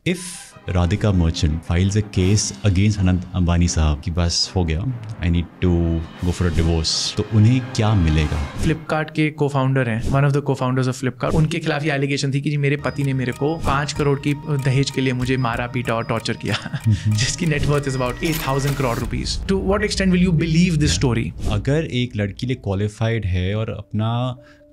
If Radhika Merchant files a case against Anant Ambani साहब कि बस हो गया, I need to go for a divorce, तो उन्हें क्या मिलेगा? फ्लिपकार्ट के को फाउंडर हैं, one of the cofounders of Flipkart, उनके खिलाफ ये एलिगेशन थी कि जी मेरे पति ने मेरे को 5 करोड़ की दहेज के लिए मुझे मारा पीटा और टॉर्चर किया जिसकी net worth is about 8,000 crore rupees. To what extent will you believe this story? अगर एक लड़की लिए क्वालिफाइड है और अपना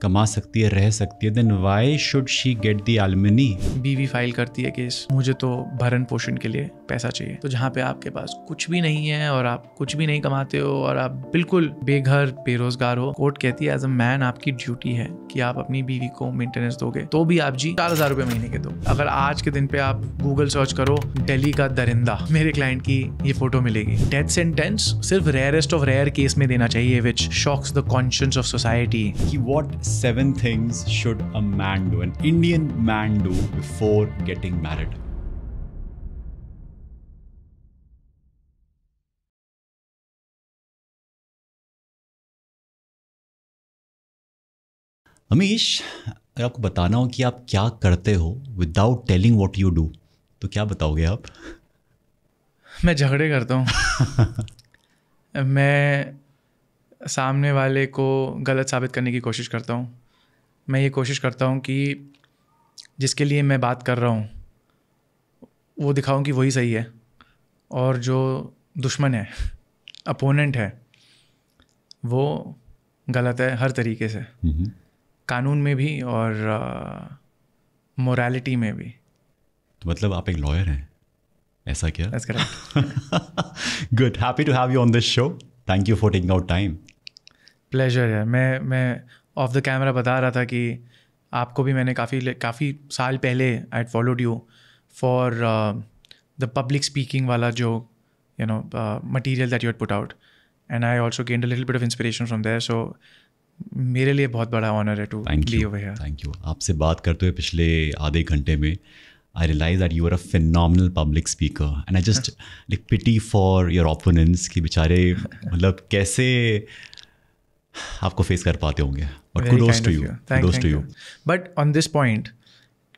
कमा सकती है, रह सकती है, then why should she get the alimony? बीवी फाइल करती है केस, मुझे तो भरण पोषण के लिए पैसा चाहिए। तो जहाँ पे आपके पास कुछ भी नहीं है और आप कुछ भी नहीं कमाते हो और आप बिल्कुल बेघर बेरोजगार हो, कोर्ट कहती है एज अ मैन आपकी ड्यूटी है कि आप अपनी बीवी को मेंटेनेंस दोगे, तो भी आप जी 4,000 रुपये महीने के दो। अगर आज के दिन पे आप गूगल सर्च करो दिल्ली का दरिंदा, मेरे क्लाइंट की ये फोटो मिलेगी। डेथ सेंटेंस सिर्फ रेयरेस्ट ऑफ रेयर केस में देना चाहिए which shocks the conscience of society. कि what 7 things should a man do, an Indian man do before getting married? Amish, अगर आपको बताना हो कि आप क्या करते हो without telling what you do, तो क्या बताओगे आप? मैं झगड़े करता हूँ मैं सामने वाले को गलत साबित करने की कोशिश करता हूँ। मैं ये कोशिश करता हूँ कि जिसके लिए मैं बात कर रहा हूँ वो दिखाऊँ कि वही सही है, और जो दुश्मन है, अपोनेंट है, वो गलत है हर तरीके से, कानून में भी और मोरालिटी में भी। तो मतलब आप एक लॉयर हैं, ऐसा क्या? That's correct. Good, happy to have you on this show. Thank you for taking out time. Pleasure है। मैं ऑफ द कैमरा बता रहा था कि आपको भी मैंने काफ़ी साल पहले I had followed you for the public speaking वाला जो material that you had put out, and I also gained a little bit of inspiration from there. So मेरे लिए बहुत बड़ा ऑनर है to be over here. Thank you. आपसे बात करते हुए पिछले आधे घंटे में I realized that you are a phenomenal public speaker, and I just like pity for your opponents कि बेचारे मतलब कैसे आपको फेस कर पाते होंगे। But kudos to you. Kudos to you. But on this point,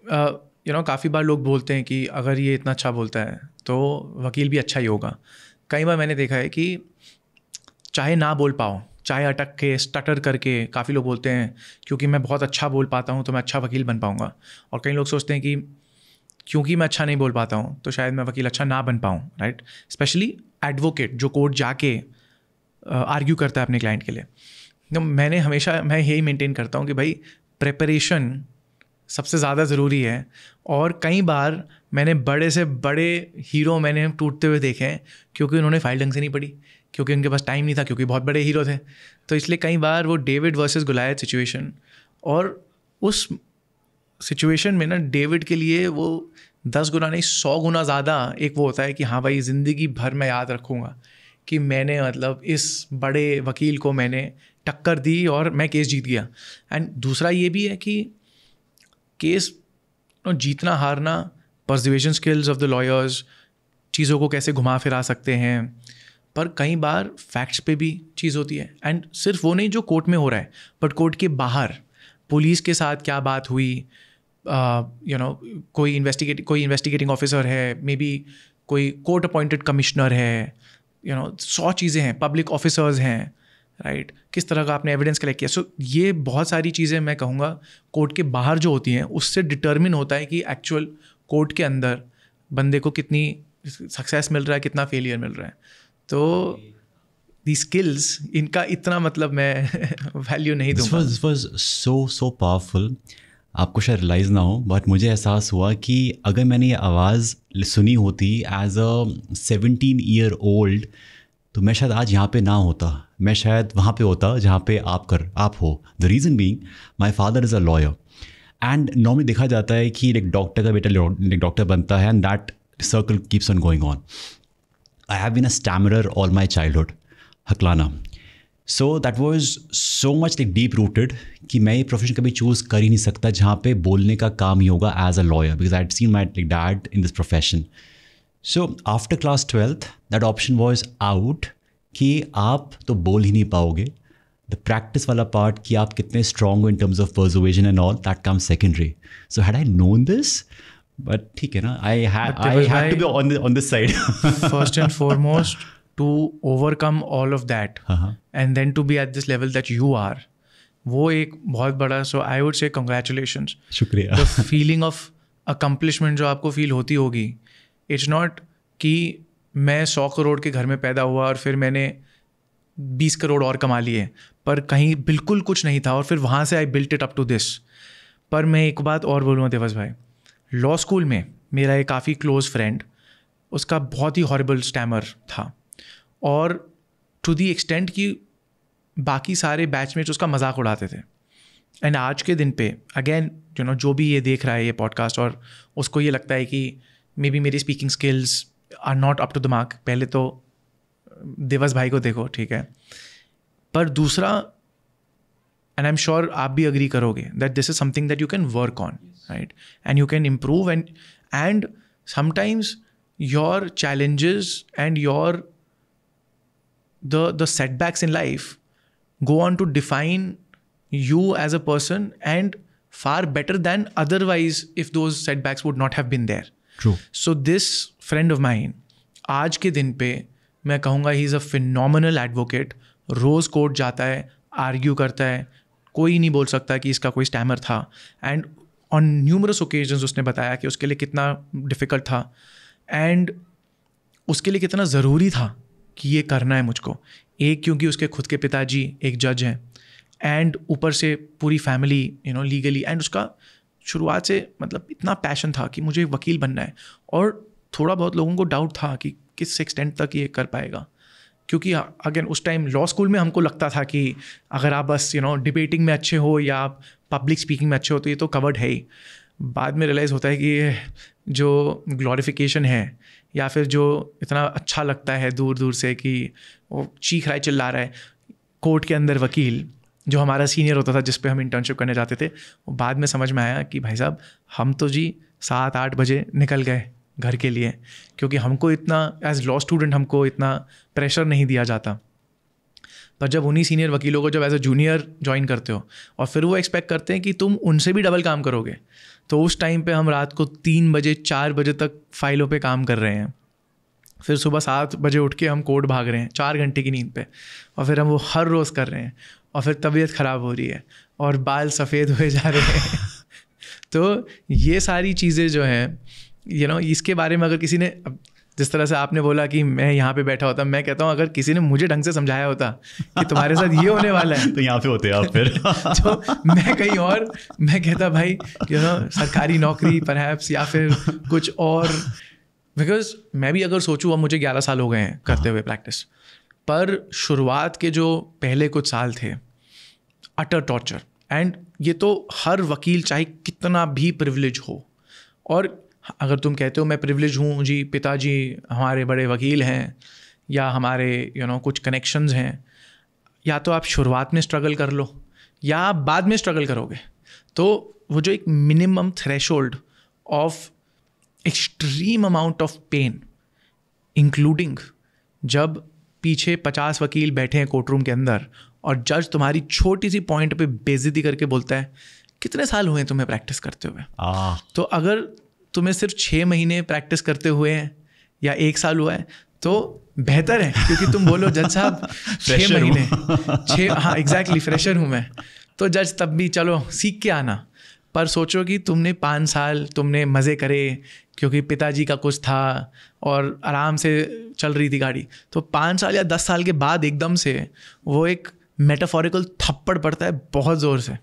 काफ़ी बार लोग बोलते हैं कि अगर ये इतना अच्छा बोलता है तो वकील भी अच्छा ही होगा। कई बार मैंने देखा है कि चाहे ना बोल पाओ, चाहे अटक के स्टटर करके, काफ़ी लोग बोलते हैं क्योंकि मैं बहुत अच्छा बोल पाता हूँ तो मैं अच्छा वकील बन पाऊँगा, और कई लोग सोचते हैं कि क्योंकि मैं अच्छा नहीं बोल पाता हूँ तो शायद मैं वकील अच्छा ना बन पाऊँ, राइट? स्पेशली एडवोकेट जो कोर्ट जाके आर्ग्यू करता है अपने क्लाइंट के लिए। तो मैं यही मेंटेन करता हूँ कि भाई प्रिपरेशन सबसे ज़्यादा ज़रूरी है, और कई बार मैंने बड़े से बड़े हीरो मैंने टूटते हुए देखे हैं क्योंकि उन्होंने फाइल ढंग से नहीं पढ़ी, क्योंकि उनके पास टाइम नहीं था, क्योंकि बहुत बड़े हीरो थे। तो इसलिए कई बार वो डेविड वर्सेस गोलायत सिचुएशन, और उस सिचुएशन में ना डेविड के लिए वो 10 गुना नहीं 100 गुना ज़्यादा एक वो होता है कि हाँ भाई ज़िंदगी भर मैं याद रखूँगा कि मैंने मतलब इस बड़े वकील को मैंने टक्कर दी और मैं केस जीत गया। एंड दूसरा ये भी है कि केस जीतना हारना, persuasion skills of the lawyers, चीज़ों को कैसे घुमा फिरा सकते हैं, पर कई बार फैक्ट्स पे भी चीज़ होती है। एंड सिर्फ वो नहीं जो कोर्ट में हो रहा है, बट कोर्ट के बाहर पुलिस के साथ क्या बात हुई, कोई इन्वेस्टिगेटिंग ऑफिसर है, मे बी कोई कोर्ट अपॉइंटेड कमिश्नर है, 100 चीज़ें हैं, पब्लिक ऑफिसर्स हैं, राइट? किस तरह का आपने एविडेंस कलेक्ट किया। सो ये बहुत सारी चीज़ें मैं कहूँगा कोर्ट के बाहर जो होती हैं उससे डिटर्मिन होता है कि एक्चुअल कोर्ट के अंदर बंदे को कितनी सक्सेस मिल रहा है, कितना फेलियर मिल रहा है। तो दी स्किल्स, इनका इतना मतलब मैं वैल्यू नहीं दूँगा। This was so powerful. आपको शायद रियलाइज़ ना हो, बट मुझे एहसास हुआ कि अगर मैंने ये आवाज़ सुनी होती एज अ 17-year-old तो मैं शायद आज यहाँ पे ना होता, मैं शायद वहाँ पे होता जहाँ पे आप हो। The reason being my father is a lawyer, and normally देखा जाता है कि एक डॉक्टर का बेटा एक डॉक्टर बनता है, and that circle keeps on going on. I have been a stammerer all my childhood, हकलाना। So that was so much like deep rooted कि मैं ये प्रोफेशन कभी चूज़ कर ही नहीं सकता जहाँ पे बोलने का काम ही होगा as a lawyer, because I had seen my like dad in this profession. So after class 12th that option was out कि आप तो बोल ही नहीं पाओगे। द प्रैक्टिस वाला पार्ट कि आप कितने स्ट्रॉन्ग हो in terms of persuasion and all, that comes secondary. So had I known this, but ठीक है ना, I had to be on this side. First and foremost to overcome all of that and then to be at this level that you are, वो एक बहुत बड़ा. So I would say congratulations. शुक्रिया. The feeling of accomplishment जो आपको feel होती होगी, it's not कि मैं 100 करोड़ के घर में पैदा हुआ और फिर मैंने 20 करोड़ और कमा लिए, पर कहीं बिल्कुल कुछ नहीं था और फिर वहाँ से I built it up to this. पर मैं एक बात और बोलूँगा देवस भाई, लॉ स्कूल में मेरा एक काफ़ी क्लोज फ्रेंड, उसका बहुत ही हॉरिबल स्टैमर था और टू दी एक्सटेंट कि बाकी सारे बैचमेट्स उसका मजाक उड़ाते थे. एंड आज के दिन पे अगेन यू नो, जो भी ये देख रहा है ये पॉडकास्ट और उसको ये लगता है कि मे बी मेरी speaking skills are not up to the mark, पहले तो दिवस भाई को देखो, ठीक है. पर दूसरा, एंड आई एम श्योर आप भी अग्री करोगे, that this is something that you can work on, right, and you can improve. And sometimes your challenges and your the setbacks in life go on to define you as a person, and far better than otherwise if those setbacks would not have been there. True. So this friend of mine, आज के दिन पे मैं कहूँगा he is a phenomenal advocate. रोज़ court जाता है, argue करता है, कोई नहीं बोल सकता कि इसका कोई स्टैमर था. एंड ऑन न्यूमरस ओकेजन्स उसने बताया कि उसके लिए कितना डिफ़िकल्ट था एंड उसके लिए कितना ज़रूरी था कि ये करना है मुझको. एक, क्योंकि उसके खुद के पिताजी एक जज हैं एंड ऊपर से पूरी family you know legally, and उसका शुरुआत से मतलब इतना पैशन था कि मुझे वकील बनना है. और थोड़ा बहुत लोगों को डाउट था कि किस एक्सटेंट तक ये कर पाएगा, क्योंकि अगेन उस टाइम लॉ स्कूल में हमको लगता था कि अगर आप बस यू नो डिबेटिंग में अच्छे हो या आप पब्लिक स्पीकिंग में अच्छे हो तो ये तो कवर्ड है ही. बाद में रियलाइज़ होता है कि ये जो ग्लोरिफिकेशन है या फिर जो इतना अच्छा लगता है दूर दूर से कि वो चीख रहा है, चिल्ला रहा है, कोर्ट के अंदर वकील जो हमारा सीनियर होता था जिस पे हम इंटर्नशिप करने जाते थे, वो बाद में समझ में आया कि भाई साहब हम तो जी 7-8 बजे निकल गए घर के लिए, क्योंकि हमको इतना एज लॉ स्टूडेंट हमको इतना प्रेशर नहीं दिया जाता. पर जब उन्हीं सीनियर वकीलों को जब एज अ जूनियर ज्वाइन करते हो और फिर वो एक्सपेक्ट करते हैं कि तुम उनसे भी डबल काम करोगे, तो उस टाइम पे हम रात को 3 बजे 4 बजे तक फाइलों पे काम कर रहे हैं. फिर सुबह 7 बजे उठ के हम कोर्ट भाग रहे हैं 4 घंटे की नींद पे, और फिर हम वो हर रोज़ कर रहे हैं, और फिर तबीयत ख़राब हो रही है और बाल सफ़ेद हुए जा रहे हैं. तो ये सारी चीज़ें जो हैं यू नो, इसके बारे में अगर किसी ने, जिस तरह से आपने बोला कि मैं यहाँ पे बैठा होता, मैं कहता हूँ अगर किसी ने मुझे ढंग से समझाया होता कि तुम्हारे साथ ये होने वाला है तो यहाँ पे होते आप फिर. तो मैं कहीं और, मैं कहता भाई यू नो सरकारी नौकरी परहैप्स या फिर कुछ और. बिकॉज मैं भी अगर सोचूँ, अब मुझे 11 साल हो गए हैं करते हुए प्रैक्टिस, पर शुरुआत के जो पहले कुछ साल थे अटर टॉर्चर. एंड ये तो हर वकील चाहे कितना भी प्रिविलेज हो, और अगर तुम कहते हो मैं प्रिविलेज हूँ जी, पिताजी हमारे बड़े वकील हैं या हमारे यू नो कुछ कनेक्शंस हैं, या तो आप शुरुआत में स्ट्रगल कर लो या आप बाद में स्ट्रगल करोगे, तो वो जो एक minimum threshold of extreme amount of pain, including जब पीछे 50 वकील बैठे हैं कोर्ट रूम के अंदर और जज तुम्हारी छोटी सी पॉइंट पे बेइज्जती करके बोलता है कितने साल हुए तुम्हें प्रैक्टिस करते हुए. तो अगर तुम्हें सिर्फ 6 महीने प्रैक्टिस करते हुए हैं या 1 साल हुआ है तो बेहतर है, क्योंकि तुम बोलो जज साहब 6 महीने 6, हाँ एग्जैक्टली फ्रेशर हूँ मैं, तो जज तब भी चलो सीख के आना. पर सोचो कि तुमने 5 साल तुमने मज़े करे क्योंकि पिताजी का कुछ था और आराम से चल रही थी गाड़ी, तो 5 साल या 10 साल के बाद एकदम से वो एक मेटाफोरिकल थप्पड़ पड़ता है बहुत ज़ोर से,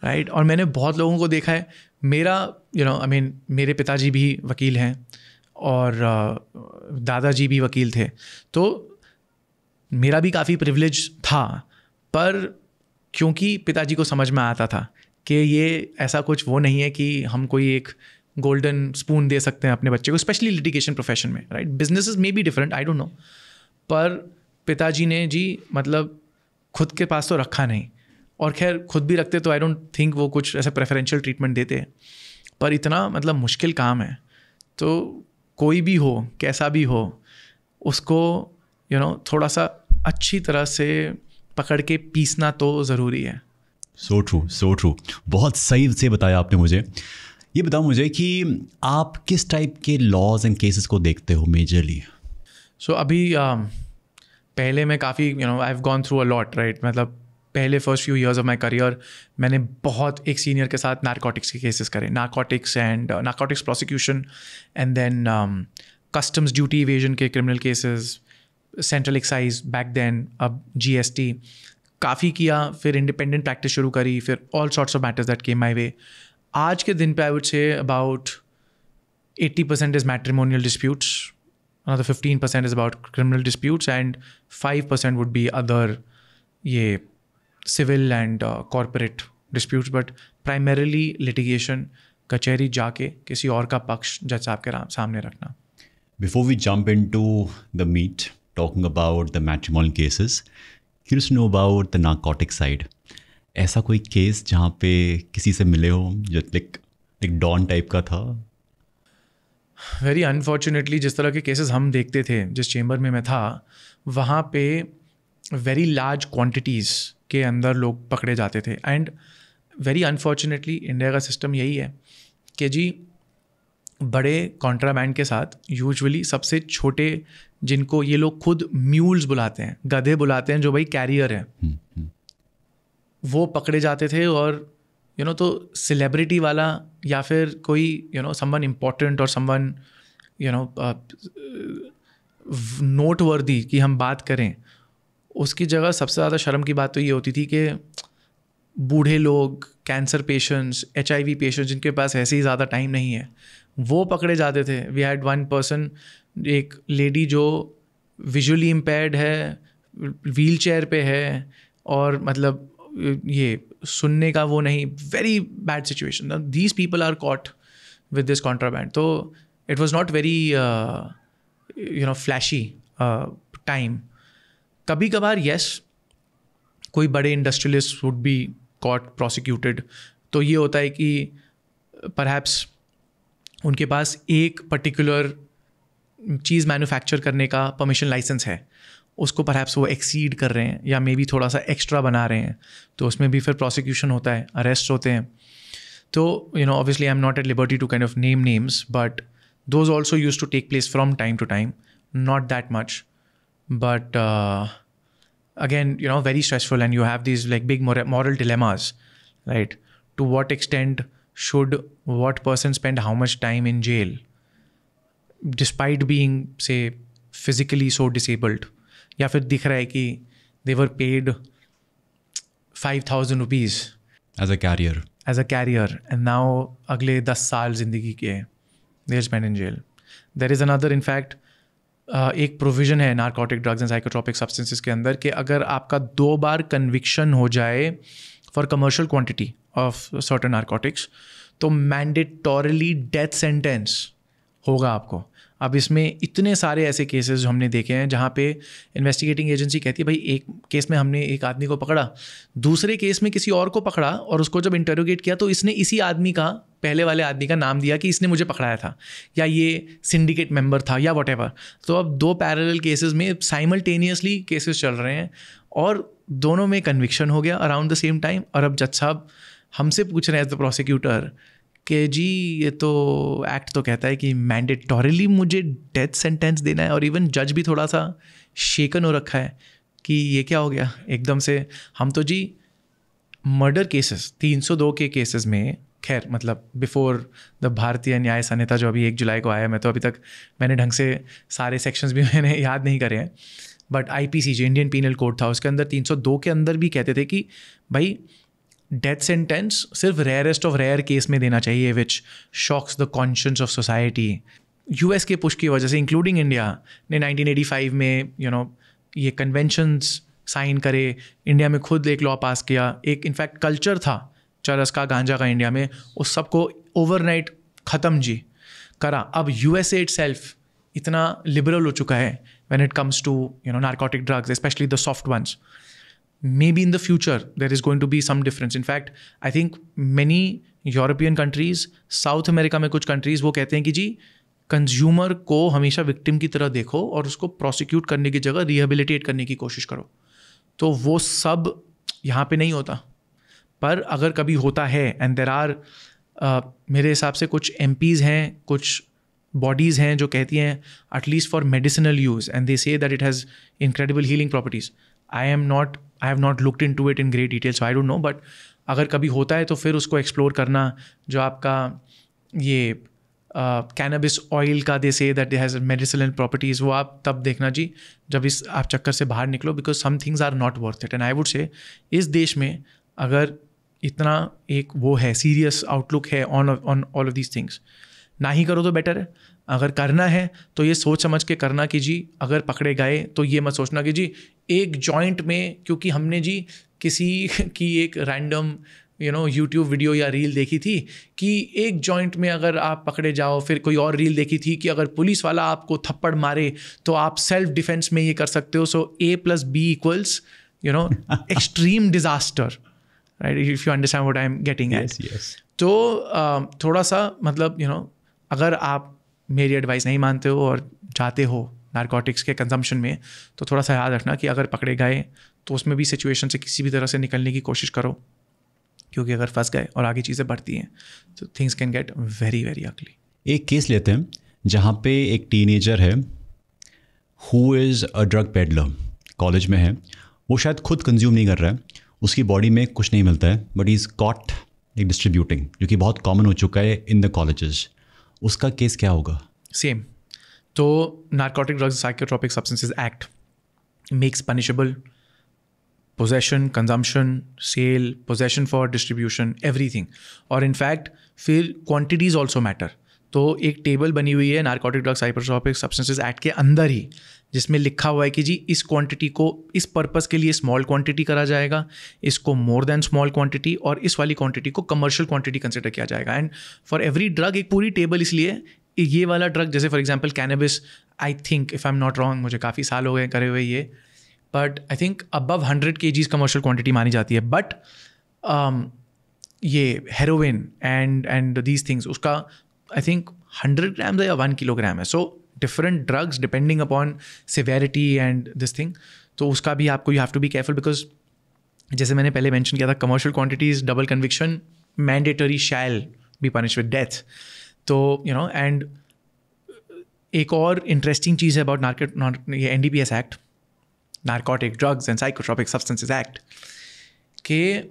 राइट. और मैंने बहुत लोगों को देखा है, मेरा यू नो आई मीन मेरे पिताजी भी वकील हैं और दादाजी भी वकील थे, तो मेरा भी काफ़ी प्रिविलेज था. पर क्योंकि पिताजी को समझ में आता था कि ये ऐसा कुछ वो नहीं है कि हम कोई एक गोल्डन स्पून दे सकते हैं अपने बच्चे को, स्पेशली लिटिगेशन प्रोफेशन में, right. Businesses may be different, I don't no, पर पिताजी ने जी मतलब खुद के पास तो रखा नहीं, और खैर खुद भी रखते तो आई डोंट थिंक वो कुछ ऐसा प्रेफरेंशियल ट्रीटमेंट देते, पर इतना मतलब मुश्किल काम है, तो कोई भी हो कैसा भी हो उसको यू नो थोड़ा सा अच्छी तरह से पकड़ के पीसना तो ज़रूरी है. So true, so true. बहुत सही से बताया आपने मुझे. ये बताओ मुझे कि आप किस टाइप के लॉज एंड केसेस को देखते हो मेजरली? सो अभी पहले मैं काफ़ी I have gone through a lot, right? मतलब पहले first few years of my career मैंने बहुत एक सीनियर के साथ नारकोटिक्स के केसेस करे, narcotics and narcotics prosecution, and then customs duty evasion के criminal cases, central excise back then, अब GST काफ़ी किया, फिर इंडिपेंडेंट प्रैक्टिस शुरू करी, फिर all sorts of matters that came my way. आज के दिन पे I would say about 80% is matrimonial disputes, another 15% is about criminal disputes, and 5% would be other ये civil and corporate disputes, but primarily litigation, कचहरी जाके किसी और का पक्ष जज साहब के सामने रखना. Before we jump into the meat, talking about the matrimonial cases, curious to know about the narcotic side. ऐसा कोई केस जहाँ पे किसी से मिले हो जो एक डॉन टाइप का था? वेरी अनफॉर्चुनेटली जिस तरह के केसेस हम देखते थे जिस चेंबर में मैं था, वहाँ पे वेरी लार्ज क्वांटिटीज़ के अंदर लोग पकड़े जाते थे. एंड वेरी अनफॉर्चुनेटली इंडिया का सिस्टम यही है कि जी बड़े कॉन्ट्राबैंड के साथ यूजुअली सबसे छोटे, जिनको ये लोग खुद म्यूल्स बुलाते हैं, गधे बुलाते हैं, जो भाई कैरियर है, वो पकड़े जाते थे. और तो सेलिब्रिटी वाला या फिर कोई समवन इम्पोर्टेंट और समवन नोट वर्दी की हम बात करें, उसकी जगह सबसे ज़्यादा शर्म की बात तो ये होती थी कि बूढ़े लोग, कैंसर पेशेंट्स, HIV पेशेंट्स, जिनके पास ऐसे ही ज़्यादा टाइम नहीं है, वो पकड़े जाते थे. वी हैड वन पर्सन, एक लेडी जो विजुअली इम्पेयर्ड है, व्हील चेयर पे है, और मतलब ये सुनने का वो नहीं, very bad situation. These people are caught with this contraband. तो it was not very flashy time. कभी कभार येस, कोई बड़े industrialist would be caught, prosecuted. तो ये होता है कि परहैप्स उनके पास एक पर्टिकुलर चीज़ मैन्युफैक्चर करने का परमिशन लाइसेंस है, उसको परहैप्स वो एक्सीड कर रहे हैं या मे बी थोड़ा सा एक्स्ट्रा बना रहे हैं, तो उसमें भी फिर प्रोसिक्यूशन होता है, अरेस्ट होते हैं. तो obviously I am not at liberty to kind of name names, but those also use to take place from time to time, not that much, but again very stressful, and you have these like big moral dilemmas, right? To what extent should what person spend how much time in jail despite being, say, physically so disabled, या फिर दिख रहा है कि they were paid 5,000 rupees as a carrier and now अगले 10 साल जिंदगी के they'll spend in jail. There is another, in fact, एक प्रोविज़न है narcotic drugs and psychotropic substances के अंदर कि अगर आपका 2 बार कन्विक्शन हो जाए for commercial quantity of certain narcotics, तो मैंडेटोरली डेथ सेंटेंस होगा आपको. अब इसमें इतने सारे ऐसे केसेस जो हमने देखे हैं जहाँ पे इन्वेस्टिगेटिंग एजेंसी कहती है भाई एक केस में हमने एक आदमी को पकड़ा, दूसरे केस में किसी और को पकड़ा, और उसको जब इंटरोगेट किया तो इसने इसी आदमी का, पहले वाले आदमी का नाम दिया कि इसने मुझे पकड़ाया था, या ये सिंडिकेट मेंबर था, या व्हाटएवर. तो अब 2 पैरेलल केसेस में साइमल्टेनियसली केसेस चल रहे हैं और दोनों में कन्विक्शन हो गया अराउंड द सेम टाइम. और अब जज साहब हमसे पूछ रहे हैं एज द प्रोसिक्यूटर कि जी ये तो एक्ट तो कहता है कि मैंडेटोरिली मुझे डेथ सेंटेंस देना है, और इवन जज भी थोड़ा सा शेकन हो रखा है कि ये क्या हो गया एकदम से. हम तो जी मर्डर केसेस 302 के केसेस में, खैर मतलब बिफोर द भारतीय न्याय संहिता जो अभी 1 जुलाई को आया, मैं तो अभी तक मैंने ढंग से सारे सेक्शंस भी मैंने याद नहीं करे हैं, बट IPC जो इंडियन पीनल कोड था उसके अंदर 302 के अंदर भी कहते थे कि भाई डेथ सेंटेंस सिर्फ रेयरेस्ट ऑफ रेयर केस में देना चाहिए which shocks the conscience of society. US के पुश की वजह से इंक्लूडिंग इंडिया ने 1985 में ये कन्वेंशंस साइन करे, इंडिया में खुद एक लॉ पास किया, एक इनफैक्ट कल्चर था चरस का, गांजा का इंडिया में, उस सबको ओवरनाइट ख़त्म जी करा. अब USA itself इतना लिबरल हो चुका है when it comes to narcotic drugs, especially the soft ones. Maybe in the future there is going to be some difference. In fact, I think many European countries, South America में कुछ countries वो कहते हैं कि जी consumer को हमेशा victim की तरह देखो और उसको प्रोसिक्यूट करने की जगह रिहेबिलिटेट करने की कोशिश करो. तो वो सब यहाँ पे नहीं होता, पर अगर कभी होता है एंड देर आर मेरे हिसाब से कुछ MPs हैं, कुछ बॉडीज़ हैं जो कहती हैं at least for medicinal use, and they say that it has incredible healing properties. I have not looked into it in great detail, so I don't no, but अगर कभी होता है तो फिर उसको एक्सप्लोर करना. जो आपका ये कैनबिस ऑयल का दे say that has medicinal properties, वो आप तब देखना जी जब इस आप चक्कर से बाहर निकलो, because some things are not worth it. And I would say इस देश में अगर इतना एक वो है सीरियस आउटलुक है on all of these things, ना ही करो तो बेटर है. अगर करना है तो ये सोच समझ के करना कि जी अगर पकड़े गए तो ये मत सोचना कि जी एक जॉइंट में, क्योंकि हमने जी किसी की एक रैंडम यूट्यूब वीडियो या रील देखी थी कि एक जॉइंट में अगर आप पकड़े जाओ, फिर कोई और रील देखी थी कि अगर पुलिस वाला आपको थप्पड़ मारे तो आप सेल्फ डिफेंस में ये कर सकते हो. सो A+B = extreme disaster, right? If you understand what I am getting eight. तो थोड़ा सा मतलब अगर आप मेरी एडवाइस नहीं मानते हो और जाते हो नारकोटिक्स के कंजम्पशन में, तो थोड़ा सा याद रखना कि अगर पकड़े गए तो उसमें भी सिचुएशन से किसी भी तरह से निकलने की कोशिश करो, क्योंकि अगर फंस गए और आगे चीज़ें बढ़ती हैं तो things can get very very ugly. एक केस लेते हैं जहाँ पे एक टीनेजर है who is a drug peddler, college में है, वो शायद खुद कंज्यूम नहीं कर रहा है, उसकी बॉडी में कुछ नहीं मिलता है, बट ही इज़ कॉट एक डिस्ट्रीब्यूटिंग, जो कि बहुत कॉमन हो चुका है इन द कॉलेजेस. उसका केस क्या होगा? सेम. तो narcotic drugs psychotropic substances act makes punishable possession, consumption, sale, possession for distribution, everything. और इनफैक्ट फिर क्वांटिटीज़ ऑल्सो मैटर. तो एक टेबल बनी हुई है narcotic drugs psychotropic substances act के अंदर ही, जिसमें लिखा हुआ है कि जी इस क्वांटिटी को इस पर्पस के लिए स्मॉल क्वांटिटी करा जाएगा, इसको मोर देन स्मॉल क्वांटिटी, और इस वाली क्वांटिटी को कमर्शियल क्वांटिटी कंसिडर किया जाएगा. एंड फॉर एवरी ड्रग एक पूरी टेबल, इसलिए ये वाला ड्रग जैसे for example cannabis, I think if I am not wrong, मुझे काफ़ी साल हो गए करे हुए ये, but I think above 100 kgs commercial quantity मानी जाती है. बट ये हेरोइन एंड दीज थिंग्स उसका आई थिंक 100 grams है या 1 kilogram है. So different drugs depending upon severity and this thing. तो उसका भी आपको you have to be careful, because जैसे मैंने पहले मेंशन किया था, commercial quantities double conviction mandatory shall be punish with death. तो एंड एक और इंटरेस्टिंग चीज़ है अबाउट ये NDPS act, narcotic drugs and psychotropic substances act, के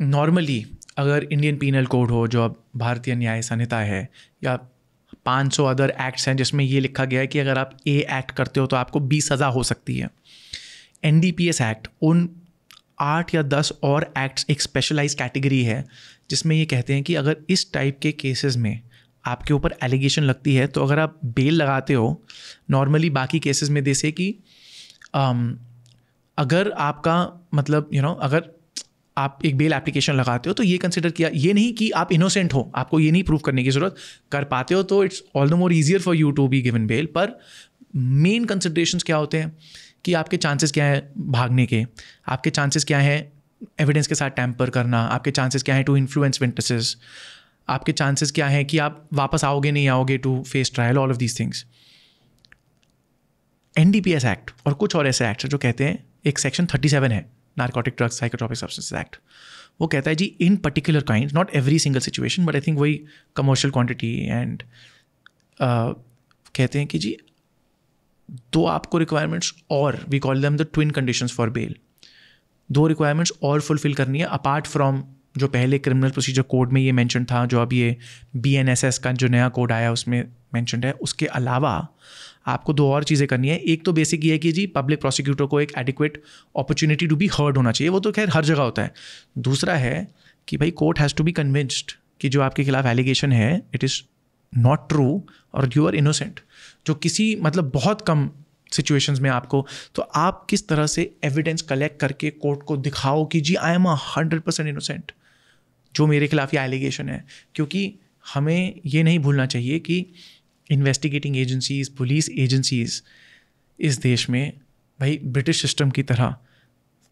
नॉर्मली अगर इंडियन पीनल कोड हो, जो अब भारतीय न्याय संहिता है, या 500 अदर एक्ट्स हैं जिसमें ये लिखा गया है कि अगर आप A एक्ट करते हो तो आपको 20 सज़ा हो सकती है. NDPS एक्ट उन 8 या 10 और एक्ट्स, एक स्पेशलाइज कैटेगरी है जिसमें ये कहते हैं कि अगर इस टाइप के केसेस में आपके ऊपर एलिगेशन लगती है तो अगर आप बेल लगाते हो, नॉर्मली बाकी केसेस में जैसे कि अगर आपका मतलब अगर आप एक बेल एप्लीकेशन लगाते हो तो ये कंसिडर किया, ये नहीं कि आप इनोसेंट हो, आपको ये नहीं प्रूव करने की ज़रूरत, कर पाते हो तो it's all the more easier for you to be given bail. पर मेन कंसिडरेशंस क्या होते हैं कि आपके चांसेस क्या है भागने के, आपके चांसेस क्या है एविडेंस के साथ टैम्पर करना, आपके चांसेस क्या है टू इन्फ्लुएंस विटनेसेस, आपके चांसेस क्या है कि आप वापस आओगे नहीं आओगे to face trial, all of these things. NDPS act और कुछ और ऐसे एक्ट जो कहते हैं, एक सेक्शन 37 है narcotic drugs psychotropic substances act, वो कहता है जी in particular kind, not every single situation, but I think वही कमर्शियल क्वांटिटी एंड कहते हैं कि जी दो आपको रिक्वायरमेंट्स और, we call them the twin conditions for bail, 2 requirements और फुलफिल करनी है अपार्ट फ्रॉम जो पहले क्रिमिनल प्रोसीजर कोड में ये मेंशन था, जो अब ये BNSS का जो नया कोड आया उसमें मेंशन्ड है. उसके अलावा आपको 2 और चीज़ें करनी है. एक तो बेसिक ये है कि जी पब्लिक प्रोसिक्यूटर को एक adequate opportunity to be heard होना चाहिए, वो तो खैर हर जगह होता है. दूसरा है कि भाई court has to be convinced कि जो आपके खिलाफ एलिगेशन है इट इज़ नॉट ट्रू और यू आर इनोसेंट. जो किसी मतलब बहुत कम सिचुएशंस में आपको, तो आप किस तरह से एविडेंस कलेक्ट करके कोर्ट को दिखाओ कि जी आई एम 100% इनोसेंट जो मेरे खिलाफ ये एलिगेशन है. क्योंकि हमें ये नहीं भूलना चाहिए कि इन्वेस्टिगेटिंग एजेंसीज, पुलिस एजेंसीज इस देश में भाई ब्रिटिश सिस्टम की तरह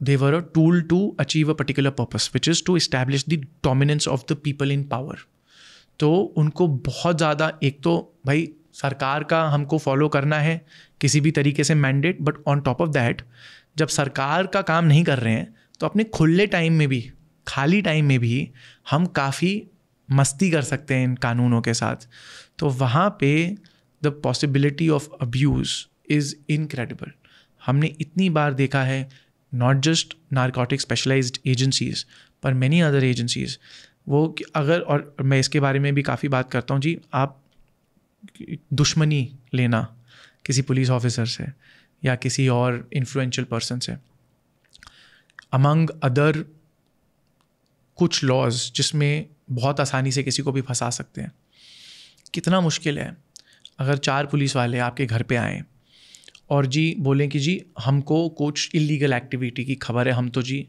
they were a tool to achieve a particular purpose which is to establish the dominance of the people in power. तो उनको बहुत ज़्यादा, एक तो भाई सरकार का हमको फॉलो करना है किसी भी तरीके से mandate, but on top of that जब सरकार का काम नहीं कर रहे हैं तो अपने खुले टाइम में भी, खाली टाइम में भी हम काफ़ी मस्ती कर सकते हैं इन कानूनों के साथ, तो वहाँ पे the possibility of abuse is incredible. हमने इतनी बार देखा है, not just narcotic specialised agencies पर मैनी अदर एजेंसीज, वो अगर, और मैं इसके बारे में भी काफ़ी बात करता हूँ जी, आप दुश्मनी लेना किसी पुलिस ऑफिसर से या किसी और इन्फ्लुएंशियल पर्सन से, अमंग अदर कुछ लॉज जिसमें बहुत आसानी से किसी को भी फंसा सकते हैं. कितना मुश्किल है अगर 4 पुलिस वाले आपके घर पे आएँ और जी बोलें कि जी हमको कुछ इलीगल एक्टिविटी की खबर है, हम तो जी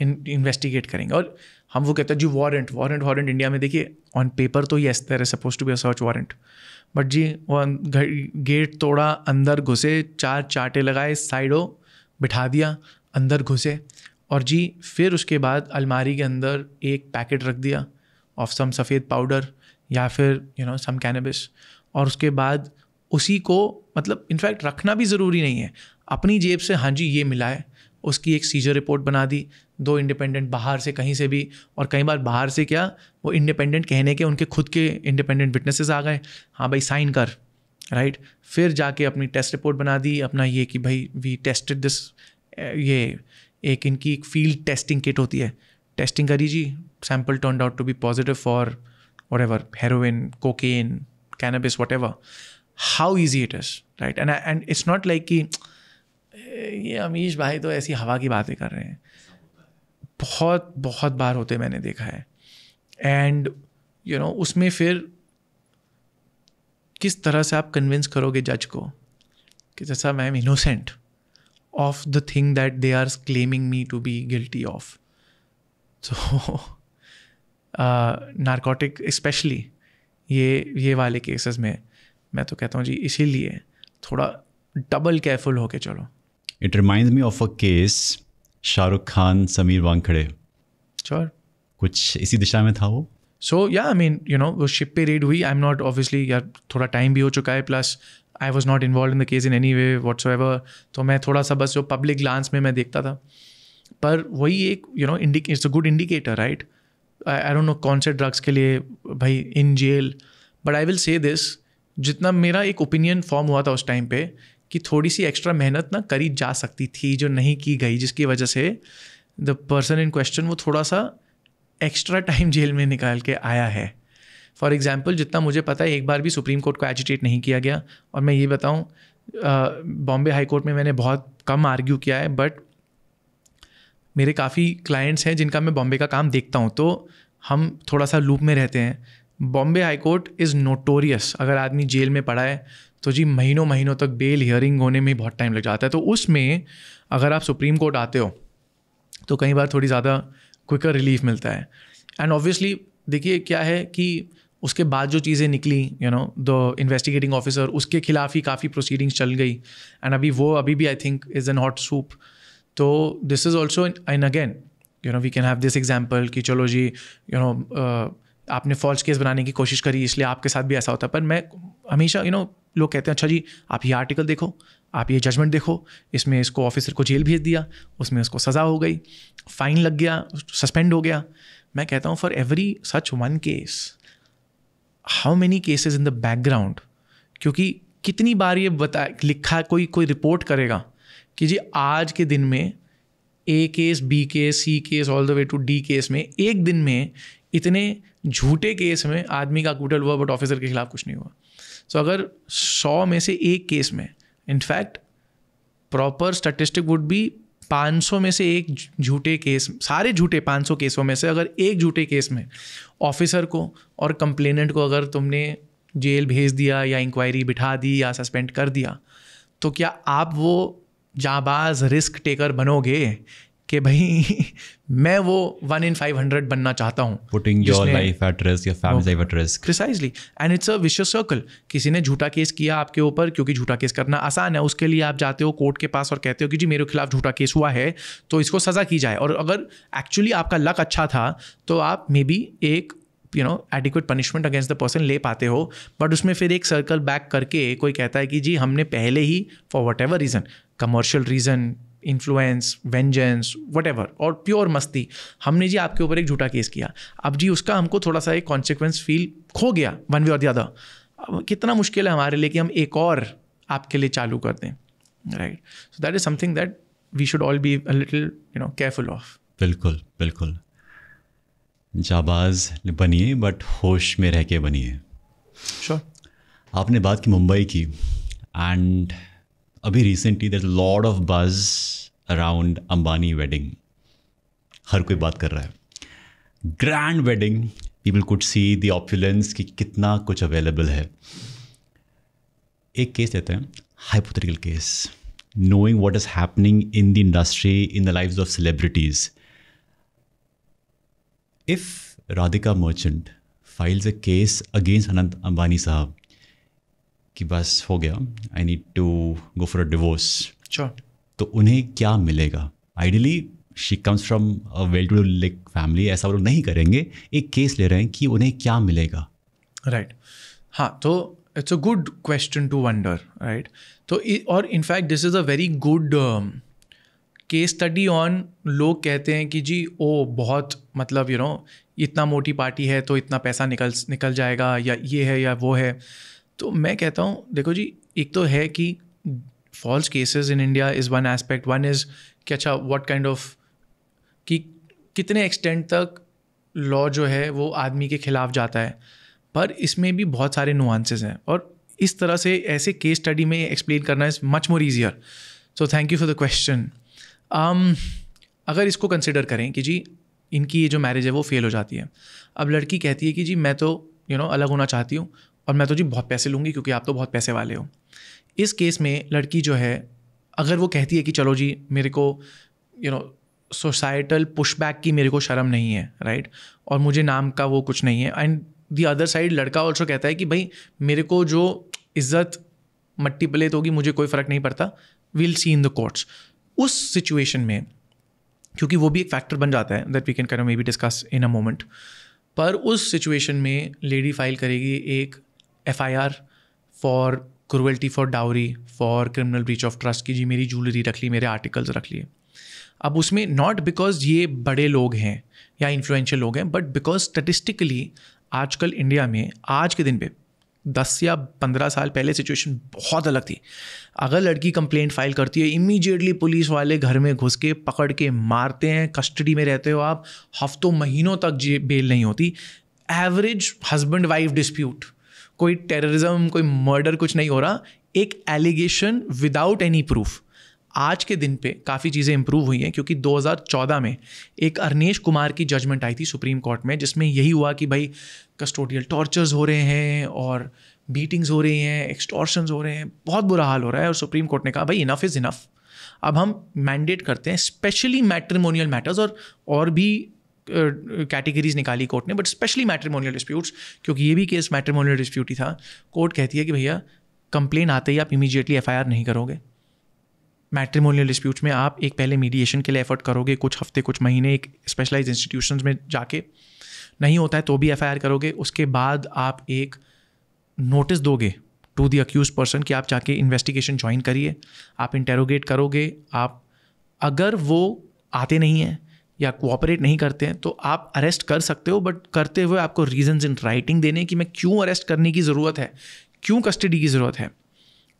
इन्वेस्टिगेट करेंगे, और हम वो कहते हैं जी वारंट. इंडिया में देखिए ऑन पेपर तो yes there is suppose to be a search warrant, but जी वो गेट तोड़ा, अंदर घुसे, 4 चाटे लगाए, साइडों बिठा दिया, अंदर घुसे, और जी फिर उसके बाद अलमारी के अंदर एक पैकेट रख दिया ऑफ सम सफ़ेद पाउडर या फिर सम कैनबिस, और उसके बाद उसी को, मतलब इनफैक्ट रखना भी ज़रूरी नहीं है, अपनी जेब से हाँ जी ये मिला है, उसकी एक सीजर रिपोर्ट बना दी, 2 इंडिपेंडेंट बाहर से कहीं से भी, और कई बार बाहर से क्या, वो इंडिपेंडेंट कहने के उनके खुद के इंडिपेंडेंट विटनेसेस आ गए, हाँ भाई साइन कर, राइट. फिर जाके अपनी टेस्ट रिपोर्ट बना दी अपना, ये कि भाई वी टेस्टेड दिस, ये एक इनकी एक फील्ड टेस्टिंग किट होती है, टेस्टिंग करी जी, sample turned out to be positive for whatever, heroin, cocaine, cannabis, whatever. How easy it is, right. And it's not like कि ये अमीश भाई तो ऐसी हवा की बातें कर रहे हैं. बहुत बार होते मैंने देखा है. एंड उसमें फिर किस तरह से आप कन्विंस करोगे जज को कि जैसा I am innocent of the thing that they are claiming me to be guilty of. तो नारकोटिक स्पेशली ये वाले केसेस में मैं तो कहता हूँ जी, इसीलिए थोड़ा डबल केयरफुल होके चलो. It reminds me of a case, Shahrukh Khan, Sameer Wankhede, sure कुछ इसी दिशा में था वो. सो या आई मीन वो शिप पे रेड हुई. आई एम नॉट ऑब्वियसली, यार थोड़ा टाइम भी हो चुका है, plus I was not involve in the case in any way whatsoever, तो मैं थोड़ा सा बस जो पब्लिक ग्लांस में मैं देखता था. पर वही एक it's a good indicator, right. I don't know कौन से ड्रग्स के लिए भाई in jail, but I will say this, जितना मेरा एक ओपिनियन फॉर्म हुआ था उस टाइम पे कि थोड़ी सी एक्स्ट्रा मेहनत ना करी जा सकती थी जो नहीं की गई, जिसकी वजह से द पर्सन इन क्वेश्चन वो थोड़ा सा एक्स्ट्रा टाइम जेल में निकाल के आया है. फॉर एग्जांपल, जितना मुझे पता है एक बार भी सुप्रीम कोर्ट को एजिटेट नहीं किया गया. और मैं ये बताऊं, बॉम्बे हाई कोर्ट में मैंने बहुत कम आर्ग्यू किया है, बट मेरे काफ़ी क्लाइंट्स हैं जिनका मैं बॉम्बे का काम देखता हूं, तो हम थोड़ा सा लूप में रहते हैं. Bombay high court is notorious, अगर आदमी जेल में पड़ा है तो जी महीनों तक बेल हियरिंग होने में बहुत टाइम लग जाता है. तो उसमें अगर आप सुप्रीम कोर्ट आते हो तो कई बार थोड़ी ज़्यादा क्विकर रिलीफ मिलता है. एंड ऑब्वियसली देखिए क्या है कि उसके बाद जो चीज़ें निकली, द इन्वेस्टिगेटिंग ऑफिसर, उसके खिलाफ ही काफ़ी प्रोसीडिंग्स चल गई, एंड अभी भी I think is an hot soup. तो this is also and again we can have this example कि चलो जी आपने फॉल्स केस बनाने की कोशिश करी इसलिए आपके साथ भी ऐसा होता है. पर मैं हमेशा लोग कहते हैं अच्छा जी आप ये आर्टिकल देखो, आप ये जजमेंट देखो, इसमें इसको ऑफिसर को जेल भेज दिया, उसमें उसको सज़ा हो गई, फाइन लग गया, सस्पेंड हो गया. मैं कहता हूँ for every such one case how many cases in the background. क्योंकि कितनी बार ये लिखा कोई रिपोर्ट करेगा कि जी आज के दिन में A case, B case, C case, all the way to D case में एक दिन में इतने झूठे केस में आदमी का अक्यूटल हुआ बट ऑफिसर के खिलाफ कुछ नहीं हुआ. सो अगर 100 में से एक केस में, in fact proper statistic would be 500 में से एक झूठे केस, सारे झूठे 500 केसों में से अगर एक झूठे केस में ऑफिसर को और कंप्लेनेंट को अगर तुमने जेल भेज दिया या इंक्वायरी बिठा दी या सस्पेंड कर दिया, तो क्या आप वो जाबाज रिस्क टेकर बनोगे कि भाई मैं वो 1 in 500 बनना चाहता हूँ, putting your life at risk, your family life at risk. Precisely, and it's a vicious circle. किसी ने झूठा केस किया आपके ऊपर, क्योंकि झूठा केस करना आसान है, उसके लिए आप जाते हो कोर्ट के पास और कहते हो कि जी मेरे खिलाफ झूठा केस हुआ है तो इसको सज़ा की जाए. और अगर एक्चुअली आपका लक अच्छा था तो आप मे बी एक adequate punishment against the person ले पाते हो. बट उसमें फिर एक सर्कल बैक करके कोई कहता है कि जी हमने पहले ही for whatever reason, commercial reason, influence, vengeance, whatever, और प्योर मस्ती, हमने जी आपके ऊपर एक झूठा केस किया, अब जी उसका हमको थोड़ा सा एक कॉन्सिक्वेंस फील खो गया वन वे और द अदर, अब कितना मुश्किल है हमारे लिए कि हम एक और आपके लिए चालू कर दें, right? So that is something that we should all be a little careful of. बिल्कुल बिल्कुल. जाबाज बनिए बट होश में रह के बनिए. श्योर. आपने बात की मुंबई की, एंड अभी recently there is lot of buzz around Ambani wedding. हर कोई बात कर रहा है. Grand wedding, people could see the opulence कि कितना कुछ अवेलेबल है. एक केस लेते हैं, hypothetical case, knowing what is happening in the industry, in the lives of celebrities. If Radhika Merchant files a case against Anant Ambani साहब कि बस हो गया, I need to go for a divorce, Sure. तो उन्हें क्या मिलेगा? Ideally, she comes from a well-to-do family, ऐसा वो लोग नहीं करेंगे. एक केस ले रहे हैं कि उन्हें क्या मिलेगा? राइट. हाँ, तो it's a good question to wonder, right? तो और in fact this is a very good case study on, लोग कहते हैं कि जी ओ बहुत मतलब इतना मोटी पार्टी है तो इतना पैसा निकल जाएगा, या ये है या वो है. तो मैं कहता हूँ देखो जी, एक तो है कि false cases in India is one aspect. One is कि अच्छा व्हाट काइंड ऑफ, कि कितने एक्सटेंट तक लॉ जो है वो आदमी के खिलाफ जाता है, पर इसमें भी बहुत सारे नुआंसेस हैं, और इस तरह से ऐसे केस स्टडी में एक्सप्लेन करना is much more easier. So thank you for the question. अगर इसको कंसिडर करें कि जी इनकी ये जो मैरिज है वो फेल हो जाती है, अब लड़की कहती है कि जी मैं तो अलग होना चाहती हूँ, और मैं तो जी बहुत पैसे लूँगी क्योंकि आप तो बहुत पैसे वाले हो. इस केस में लड़की जो है, अगर वो कहती है कि चलो जी मेरे को सोसाइटल पुशबैक की मेरे को शर्म नहीं है, राइट, और मुझे नाम का वो कुछ नहीं है, एंड दी अदर साइड लड़का ऑल्सो कहता है कि भाई मेरे को जो इज्जत मट्टी पलेत होगी मुझे कोई फ़र्क नहीं पड़ता, will see in the courts. उस सिचुएशन में, क्योंकि वो भी एक फैक्टर बन जाता है that we can maybe discuss in a moment, पर उस सिचुएशन में लेडी फाइल करेगी एक FIR for cruelty for dowry, for criminal breach of trust की जी मेरी ज्वेलरी रख ली, मेरे आर्टिकल्स रख लिए. अब उसमें नॉट बिकॉज ये बड़े लोग हैं या इन्फ्लुएंशियल लोग हैं, बट बिकॉज स्टेटिस्टिकली आजकल इंडिया में आज के दिन पे 10 या 15 साल पहले सिचुएशन बहुत अलग थी. अगर लड़की कंप्लेंट फाइल करती है, इमीडिएटली पुलिस वाले घर में घुस के पकड़ के मारते हैं, कस्टडी में रहते हो आप, हफ्तों महीनों तक बेल नहीं होती. एवरेज हस्बैंड वाइफ डिस्प्यूट, कोई टेररिज्म कोई मर्डर कुछ नहीं हो रहा, एक एलिगेशन विदाउट एनी प्रूफ. आज के दिन पे काफ़ी चीज़ें इंप्रूव हुई हैं, क्योंकि 2014 में एक अरनेश कुमार की जजमेंट आई थी सुप्रीम कोर्ट में, जिसमें यही हुआ कि भाई कस्टोडियल टॉर्चर्स हो रहे हैं और बीटिंग्स हो रही हैं, एक्सटॉर्शंस हो रहे हैं, बहुत बुरा हाल हो रहा है, और सुप्रीम कोर्ट ने कहा भाई इनफ इज़ इनफ. अब हम मैंडेट करते हैं स्पेशली मैट्रिमोनियल मैटर्स, और भी कैटेगरीज निकाली कोर्ट ने, बट स्पेशली मैट्रिमोनियल डिस्प्यूट्स, क्योंकि ये भी केस मैट्रिमोनियल डिस्प्यूट ही था. कोर्ट कहती है कि भैया कंप्लेन आते ही आप इमीडिएटली FIR नहीं करोगे. मैट्रिमोनियल डिस्प्यूट्स में आप एक पहले मीडिएशन के लिए एफर्ट करोगे, कुछ हफ्ते कुछ महीने एक स्पेशलाइज्ड इंस्टीट्यूशंस में जाके, नहीं होता है तो भी FIR करोगे. उसके बाद आप एक नोटिस दोगे टू द अक्यूज पर्सन कि आप जाके इन्वेस्टिगेशन ज्वाइन करिए, आप इंटेरोगेट करोगे. आप अगर वो आते नहीं हैं या कोऑपरेट नहीं करते हैं तो आप अरेस्ट कर सकते हो, बट करते हुए आपको रीजंस इन राइटिंग देने कि मैं क्यों अरेस्ट करने की ज़रूरत है, क्यों कस्टडी की ज़रूरत है,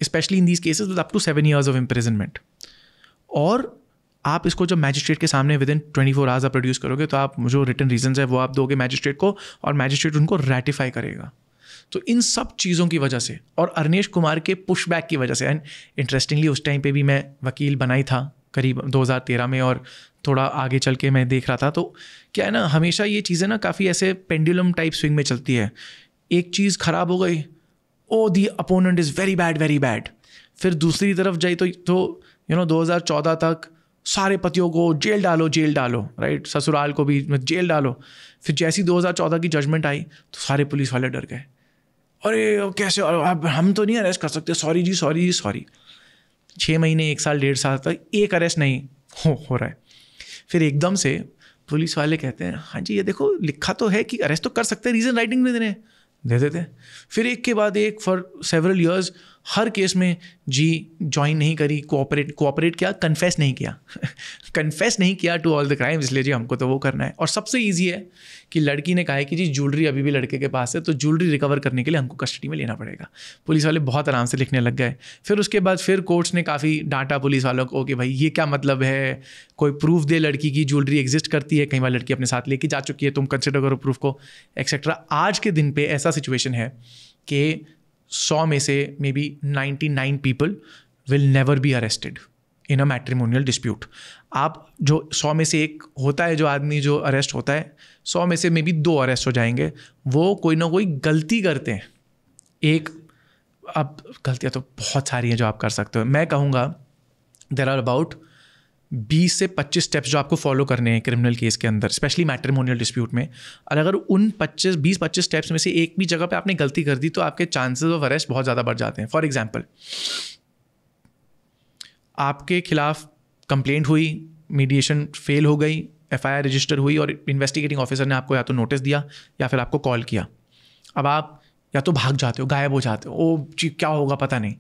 specially in these cases with up to 7 years of imprisonment. और आप इसको जब मैजिस्ट्रेट के सामने विद इन 24 hours आप प्रोड्यूस करोगे, तो आप जो रिटन रीजंस है वो आप दोगे मैजिस्ट्रेट को, और मैजिस्ट्रेट उनको रेटिफाई करेगा. तो इन सब चीज़ों की वजह से और अरनेश कुमार के पुशबैक की वजह से, एंड इंटरेस्टिंगली उस टाइम पे भी मैं वकील बनाई था करीब 2013 में, और थोड़ा आगे चल के मैं देख रहा था, तो क्या है ना, हमेशा ये चीज़ें ना काफ़ी ऐसे पेंडुलम टाइप स्विंग में चलती है. एक चीज़ ख़राब हो गई, ओ दी अपोनेंट इज़ वेरी बैड. फिर दूसरी तरफ जाए तो 2014 तक सारे पतियों को जेल डालो, राइट, ससुराल को भी जेल डालो. फिर जैसी 2014 की जजमेंट आई तो सारे पुलिस वाले डर गए, अरे कैसे, अब हम तो नहीं अरेस्ट कर सकते, सॉरी जी. 6 महीने 1 साल 1.5 साल तक एक अरेस्ट नहीं हो रहा है. फिर एकदम से पुलिस वाले कहते हैं हाँ जी ये देखो लिखा तो है कि अरेस्ट तो कर सकते हैं, रीज़न राइटिंग में दे देते हैं. फिर एक के बाद एक for several years her case में जी ज्वाइन नहीं करी, कोऑपरेट किया, कन्फेस नहीं किया कन्फेस नहीं किया टू ऑल द क्राइम, इसलिए जी हमको तो वो करना है। और सबसे ईजी है कि लड़की ने कहा है कि जी ज्वेलरी अभी भी लड़के के पास है, तो ज्वेलरी रिकवर करने के लिए हमको कस्टडी में लेना पड़ेगा। पुलिस वाले बहुत आराम से लिखने लग गए। फिर उसके बाद फिर कोर्ट्स ने काफ़ी डांटा पुलिस वालों को कि भाई ये क्या मतलब है, कोई प्रूफ दे लड़की की ज्वेलरी एग्जिस्ट करती है, कई बार लड़की अपने साथ लेके जा चुकी है, तुम कंसिडर करो प्रूफ को, एक्सेट्रा। आज के दिन पे ऐसा सिचुएशन है कि 100 में से may be 99 people will never be arrested in a matrimonial dispute. आप जो 100 में से एक होता है जो आदमी जो अरेस्ट होता है, 100 में से मे बी 2 अरेस्ट हो जाएंगे, वो कोई ना कोई गलती करते हैं। एक, अब गलतियाँ तो बहुत सारी हैं जो आप कर सकते हो। मैं कहूँगा देयर आर अबाउट 20 से 25 स्टेप्स जो आपको फॉलो करने हैं क्रिमिनल केस के अंदर, स्पेशली मैट्रिमोनियल डिस्प्यूट में। और अगर उन 20-25 स्टेप्स में से एक भी जगह पे आपने गलती कर दी तो आपके चांसेस ऑफ अरेस्ट बहुत ज़्यादा बढ़ जाते हैं। फॉर एग्जांपल, आपके खिलाफ कंप्लेंट हुई, मीडिएशन फेल हो गई, FIR रजिस्टर हुई और इन्वेस्टिगेटिंग ऑफिसर ने आपको या तो नोटिस दिया या फिर आपको कॉल किया। अब आप या तो भाग जाते हो, गायब हो जाते हो, ओ जी क्या होगा पता नहीं।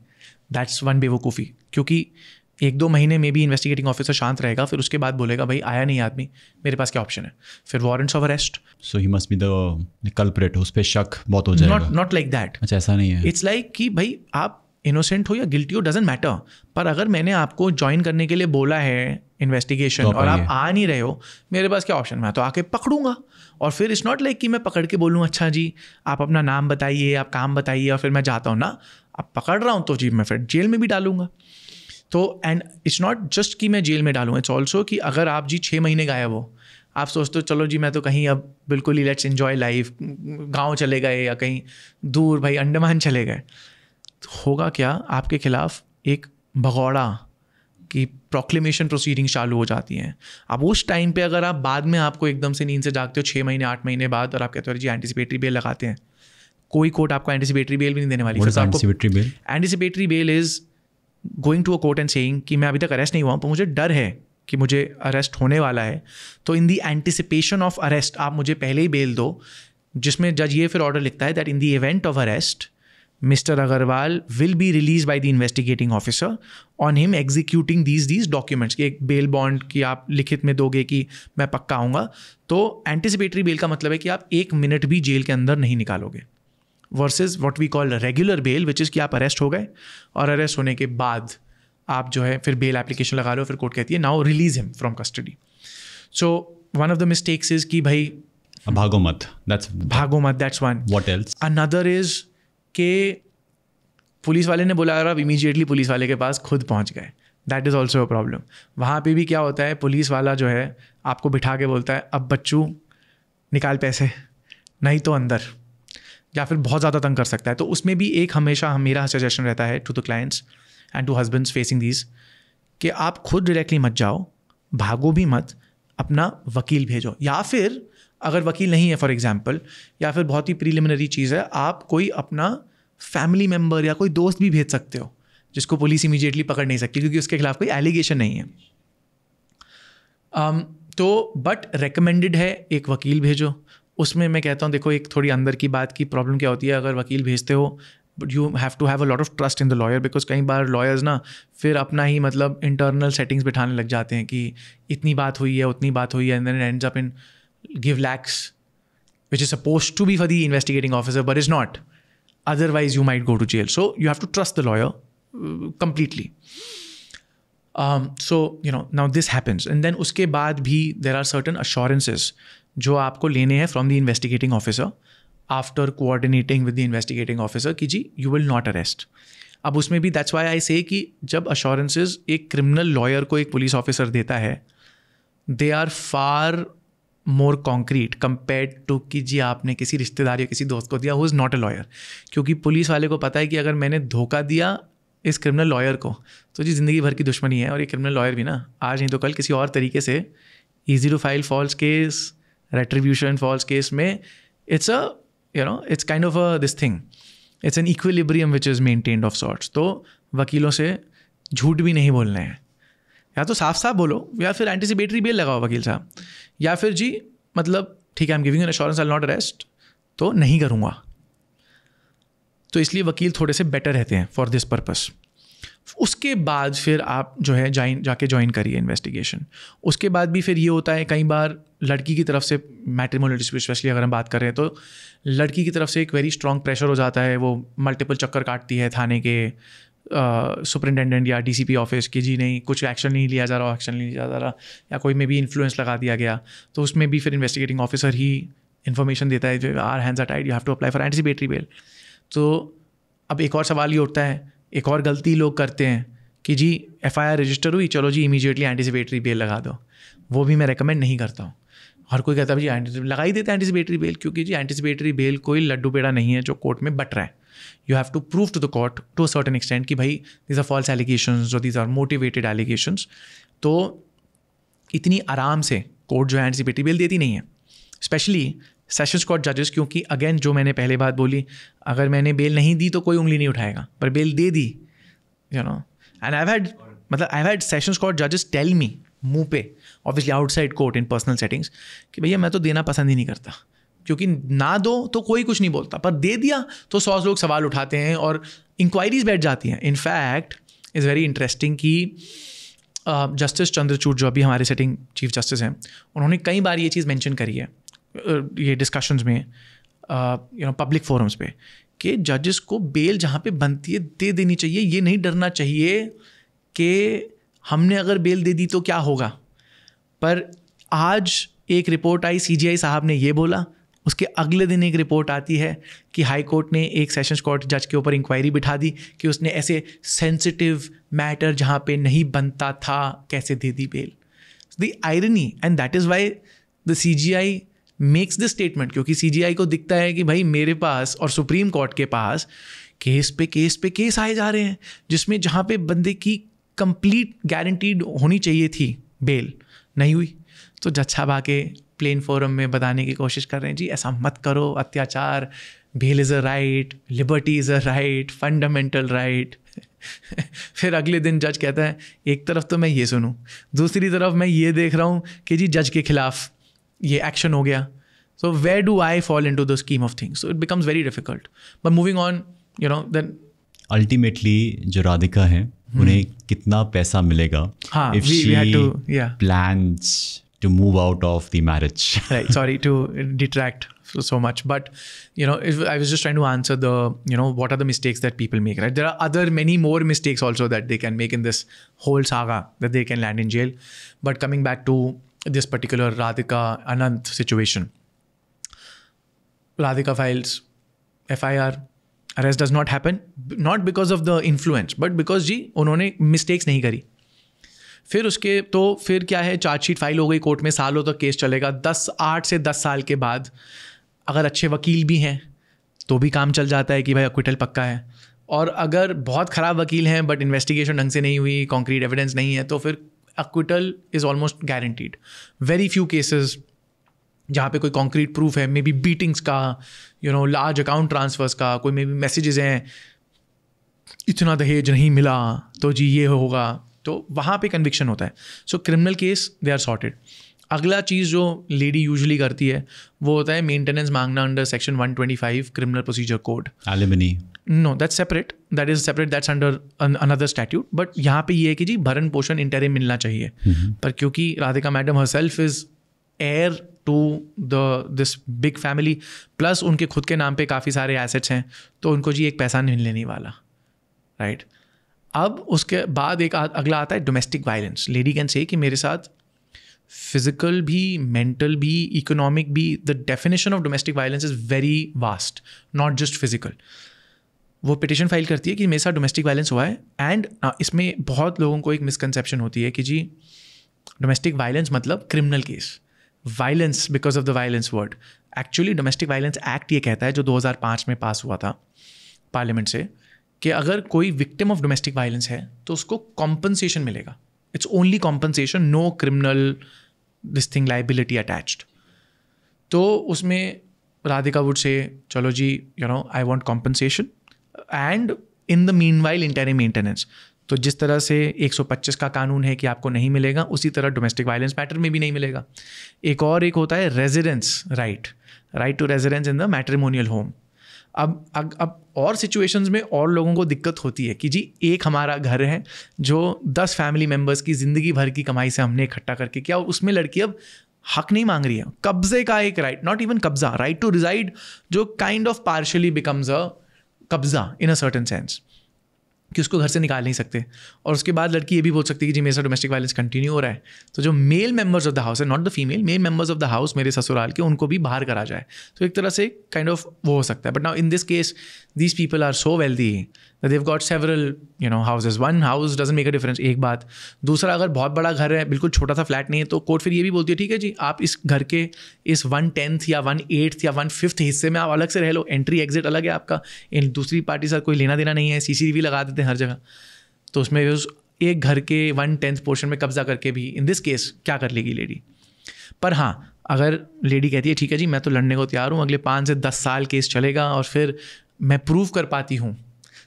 दैट्स वन बेवकूफ़ी, क्योंकि 1-2 महीने में भी इन्वेस्टिगेटिंग ऑफिसर शांत रहेगा, फिर उसके बाद बोलेगा भाई आया नहीं आदमी, मेरे पास क्या ऑप्शन है, फिर warrants of arrest. So he must be the culprit, उस पे शक बहुत हो जाएगा। Not like that. अच्छा, ऐसा नहीं है। इट्स लाइक कि भाई आप इनोसेंट हो या गिल्टी हो, डजंट मैटर, पर अगर मैंने आपको ज्वाइन करने के लिए बोला है इन्वेस्टिगेशन तो और आप आ नहीं रहे हो, मेरे पास क्या ऑप्शन, मैं तो आके पकड़ूंगा। और फिर इट्स नॉट लाइक कि मैं पकड़ के बोलूँ अच्छा जी आप अपना नाम बताइए, आप काम बताइए, और फिर मैं जाता हूँ ना। आप पकड़ रहा हूँ तो जी मैं फिर जेल में भी डालूंगा। तो एंड इट्स नॉट जस्ट कि मैं जेल में डालूँ, इट्स ऑल्सो कि अगर आप जी 6 महीने गायब हो, आप सोचते हो चलो जी मैं तो कहीं अब बिल्कुल ही लेट्स एन्जॉय लाइफ, गाँव चले गए या कहीं दूर भाई अंडमान चले गए, तो होगा क्या, आपके खिलाफ एक भगौड़ा की प्रोक्लेमेशन प्रोसीडिंग चालू हो जाती हैं। अब उस टाइम पे अगर आप बाद में आपको एकदम से नींद से जागते हो 6 महीने 8 महीने बाद और आप कहते हो जी एंटिसिपेटरी बेल लगाते हैं, कोई कोर्ट आपको एंटिसिपेटरी बेल भी नहीं देने वाली। Anticipatory bail, anticipatory bail is going to a court and saying कि मैं अभी तक अरेस्ट नहीं हुआ हूँ पर मुझे डर है कि मुझे अरेस्ट होने वाला है, तो इन दी एंटिसिपेशन ऑफ अरेस्ट आप मुझे पहले ही बेल दो, जिसमें जज ये फिर ऑर्डर लिखता है that in the event of arrest Mr. Agarwal will be released by the investigating officer on him executing these documents। कि एक बेल बॉन्ड की आप लिखित में दोगे कि मैं पक्का आऊँगा। तो एंटिसिपेटरी बेल का मतलब है कि आप 1 मिनट भी जेल के अंदर नहीं निकालोगे, versus what we call regular bail, which is कि आप अरेस्ट हो गए और अरेस्ट होने के बाद आप जो है फिर बेल एप्लीकेशन लगा लो, फिर कोर्ट कहती है now release him from custody. So one of the mistakes is कि भाई भागो मत, that's one. What else? Another is कि पुलिस वाले ने बोला और आप इमीडिएटली पुलिस वाले के पास खुद पहुंच गए, that is also a problem. वहाँ पे भी क्या होता है, पुलिस वाला जो है आपको बिठा के बोलता है अब बच्चू निकाल पैसे नहीं तो अंदर, या फिर बहुत ज़्यादा तंग कर सकता है। तो उसमें भी एक हमेशा मेरा सजेशन रहता है to the clients and to husbands facing these कि आप खुद डायरेक्टली मत जाओ, भागो भी मत, अपना वकील भेजो, या फिर अगर वकील नहीं है फॉर एग्जांपल, या फिर बहुत ही प्रीलिमिनरी चीज़ है, आप कोई अपना फैमिली मेम्बर या कोई दोस्त भी भेज सकते हो जिसको पुलिस इमीडिएटली पकड़ नहीं सकती क्योंकि उसके खिलाफ कोई एलिगेशन नहीं है। तो बट रेकमेंडेड है एक वकील भेजो। उसमें मैं कहता हूँ देखो एक थोड़ी अंदर की बात की प्रॉब्लम क्या होती है, अगर वकील भेजते हो but you have to have a lot of trust in the lawyer, because कई बार लॉयर्स ना फिर अपना ही मतलब इंटरनल सेटिंग्स बिठाने लग जाते हैं कि इतनी बात हुई है उतनी बात हुई है, and then ends up in give lakhs which is supposed to be for the investigating officer but is not, otherwise you might go to jail. So you have to trust the lawyer completely. So you know now this happens and then uske baad bhi there are certain assurances jo aapko lene hai from the investigating officer after coordinating with the investigating officer ki ji you will not arrest. अब उसमें भी that's why I say कि जब assurances एक criminal lawyer को एक police officer देता है, they are far more concrete compared to कि जी आपने किसी रिश्तेदार या किसी दोस्त को दिया who is not a lawyer. क्योंकि पुलिस वाले को पता है कि अगर मैंने धोखा दिया इस क्रिमिनल लॉयर को तो जी ज़िंदगी भर की दुश्मनी है, और ये क्रिमिनल लॉयर भी ना आज नहीं तो कल किसी और तरीके से easy to file false case, retribution false case में it's a it's kind of a this thing, it's an equilibrium which is maintained of sorts. तो वकीलों से झूठ भी नहीं बोलना है, या तो साफ साफ बोलो या फिर एंटिसिपेटरी बेल लगाओ वकील साहब, या फिर जी मतलब ठीक है I am giving an assurance I will not arrest, तो नहीं करूँगा। तो इसलिए वकील थोड़े से बेटर रहते हैं फॉर दिस पर्पस। उसके बाद फिर आप जो है जाके ज्वाइन करिए इन्वेस्टिगेशन। उसके बाद भी फिर ये होता है कई बार लड़की की तरफ से, मैट्रिमोनियल डिस्प्यूट स्पेशली अगर हम बात कर रहे हैं, तो लड़की की तरफ से एक वेरी स्ट्रॉन्ग प्रेशर हो जाता है, वो मल्टीपल चक्कर काटती है थाने के सुपरिटेंडेंट या डीसीपी ऑफिस की, जी नहीं कुछ एक्शन नहीं लिया जा रहा, एक्शन नहीं लिया जा रहा, या कोई में भी इन्फ्लुएंस लगा दिया गया, तो उसमें भी फिर इन्वेस्टिगेटिंग ऑफिसर ही इन्फॉर्मेशन देता है, our hands are tied, you have to apply for anticipatory bail. तो अब एक और सवाल ये उठता है, एक और गलती लोग करते हैं कि जी एफआईआर रजिस्टर हुई, चलो जी इमीडिएटली एंटिसिपेटरी बेल लगा दो। वो भी मैं रेकमेंड नहीं करता हूँ। हर कोई कहता है जी लगा ही देते हैं एंटिसिपेटरी बेल, क्योंकि जी एंटिसिपेटरी बेल कोई लड्डू पेड़ा नहीं है जो कोर्ट में बट रहा है। You have to prove to the court to a certain extent कि भाई दीज आर फॉल्स एलिगेशंस और दीज आर मोटिवेटेड एलिगेशंस। तो इतनी आराम से कोर्ट जो है एंटिसिपेटरी बेल देती नहीं है, स्पेशली सेशंस कोर्ट जजेस, क्योंकि अगेन जो मैंने पहले बात बोली, अगर मैंने बेल नहीं दी तो कोई उंगली नहीं उठाएगा, पर बेल दे दी, you know. And I have had sessions court जजेस टेल मी मुंह पे, obviously outside court in personal settings, कि भैया मैं तो देना पसंद ही नहीं करता, क्योंकि ना दो तो कोई कुछ नहीं बोलता, पर दे दिया तो 100 लोग सवाल उठाते हैं और इंक्वायरीज बैठ जाती हैं। इनफैक्ट इज़ वेरी इंटरेस्टिंग कि जस्टिस चंद्रचूड़ जो अभी हमारे सिटिंग चीफ जस्टिस हैं, उन्होंने कई बार ये चीज़ मेंशन करी है ये डिस्कशंस में, पब्लिक फोरम्स पे, कि जजेस को बेल जहाँ पे बनती है दे देनी चाहिए। ये नहीं डरना चाहिए कि हमने अगर बेल दे दी तो क्या होगा। पर आज एक रिपोर्ट आई, सीजीआई साहब ने ये बोला, उसके अगले दिन एक रिपोर्ट आती है कि हाई कोर्ट ने एक सेशंस कोर्ट जज के ऊपर इंक्वायरी बिठा दी कि उसने ऐसे सेंसिटिव मैटर जहाँ पे नहीं बनता था कैसे दे दी bail. The irony, and that is why the CJI makes this statement, क्योंकि सीजीआई को दिखता है कि भाई मेरे पास और सुप्रीम कोर्ट के पास केस पे केस आए जा रहे हैं, जिसमें जहाँ पे बंदे की कंप्लीट गारंटीड होनी चाहिए थी बेल, नहीं हुई। तो जज साहब आके प्लेन फोरम में बताने की कोशिश कर रहे हैं, जी ऐसा मत करो, अत्याचार, bail is a right, liberty is a right, fundamental right. फिर अगले दिन जज कहता है एक तरफ तो मैं ये सुनूं, दूसरी तरफ मैं ये देख रहा हूँ कि जी जज के खिलाफ ये एक्शन हो गया। So where do I fall into the scheme of things? So it becomes very difficult. But moving on, you know, then ultimately जो राधिका है उन्हें कितना पैसा मिलेगा if she plans to move out of the marriage? Right, sorry to detract so much, but you know, I was just trying to answer the, you know, what are the mistakes that people make, right? There are many more mistakes also that they can make in this whole saga that they can land in jail. But coming back to this particular Radhika Anant situation, Radhika files FIR, arrest does not happen, not because of the influence, but because जी उन्होंने mistakes नहीं करी। फिर उसके तो फिर क्या है, chargesheet file हो गई कोर्ट में, सालों तक केस चलेगा। 8 से 10 साल के बाद अगर अच्छे वकील भी हैं तो भी काम चल जाता है कि भाई अक्विटल पक्का है। और अगर बहुत ख़राब वकील हैं बट इन्वेस्टिगेशन ढंग से नहीं हुई, कॉन्क्रीट एविडेंस नहीं है, तो फिर acquittal is almost guaranteed. Very few cases जहाँ पे कोई कॉन्क्रीट प्रूफ है, मे बी बीटिंग्स का, you know, large account transfers का, कोई मे बी मैसेजेस हैं इतना दहेज नहीं मिला तो जी ये होगा, तो वहाँ पे कन्विक्शन होता है। So criminal case they are sorted. अगला चीज़ जो लेडी यूजुअली करती है वो होता है मेंटेनेंस मांगना under section 125 criminal procedure code. Alimony? No, that's separate, that's under another statute. But यहाँ पे ये है कि जी भरण पोषण इंटरिम मिलना चाहिए। पर क्योंकि Radhika madam herself is heir to this big family, plus उनके खुद के नाम पे काफ़ी सारे एसेट्स हैं, तो उनको जी एक पैसा नहीं मिलने वाला, राइट। अब उसके बाद एक अगला आता है domestic violence. Lady can say कि मेरे साथ फिजिकल भी, मेंटल भी, इकोनॉमिक भी, the definition of domestic violence is very vast, not just physical. वो पिटिशन फाइल करती है कि मेरे साथ डोमेस्टिक वायलेंस हुआ है। एंड इसमें बहुत लोगों को एक मिसकंसेप्शन होती है कि जी डोमेस्टिक वायलेंस मतलब criminal case, violence because of the violence word. Actually domestic violence act ये कहता है, जो 2005 में पास हुआ था पार्लियामेंट से, कि अगर कोई विक्टिम ऑफ डोमेस्टिक वायलेंस है तो उसको कॉम्पनसेशन मिलेगा। It's only compensation, no criminal this thing liability attached. तो उसमें राधिका वुड से चलो जी, you know, I want compensation and in the meanwhile interim maintenance. तो जिस तरह से 125 का कानून है कि आपको नहीं मिलेगा, उसी तरह डोमेस्टिक वायलेंस मैटर में भी नहीं मिलेगा। एक होता है residence right to residence in the matrimonial home. अब और सिचुएशंस में और लोगों को दिक्कत होती है कि जी एक हमारा घर है जो 10 फैमिली मेम्बर्स की ज़िंदगी भर की कमाई से हमने इकट्ठा करके किया, उसमें लड़की अब हक नहीं मांग रही है, कब्जे का एक राइट, नॉट इवन कब्जा, राइट टू रिजाइड, जो kind of partially becomes a कब्जा इन अ सर्टेन सेंस, कि उसको घर से निकाल नहीं सकते। और उसके बाद लड़की ये भी बोल सकती है कि जी मेरे साथ डोमेस्टिक वायलेंस कंटिन्यू हो रहा है, तो जो male members of the house है, not the female, male members of the house मेरे ससुराल के, उनको भी बाहर करा जाए। तो एक तरह से काइंड ऑफ वो हो सकता है। But now in this case these people are so wealthy that they've got several houses, one house doesn't make a difference, एक बात। दूसरा, अगर बहुत बड़ा घर है, बिल्कुल छोटा सा फ्लैट नहीं है, तो कोर्ट फिर ये भी बोलती है ठीक है जी आप इस घर के इस 1/10 या 1/8 या 1/5 हिस्से में आप अलग से रह लो, एंट्री एग्जिट अलग है आपका, इन दूसरी पार्टी से कोई लेना देना नहीं है, CCTV लगा देते हैं हर जगह। तो उसमें उस एक घर के 1/10 पोर्शन में कब्जा करके भी इन दिस केस क्या कर लेगी लेडी। पर हाँ, अगर लेडी कहती है ठीक है जी मैं तो लड़ने को तैयार हूँ, अगले 5 से 10 साल केस चलेगा और फिर मैं प्रूव कर पाती हूँ,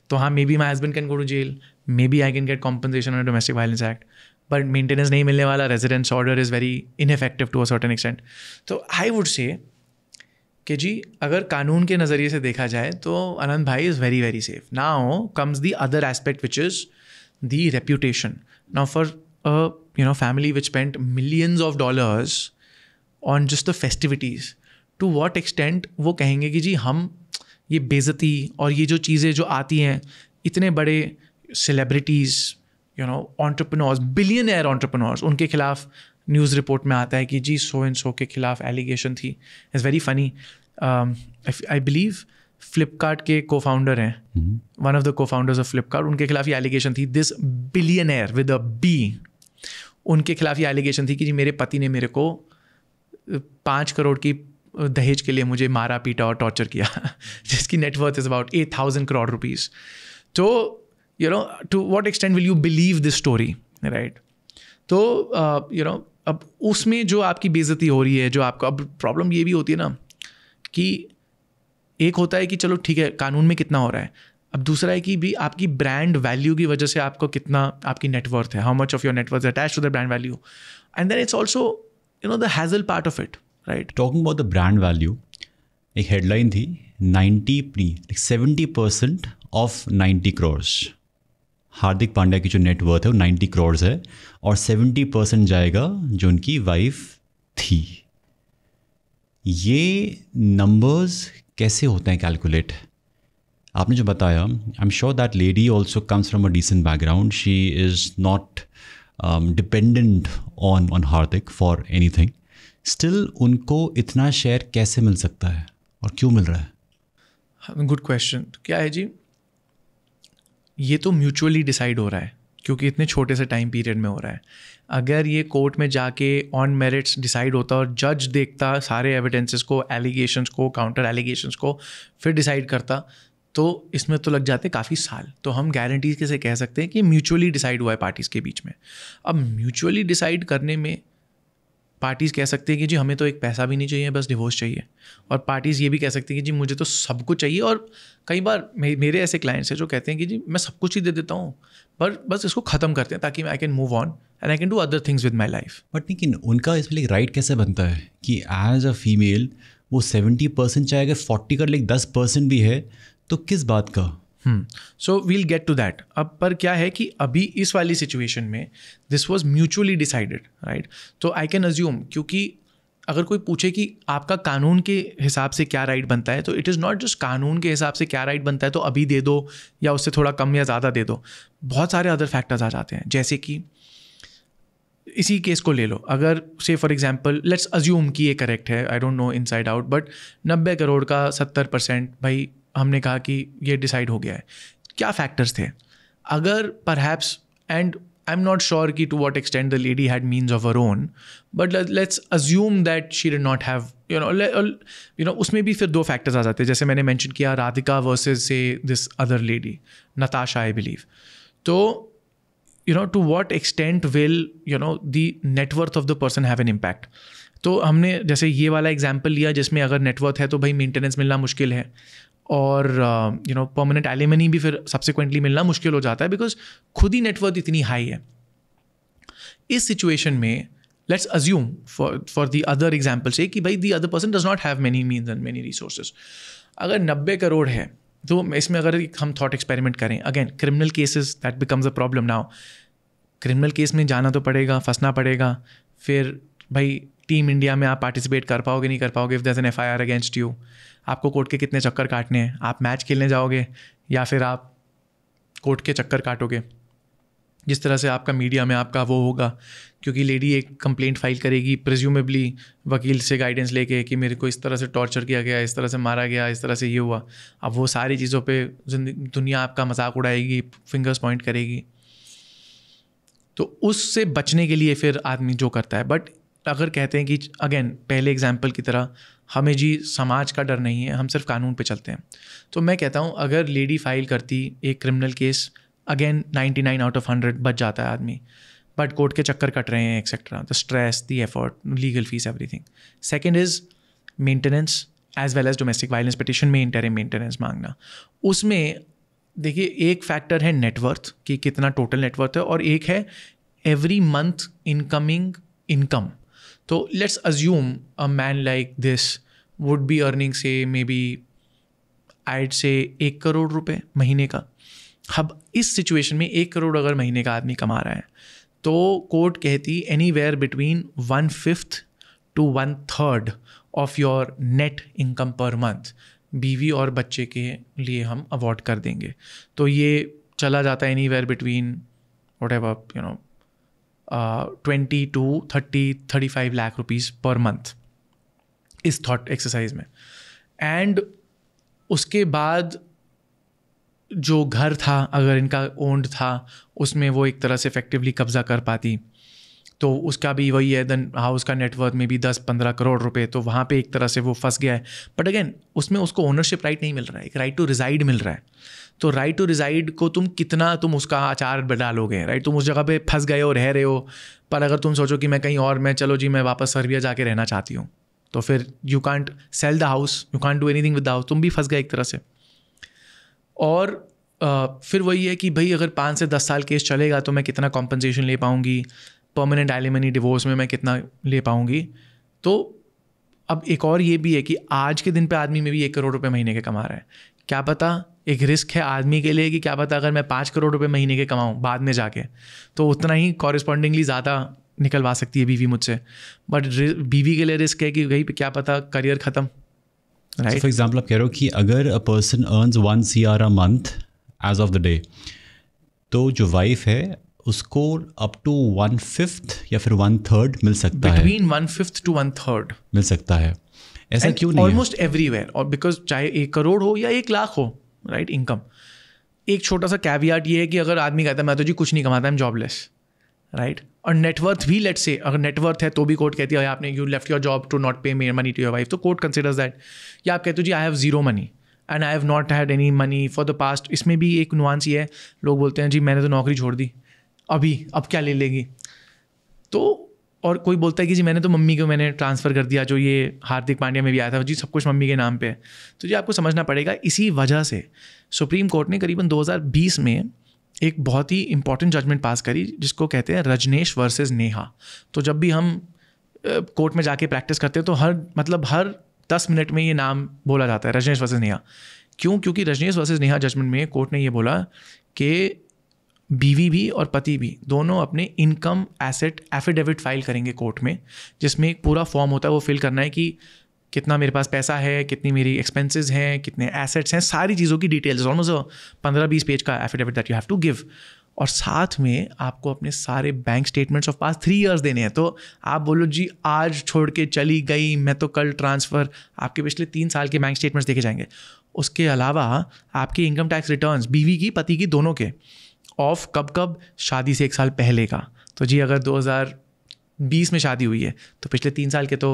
तो हाँ maybe my husband can go to jail, maybe I can get compensation under domestic violence act, but maintenance नहीं मिलने वाला, residence order is very ineffective to a certain extent. So I would से कि जी अगर कानून के नज़रिए से देखा जाए तो आनंद भाई is very very safe. Now comes the other aspect which is the reputation. Now for a family which spent millions of dollars on just the festivities, to what extent वो कहेंगे कि जी हम ये बेइज्जती और ये जो चीज़ें जो आती हैं, इतने बड़े सेलिब्रिटीज़ एंटरप्रेन्योर्स, बिलियनर एंटरप्रेन्योर्स, उनके खिलाफ न्यूज़ रिपोर्ट में आता है कि जी सो एंड सो के खिलाफ एलिगेशन थी। It's very funny, I believe Flipkart के को फाउंडर हैं, one of the cofounders of Flipkart, उनके खिलाफ ये एलिगेशन थी, this billionaire with a B, उनके खिलाफ ये एलिगेशन थी कि जी मेरे पति ने मेरे को 5 करोड़ की दहेज के लिए मुझे मारा पीटा और टॉर्चर किया जिसकी net worth is about 8,000 crore rupees. तो to what extent will you believe this story, right? तो अब उसमें जो आपकी बेइज्जती हो रही है, जो आपको अब प्रॉब्लम ये भी होती है ना कि एक होता है कि चलो ठीक है कानून में कितना हो रहा है, अब दूसरा है कि भी आपकी ब्रांड वैल्यू की वजह से आपको कितना आपकी नेटवर्थ है, how much of your net worth attach to the brand value, and then it's also the hassle part of it, right? Talking about the brand value, एक हेडलाइन थी 70% ऑफ 90 करोड़। हार्दिक पांड्या की जो नेटवर्थ है वो 90 करोड़ है और 70% जाएगा जो उनकी वाइफ थी। ये नंबर्स कैसे होते हैं कैलकुलेट? आपने जो बताया, I am sure that lady also comes from a decent background, she is not dependent on Hardik for anything, still उनको इतना शेयर कैसे मिल सकता है और क्यों मिल रहा है? Good question. क्या है जी, ये तो म्यूचुअली डिसाइड हो रहा है क्योंकि इतने छोटे से टाइम पीरियड में हो रहा है। अगर ये कोर्ट में जाके ऑन मेरिट्स डिसाइड होता और जज देखता सारे एविडेंसेस को, एलिगेशंस को, काउंटर एलिगेशंस को, फिर डिसाइड करता, तो इसमें तो लग जाते काफ़ी साल। तो हम गारंटी से कह सकते हैं कि म्यूचुअली डिसाइड हुआ है पार्टीज़ के बीच में। अब म्यूचुअली डिसाइड करने में पार्टीज़ कह सकते हैं कि जी हमें तो एक पैसा भी नहीं चाहिए, बस डिवोर्स चाहिए, और पार्टीज़ ये भी कह सकती हैं कि जी मुझे तो सब कुछ चाहिए। और कई बार मेरे ऐसे क्लाइंट्स हैं जो कहते हैं कि जी मैं सब कुछ ही दे देता हूँ, पर बस इसको ख़त्म करते हैं ताकि I can move on and I can do other things with my life. But लेकिन उनका इसमें राइट कैसे बनता है कि एज अ फीमेल वो 70% चाहे अगर 40 कर ले 10% भी है तो किस बात का? So we'll get to that. अब पर क्या है कि अभी इस वाली सिचुएशन में this was mutually decided, right? तो आई कैन अज्यूम, क्योंकि अगर कोई पूछे कि आपका कानून के हिसाब से क्या राइट बनता है, तो इट इज़ नॉट जस्ट कानून के हिसाब से क्या राइट बनता है तो अभी दे दो या उससे थोड़ा कम या ज़्यादा दे दो। बहुत सारे अदर फैक्टर्स आ जाते हैं, जैसे कि इसी केस को ले लो, अगर से फॉर एग्जांपल लेट्स अज्यूम कि ये करेक्ट है, आई don't no inside out, but 90 crore का 70% भाई हमने कहा कि ये डिसाइड हो गया है। क्या फैक्टर्स थे? अगर perhaps, and I am not sure कि to what extent the lady had means of her own, but let's assume that she did not have उसमें भी फिर 2 फैक्टर्स आ जाते हैं, जैसे मैंने मेंशन किया राधिका वर्सेस से this other lady Natasha I believe. तो to what extent will the net worth of the person have an impact? तो हमने जैसे ये वाला एग्जाम्पल लिया जिसमें अगर नेटवर्थ है तो भाई मेंटेनेंस मिलना मुश्किल है, और परमानेंट एलिमनी भी फिर सब्सिक्वेंटली मिलना मुश्किल हो जाता है बिकॉज खुद ही नेटवर्थ इतनी हाई है। इस सिचुएशन में let's assume for the other example से कि भाई the other person does not have many means and many resources. अगर 90 करोड़ है तो इसमें अगर हम थॉट एक्सपेरिमेंट करें, again criminal cases that becomes a problem now. Criminal case में जाना तो पड़ेगा, फंसना पड़ेगा, फिर भाई टीम इंडिया में आप पार्टिसिपेट कर पाओगे नहीं कर पाओगे. If there is an FIR against you, आपको कोर्ट के कितने चक्कर काटने हैं, आप मैच खेलने जाओगे या फिर आप कोर्ट के चक्कर काटोगे. जिस तरह से आपका मीडिया में आपका वो होगा, क्योंकि लेडी एक कंप्लेंट फाइल करेगी प्रिज्यूमेबली वकील से गाइडेंस लेके कि मेरे को इस तरह से टॉर्चर किया गया, इस तरह से मारा गया, इस तरह से ये हुआ. अब वो सारी चीज़ों पे दुनिया आपका मजाक उड़ाएगी, फिंगर्स पॉइंट करेगी. तो उससे बचने के लिए फिर आदमी जो करता है. बट अगर कहते हैं कि अगेन पहले एग्जाम्पल की तरह हमें जी समाज का डर नहीं है, हम सिर्फ कानून पे चलते हैं, तो मैं कहता हूँ अगर लेडी फाइल करती एक criminal case, again 99 out of 100 बच जाता है आदमी. बट कोर्ट के चक्कर कट रहे हैं etcetera, the stress, the effort, legal fees, everything. Second is maintenance as well as domestic violence petition में इंटरिम मेंटेनेंस मांगना. उसमें देखिए एक फैक्टर है नेटवर्थ कि कितना टोटल नेटवर्थ है, और एक है एवरी मंथ इनकमिंग इनकम. तो let's assume a man like this would be earning से मे बी आइड से 1 करोड़ रुपए महीने का. अब इस सिचुएशन में 1 करोड़ अगर महीने का आदमी कमा रहा है तो कोर्ट कहती anywhere between 1/5 to 1/3 of your net income per month बीवी और बच्चे के लिए हम अवॉर्ड कर देंगे. तो ये चला जाता है anywhere between whatever 20 to 30-35 lakh rupees per month इस थॉट एक्सरसाइज में. एंड उसके बाद जो घर था अगर इनका ओन्ड था उसमें वो एक तरह से इफेक्टिवली कब्जा कर पाती, तो उसका भी वही है. देन हाउस का नेटवर्थ में भी 10-15 करोड़ रुपए, तो वहाँ पे एक तरह से वो फंस गया है. बट अगेन उसमें उसको ओनरशिप राइट नहीं मिल रहा है, एक राइट टू रिजाइड मिल रहा है. तो राइट टू रिजाइड को तुम उसका आचार डालोगे, राइट. तुम उस जगह पे फंस गए हो, रह रहे हो, पर अगर तुम सोचो कि मैं कहीं और मैं चलो जी मैं वापस सर्बिया जाके रहना चाहती हूँ, तो फिर you can't sell the house, you can't do anything with the house, तुम भी फंस गए एक तरह से. और फिर वही है कि भाई अगर 5 से 10 साल केस चलेगा तो मैं कितना कॉम्पनसेशन ले पाऊँगी, परमानेंट एलिमनी डिवोर्स में मैं कितना ले पाऊँगी. तो अब एक और ये भी है कि आज के दिन पे आदमी में भी 1 करोड़ रुपए महीने के कमा रहा है. क्या पता, एक रिस्क है आदमी के लिए कि क्या पता अगर मैं 5 करोड़ रुपए महीने के कमाऊँ बाद में जाके, तो उतना ही कॉरेस्पॉन्डिंगली ज़्यादा निकलवा सकती है बीवी मुझसे. बट बीवी के लिए रिस्क है कि भाई क्या पता करियर ख़त्म, राइट. फॉर एग्जाम्पल आप कह रहे हो कि अगर a person earns 1 CR a month as of the day, तो जो वाइफ है उसको अप टू 1/5 या फिर 1/3 मिल सकता है. बिटवीन 1/5 to 1/3 मिल सकता है. ऐसा क्यों नहीं है? Almost everywhere. और बिकॉज चाहे 1 करोड़ हो या 1 लाख हो, राइट, इनकम. एक छोटा सा कैवियाट ये है कि अगर आदमी कहता है मैं तो जी कुछ नहीं कमाता, आई एम जॉबलेस, राइट. और नेटवर्थ भी लेट्स से अगर नेटवर्थ है तो भी कोर्ट कहती है आपने you left your job to not pay money to your wife, तो कोर्ट कंसिडर्स दैट. या आप कहते हो जी I have zero money and I have not had any money for the past. इसमें भी एक नुआंस ये है, लोग बोलते हैं जी मैंने तो नौकरी छोड़ दी, अब क्या ले लेगी. तो और कोई बोलता है कि जी मैंने तो मम्मी को मैंने ट्रांसफ़र कर दिया, जो ये हार्दिक पांड्या में भी आया था जी सब कुछ मम्मी के नाम पे है. तो जी आपको समझना पड़ेगा, इसी वजह से सुप्रीम कोर्ट ने करीबन 2020 में एक बहुत ही इंपॉर्टेंट जजमेंट पास करी जिसको कहते हैं रजनेश वर्सेस नेहा. तो जब भी हम कोर्ट में जाके प्रैक्टिस करते हैं तो हर 10 मिनट में ये नाम बोला जाता है, रजनेश वर्सेस नेहा. क्यों? क्योंकि रजनेश वर्सेस नेहा जजमेंट में कोर्ट ने ये बोला कि बीवी भी और पति भी दोनों अपने इनकम एसेट एफिडेविट फाइल करेंगे कोर्ट में, जिसमें एक पूरा फॉर्म होता है, वो फिल करना है कि कितना मेरे पास पैसा है, कितनी मेरी एक्सपेंसेस हैं, कितने एसेट्स हैं, सारी चीज़ों की डिटेल्स. ऑलमोस्ट 15-20 पेज का affidavit that you have to give. और साथ में आपको अपने सारे bank statements of past 3 years देने हैं. तो आप बोलो जी आज छोड़ के चली गई मैं तो कल ट्रांसफ़र, आपके पिछले 3 साल के बैंक स्टेटमेंट्स देखे जाएंगे. उसके अलावा आपके इनकम टैक्स रिटर्न्स बीवी की पति की दोनों के ऑफ कब शादी से 1 साल पहले का. तो जी अगर 2020 में शादी हुई है तो पिछले 3 साल के तो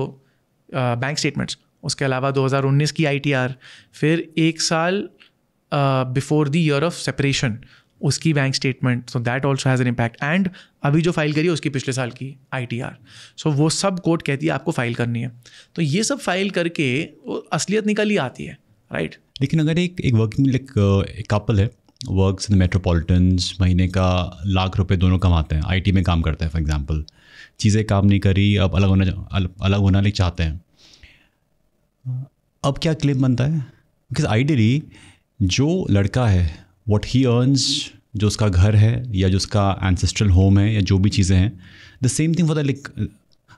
बैंक स्टेटमेंट्स, उसके अलावा 2019 की ITR, फिर 1 साल before the year of separation उसकी bank statement. So that also has an impact. And अभी जो फाइल करी है उसकी पिछले साल की ITR. सो वो सब कोर्ट कहती है आपको फाइल करनी है. तो ये सब फाइल करके वो असलियत निकल ही आती है, राइट. लेकिन अगर एक वर्किंग एक कपल है वर्क्स इन मेट्रोपॉलिटन्स, महीने का लाख रुपए दोनों कमाते हैं, आईटी में काम करते हैं फॉर एग्जांपल, चीज़ें काम नहीं करी, अब अलग होना नहीं चाहते हैं। अब क्या क्लेम बनता है? बिकॉज आइडियली जो लड़का है, व्हाट ही अर्न्स, जो उसका घर है या जो उसका एंसेस्ट्रल होम है या जो भी चीज़ें हैं, the same thing for the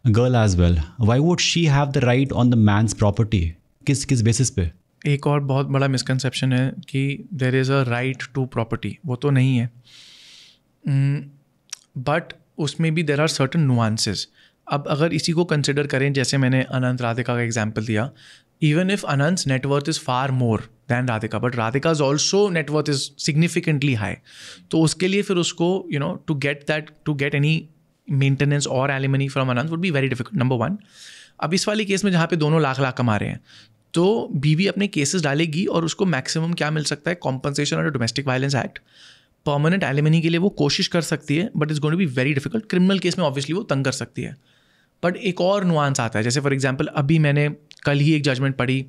girl as well. Why would she have the right on the man's property? किस बेसिस पे? एक और बहुत बड़ा मिसकंसेप्शन है कि there is a right to property, वो तो नहीं है, बट उसमें भी देर आर सर्टन नुआंसेस। अब अगर इसी को कंसिडर करें, जैसे मैंने अनंत राधिका का एग्जाम्पल दिया, even if Anant's net worth is far more than Radhika, but Radhika's also net worth is significantly high, तो उसके लिए फिर उसको to get any maintenance or alimony from Anant would be very difficult, number one. अब इस वाले case में जहाँ पे दोनों लाख कमा रहे हैं, तो बीवी अपने केसेस डालेगी और उसको मैक्सिमम क्या मिल सकता है? Compensation under domestic violence act. Permanent alimony के लिए वो कोशिश कर सकती है, but it's going to be very difficult. Criminal case में ऑब्वियसली वो तंग कर सकती है, बट एक और नुआंस आता है। जैसे फॉर एग्जांपल अभी मैंने कल ही एक जजमेंट पढ़ी,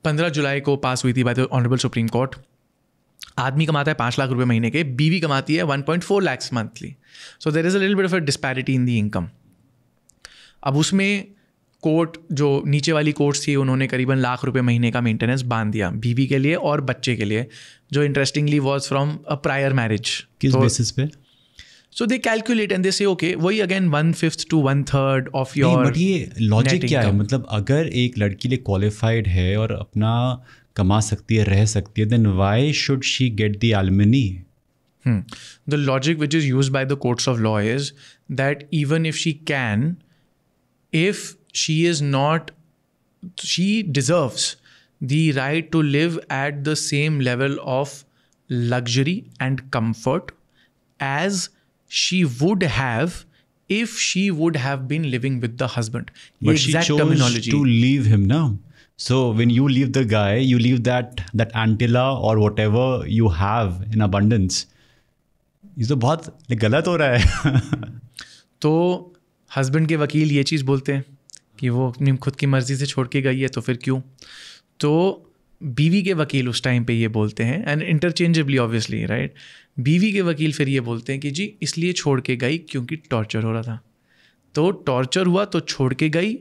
15 जुलाई को पास हुई थी by the honourable supreme court. आदमी कमाता है 5 लाख रुपए महीने के, बीवी कमाती है 1.4 lakh monthly, so there is a little bit of a disparity in the income. अब उसमें कोर्ट, जो नीचे वाली कोर्ट्स थी, उन्होंने करीबन लाख रुपए महीने का मेंटेनेंस बांध दिया बीवी के लिए और बच्चे के लिए, जो interestingly was from a prior marriage. किस बेसिस पे? So they calculate and they say, okay, वही again 1/5 to 1/3 of your but ये लॉजिक क्या है? मतलब अगर एक लड़की लिए क्वालिफाइड है और अपना कमा सकती है, रह सकती है, then why should she get the alimony? The logic which is used by the courts of law is that even if she can, if she is not, she deserves the right to live at the same level of luxury and comfort as she would have if she would have been living with the husband. But she chose to leave him now. So when you leave the guy, you leave that Antilla or whatever you have in abundance. ये तो बहुत गलत हो रहा है। तो husband के वकील ये चीज़ बोलते हैं कि वो अपनी खुद की मर्जी से छोड़ के गई है, तो फिर क्यों? तो बीवी के वकील उस टाइम पे ये बोलते हैं, एंड इंटरचेंजेबली ऑब्वियसली, राइट। बीवी के वकील फिर ये बोलते हैं कि जी इसलिए छोड़ के गई क्योंकि टॉर्चर हो रहा था, तो टॉर्चर हुआ तो छोड़ के गई,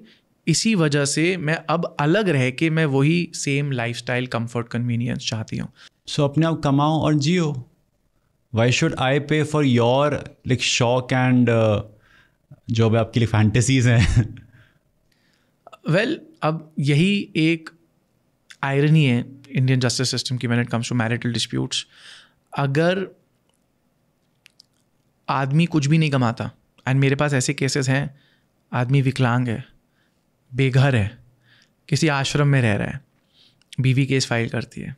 इसी वजह से मैं अब अलग रह के मैं वही सेम लाइफस्टाइल, कंफर्ट, कन्वीनियंस चाहती हूँ। सो अपने आप कमाओ और जियो। वाई शुड आई पे for your like shock and जो अब आपकी फैंटेसीज हैं? वेल, अब यही एक आयरनी है इंडियन जस्टिस सिस्टम की when it comes to marital disputes. अगर आदमी कुछ भी नहीं कमाता, एंड मेरे पास ऐसे केसेस हैं, आदमी विकलांग है, बेघर है, किसी आश्रम में रह रहा है, बीवी केस फाइल करती है,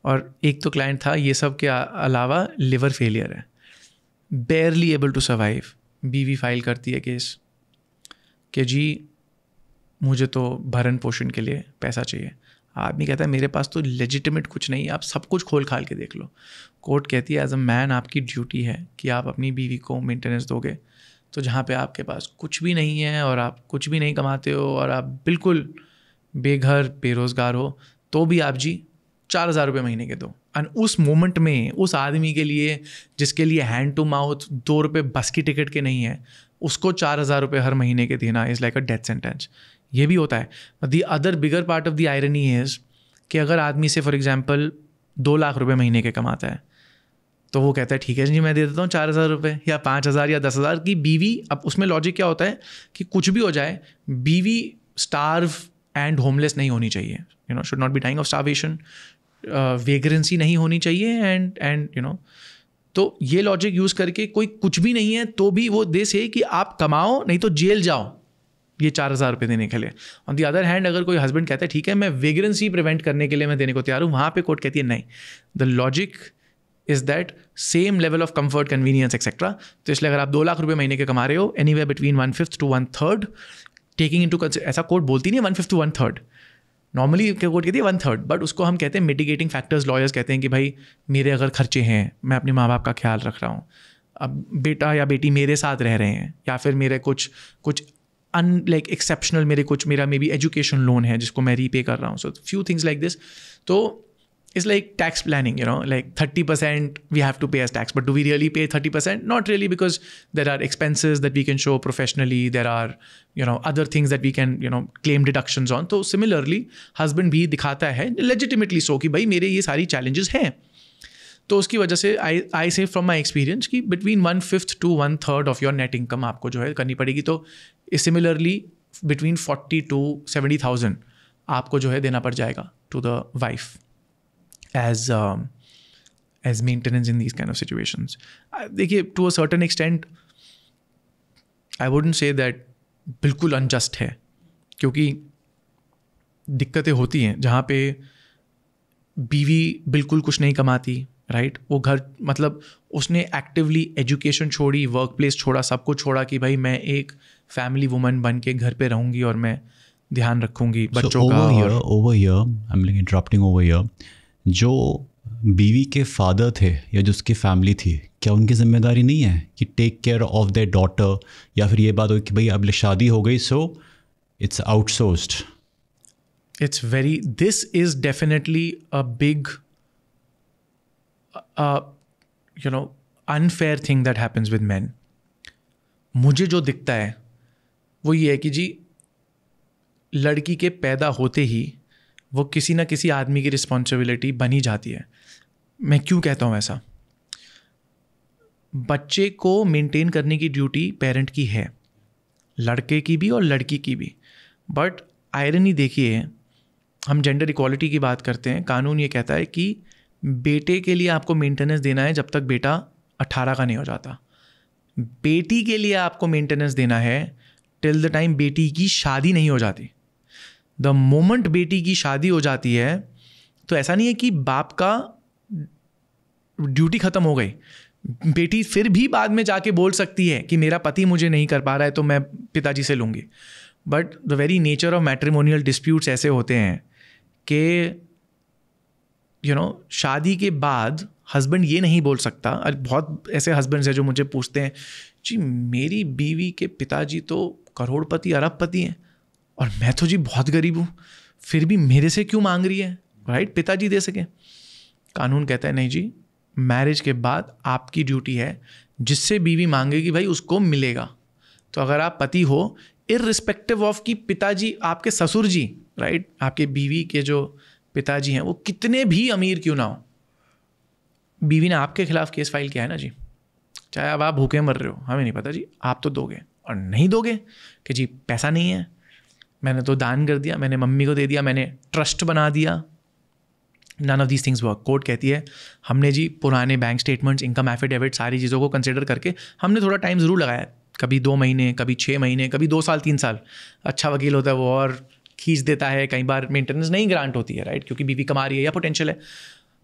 और एक तो क्लाइंट था, ये सब के अलावा लिवर फेलियर है, बेयरली एबल टू सर्वाइव, बीवी फाइल करती है केस कि जी मुझे तो भरण पोषण के लिए पैसा चाहिए। आदमी कहता है मेरे पास तो लेजिटिमेट कुछ नहीं है, आप सब कुछ खोल खाल के देख लो। कोर्ट कहती है एज अ मैन आपकी ड्यूटी है कि आप अपनी बीवी को मेंटेनेंस दोगे। तो जहाँ पे आपके पास कुछ भी नहीं है और आप कुछ भी नहीं कमाते हो और आप बिल्कुल बेघर बेरोज़गार हो, तो भी आप जी 4,000 रुपये महीने के दो। एंड उस मोमेंट में उस आदमी के लिए, जिसके लिए हैंड टू माउथ 2 रुपये बस की टिकट के नहीं है, उसको 4,000 रुपये हर महीने के देना is like a death sentence. ये भी होता है। The other bigger part of the irony is कि अगर आदमी से फॉर एग्जांपल 2 लाख रुपए महीने के कमाता है, तो वो कहता है ठीक है जी मैं दे देता हूँ 4,000 रुपये या 5,000 या 10,000 की बीवी। अब उसमें लॉजिक क्या होता है कि कुछ भी हो जाए, बीवी स्टार्व एंड होमलेस नहीं होनी चाहिए, should not be dying of starvation, vagrancy नहीं होनी चाहिए, एंड तो ये लॉजिक यूज़ करके कोई कुछ भी नहीं है तो भी वो दे से कि आप कमाओ नहीं तो जेल जाओ, ये 4,000 रुपये देने के लिए। ऑन द अदर हैंड अगर कोई हस्बैंड कहता है ठीक है मैं वेग्रेंसी प्रिवेंट करने के लिए मैं देने को तैयार हूँ, वहाँ पे कोर्ट कहती है नहीं, the logic is that same level of comfort, convenience etcetera. तो इसलिए अगर आप 2 लाख रुपये महीने के कमा रहे हो, anywhere between 1/5 to 1/3 taking into consider, ऐसा कोर्ट बोलती नहीं है 1/5 to 1/3, नॉर्मली कोर्ट कहती है 1/3, बट उसको हम कहते हैं मिटिगेटिंग फैक्टर्स। लॉयर्स कहते हैं कि भाई मेरे अगर खर्चे हैं, मैं अपने माँ बाप का ख्याल रख रहा हूँ, अब बेटा या बेटी मेरे साथ रह रहे हैं, या फिर मेरे कुछ लाइक एक्सेप्शनल मेरा मे बी एजुकेशन लोन है जिसको मैं रीपे कर रहा हूँ, so few things like this. तो it's like tax planning, like 30% we have to pay as tax, but do we really pay 30%? Not really, because there are expenses that we can show professionally. There are, other things that we can, claim deductions on. तो similarly, husband भी दिखाता है legitimately so कि भाई मेरे ये सारी challenges हैं. तो उसकी वजह से I say from my experience कि between 1/5 to 1/3 of your net income आपको जो है करनी पड़ेगी. तो similarly between 40 to 70,000 आपको जो है देना पड़ जाएगा to the wife as maintenance in these kind of situations. देखिए, to a certain extent I wouldn't say that बिल्कुल unjust है, क्योंकि दिक्कतें होती हैं जहाँ पे बीवी बिल्कुल कुछ नहीं कमाती, राइट? वो घर, मतलब उसने एक्टिवली एजुकेशन छोड़ी, वर्क प्लेस छोड़ा, सब कुछ छोड़ा कि भाई मैं एक फैमिली वुमन बन के घर पे रहूँगी और मैं ध्यान रखूँगी बच्चों का. over here I'm like interrupting over here. जो बीवी के फादर थे या जो उसकी फैमिली थी, क्या उनकी जिम्मेदारी नहीं है कि take care of their daughter? या फिर ये बात हो कि भाई अब शादी हो गई so it's outsourced? This is definitely a big unfair thing that happens with men. मुझे जो दिखता है वो ये है कि जी, लड़की के पैदा होते ही वो किसी ना किसी आदमी की रिस्पॉन्सिबिलिटी बनी जाती है. मैं क्यों कहता हूँ ऐसा? बच्चे को मेंटेन करने की ड्यूटी पेरेंट की है, लड़के की भी और लड़की की भी. बट आयरनी देखिए, हम जेंडर इक्वालिटी की बात करते हैं, कानून ये कहता है कि बेटे के लिए आपको मेंटेनेंस देना है जब तक बेटा 18 का नहीं हो जाता. बेटी के लिए आपको मेंटेनेंस देना है टिल द टाइम बेटी की शादी नहीं हो जाती. द मोमेंट बेटी की शादी हो जाती है तो ऐसा नहीं है कि बाप का ड्यूटी ख़त्म हो गई. बेटी फिर भी बाद में जाके बोल सकती है कि मेरा पति मुझे नहीं कर पा रहा है तो मैं पिताजी से लूँगी. But the very nature of matrimonial disputes ऐसे होते हैं कि शादी के बाद हस्बैंड ये नहीं बोल सकता. बहुत ऐसे हस्बैंड्स हैं जो मुझे पूछते हैं, जी मेरी बीवी के पिताजी तो करोड़पति अरबपति हैं और मैं तो जी बहुत गरीब हूँ, फिर भी मेरे से क्यों मांग रही है, राइट? पिताजी दे सके. कानून कहता है नहीं जी, मैरिज के बाद आपकी ड्यूटी है, जिससे बीवी मांगेगी भाई उसको मिलेगा. तो अगर आप पति हो, इररिस्पेक्टिव ऑफ कि पिताजी आपके ससुर जी, राइट, आपके बीवी के जो पिताजी हैं वो कितने भी अमीर क्यों ना हो, बीवी ने आपके खिलाफ केस फाइल किया है ना जी, चाहे अब आप भूखे मर रहे हो, हमें नहीं पता जी, आप तो दोगे. और नहीं दोगे कि जी पैसा नहीं है, मैंने तो दान कर दिया, मैंने मम्मी को दे दिया, मैंने ट्रस्ट बना दिया. None of these things work. Court कहती है हमने जी पुराने बैंक स्टेटमेंट्स, इनकम एफिडेविट, सारी चीज़ों को कंसिडर करके हमने थोड़ा टाइम ज़रूर लगाया, कभी 2 महीने, कभी 6 महीने, कभी 2 साल 3 साल. अच्छा वकील होता है वो और खींच देता है, कई बार मेंटेनेंस नहीं ग्रांट होती है, राइट, क्योंकि बीवी कमा रही है या पोटेंशियल है.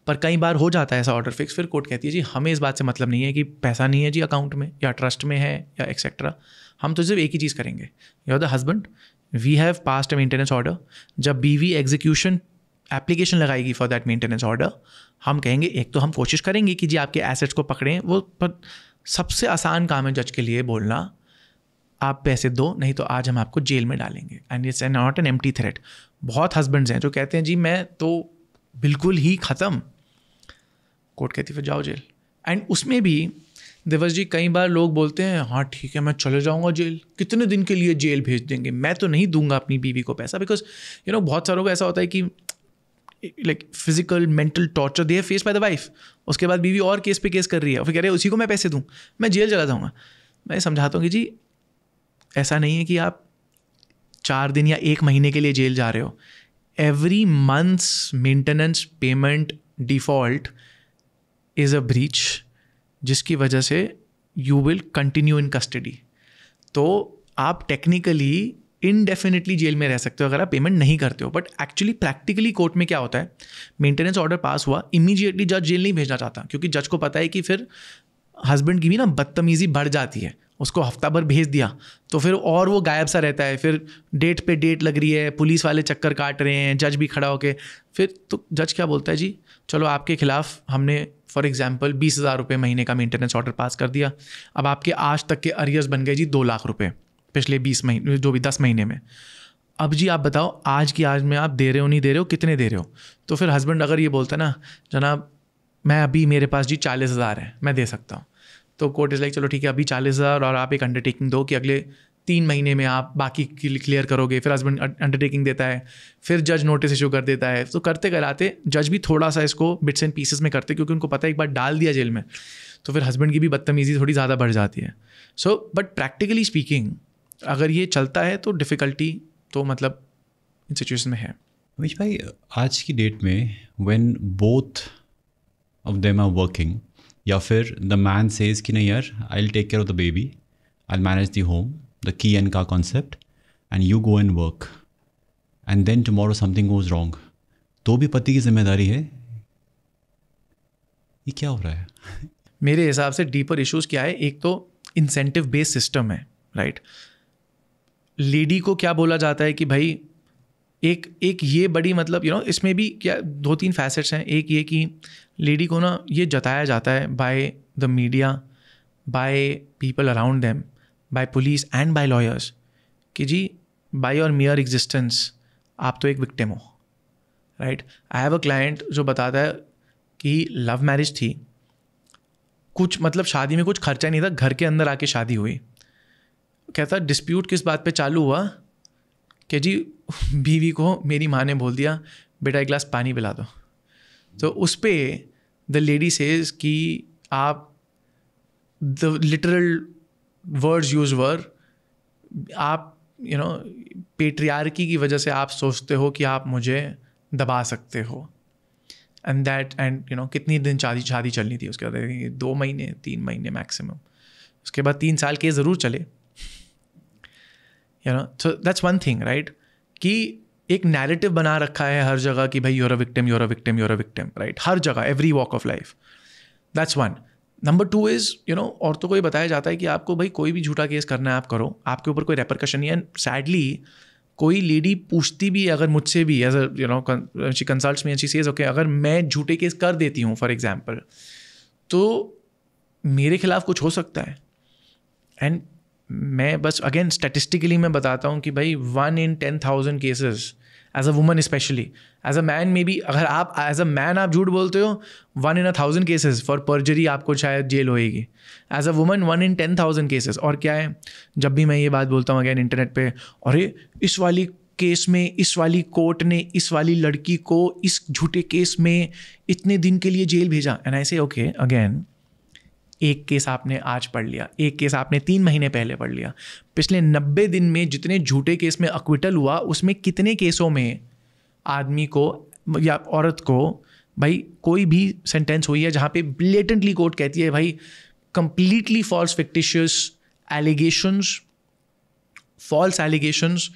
पर कई बार हो जाता है ऐसा ऑर्डर फिक्स. फिर कोर्ट कहती है जी हमें इस बात से मतलब नहीं है कि पैसा नहीं है जी अकाउंट में या ट्रस्ट में है या एक्सेट्रा, हम तो सिर्फ एक ही चीज़ करेंगे, you are the husband, we have passed a maintenance order. जब बीवी एग्जीक्यूशन एप्लीकेशन लगाएगी फॉर दैट मेंटेनेंस ऑर्डर, हम कहेंगे एक तो हम कोशिश करेंगे कि जी आपके एसेट्स को पकड़ें, वो पर सबसे आसान काम है जज के लिए बोलना आप पैसे दो नहीं तो आज हम आपको जेल में डालेंगे. And it's not an empty threat. बहुत हस्बैंड्स हैं जो कहते हैं जी मैं तो बिल्कुल ही ख़त्म. कोर्ट कहती फिर जाओ जेल. एंड उसमें भी देवर्स जी कई बार लोग बोलते हैं हाँ ठीक है मैं चले जाऊंगा जेल, कितने दिन के लिए जेल भेज देंगे, मैं तो नहीं दूंगा अपनी बीवी को पैसा. बिकॉज बहुत सारों को ऐसा होता है कि like physical mental torture they face by the wife, उसके बाद बीवी और केस पे केस कर रही है और फिर कह रहे हैं उसी को मैं पैसे दूँ, मैं जेल चला जाऊँगा. मैं समझाता हूँ कि जी ऐसा नहीं है कि आप 4 दिन या 1 महीने के लिए जेल जा रहे हो. Every months maintenance payment default is a breach, जिसकी वजह से you will continue in custody. तो आप टेक्निकली इनडेफिनेटली जेल में रह सकते हो अगर आप पेमेंट नहीं करते हो. बट एक्चुअली प्रैक्टिकली कोर्ट में क्या होता है, मेंटेनेंस ऑर्डर पास हुआ, इमीडिएटली जज जेल नहीं भेजना चाहता, क्योंकि जज को पता है कि फिर हस्बैंड की भी ना बदतमीज़ी बढ़ जाती है. उसको हफ्ता भर भेज दिया तो फिर और वो गायब सा रहता है, फिर डेट पे डेट लग रही है, पुलिस वाले चक्कर काट रहे हैं, जज भी खड़ा होके, फिर तो जज क्या बोलता है जी चलो आपके खिलाफ हमने फॉर एग्जांपल 20,000 रुपये महीने का मेंटेनेंस ऑर्डर पास कर दिया. अब आपके आज तक के अरियर्स बन गए जी 2 लाख रुपये पिछले 20 महीने, जो भी 10 महीने में. अब जी आप बताओ आज की आज में आप दे रहे हो नहीं दे रहे हो, कितने दे रहे हो? तो फिर हस्बैंड अगर ये बोलता है ना, जनाब मैं अभी मेरे पास जी 40,000 है, मैं दे सकता हूँ, तो कोर्ट इज़ लाइक चलो ठीक है अभी 40,000 और आप एक अंडरटेकिंग दो कि अगले 3 महीने में आप बाकी क्लियर करोगे। फिर हस्बैंड अंडरटेकिंग देता है, फिर जज नोटिस इशू कर देता है। तो करते कराते जज भी थोड़ा सा इसको बिट्स एंड पीसेस में करते, क्योंकि उनको पता है एक बार डाल दिया जेल में तो फिर हस्बैंड की भी बदतमीज़ी थोड़ी ज़्यादा बढ़ जाती है। सो बट प्रैक्टिकली स्पीकिंग अगर ये चलता है तो डिफ़िकल्टी तो मतलब इन सिचुएशन में है। अमीश भाई, आज की डेट में when both of them are working, या फिर द मैन सेज कि नहीं यार I will take care of the baby, I will manage the home, the Ki and Ka concept, and you go and work, and then tomorrow something goes wrong, तो भी पति की जिम्मेदारी है। ये क्या हो रहा है? मेरे हिसाब से डीपर इश्यूज क्या है, एक तो इंसेंटिव बेस्ड सिस्टम है, राइट। लेडी को क्या बोला जाता है कि भाई एक ये बड़ी मतलब इसमें भी क्या 2-3 फैसेट्स हैं। एक ये कि लेडी को ना ये जताया जाता है by the media, by people around them, by police and by lawyers कि जी बाय योर मियर एग्जिस्टेंस आप तो एक विक्टिम हो, right. I have a client जो बताता है कि लव मैरिज थी, कुछ मतलब शादी में कुछ खर्चा नहीं था, घर के अंदर आके शादी हुई। कहता डिस्प्यूट किस बात पे चालू हुआ कि जी बीवी को मेरी माँ ने बोल दिया बेटा एक गिलास पानी पिला दो। तो उस पर द लेडी सेज कि आप द लिटरल वर्ड्स यूज वर आप पेट्रियार्की की वजह से आप सोचते हो कि आप मुझे दबा सकते हो। एंड कितनी दिन शादी चलनी थी उसके बाद? 2 महीने 3 महीने मैक्सिमम। उसके बाद 3 साल के ज़रूर चले। So that's one thing, right, कि एक नैरेटिव बना रखा है हर जगह कि भाई you're a victim, you're a victim, you're a victim, right, हर जगह, every walk of life. That's one. Number 2 is औरतों को ये बताया जाता है कि आपको भाई कोई भी झूठा केस करना है आप करो, आपके ऊपर कोई रेपरकशन नहीं है। एंड सैडली कोई लेडी पूछती भी अगर मुझसे भी as she consults me and she says okay अगर मैं झूठे केस कर देती हूँ फॉर एग्जाम्पल तो मेरे खिलाफ कुछ हो सकता है। एंड मैं बस अगेन स्टैटिस्टिकली मैं बताता हूँ कि भाई 1 in 10,000 cases as a woman specially, as a man maybe अगर आप एज अ मैन आप झूठ बोलते हो 1 in 1,000 केसेस फॉर परजरी आपको शायद जेल होएगी। As a woman 1 in 10,000 cases. और क्या है, जब भी मैं ये बात बोलता हूँ अगेन इंटरनेट पे, अरे इस वाली केस में इस वाली कोर्ट ने इस वाली लड़की को इस झूठे केस में इतने दिन के लिए जेल भेजा। एंड आई से ओके अगेन एक केस आपने आज पढ़ लिया, एक केस आपने 3 महीने पहले पढ़ लिया। पिछले 90 दिन में जितने झूठे केस में अक्विटल हुआ उसमें कितने केसों में आदमी को या औरत को भाई कोई भी सेंटेंस हुई है जहाँ पे ब्लेटेंटली कोर्ट कहती है भाई completely false fictitious allegations, false allegations,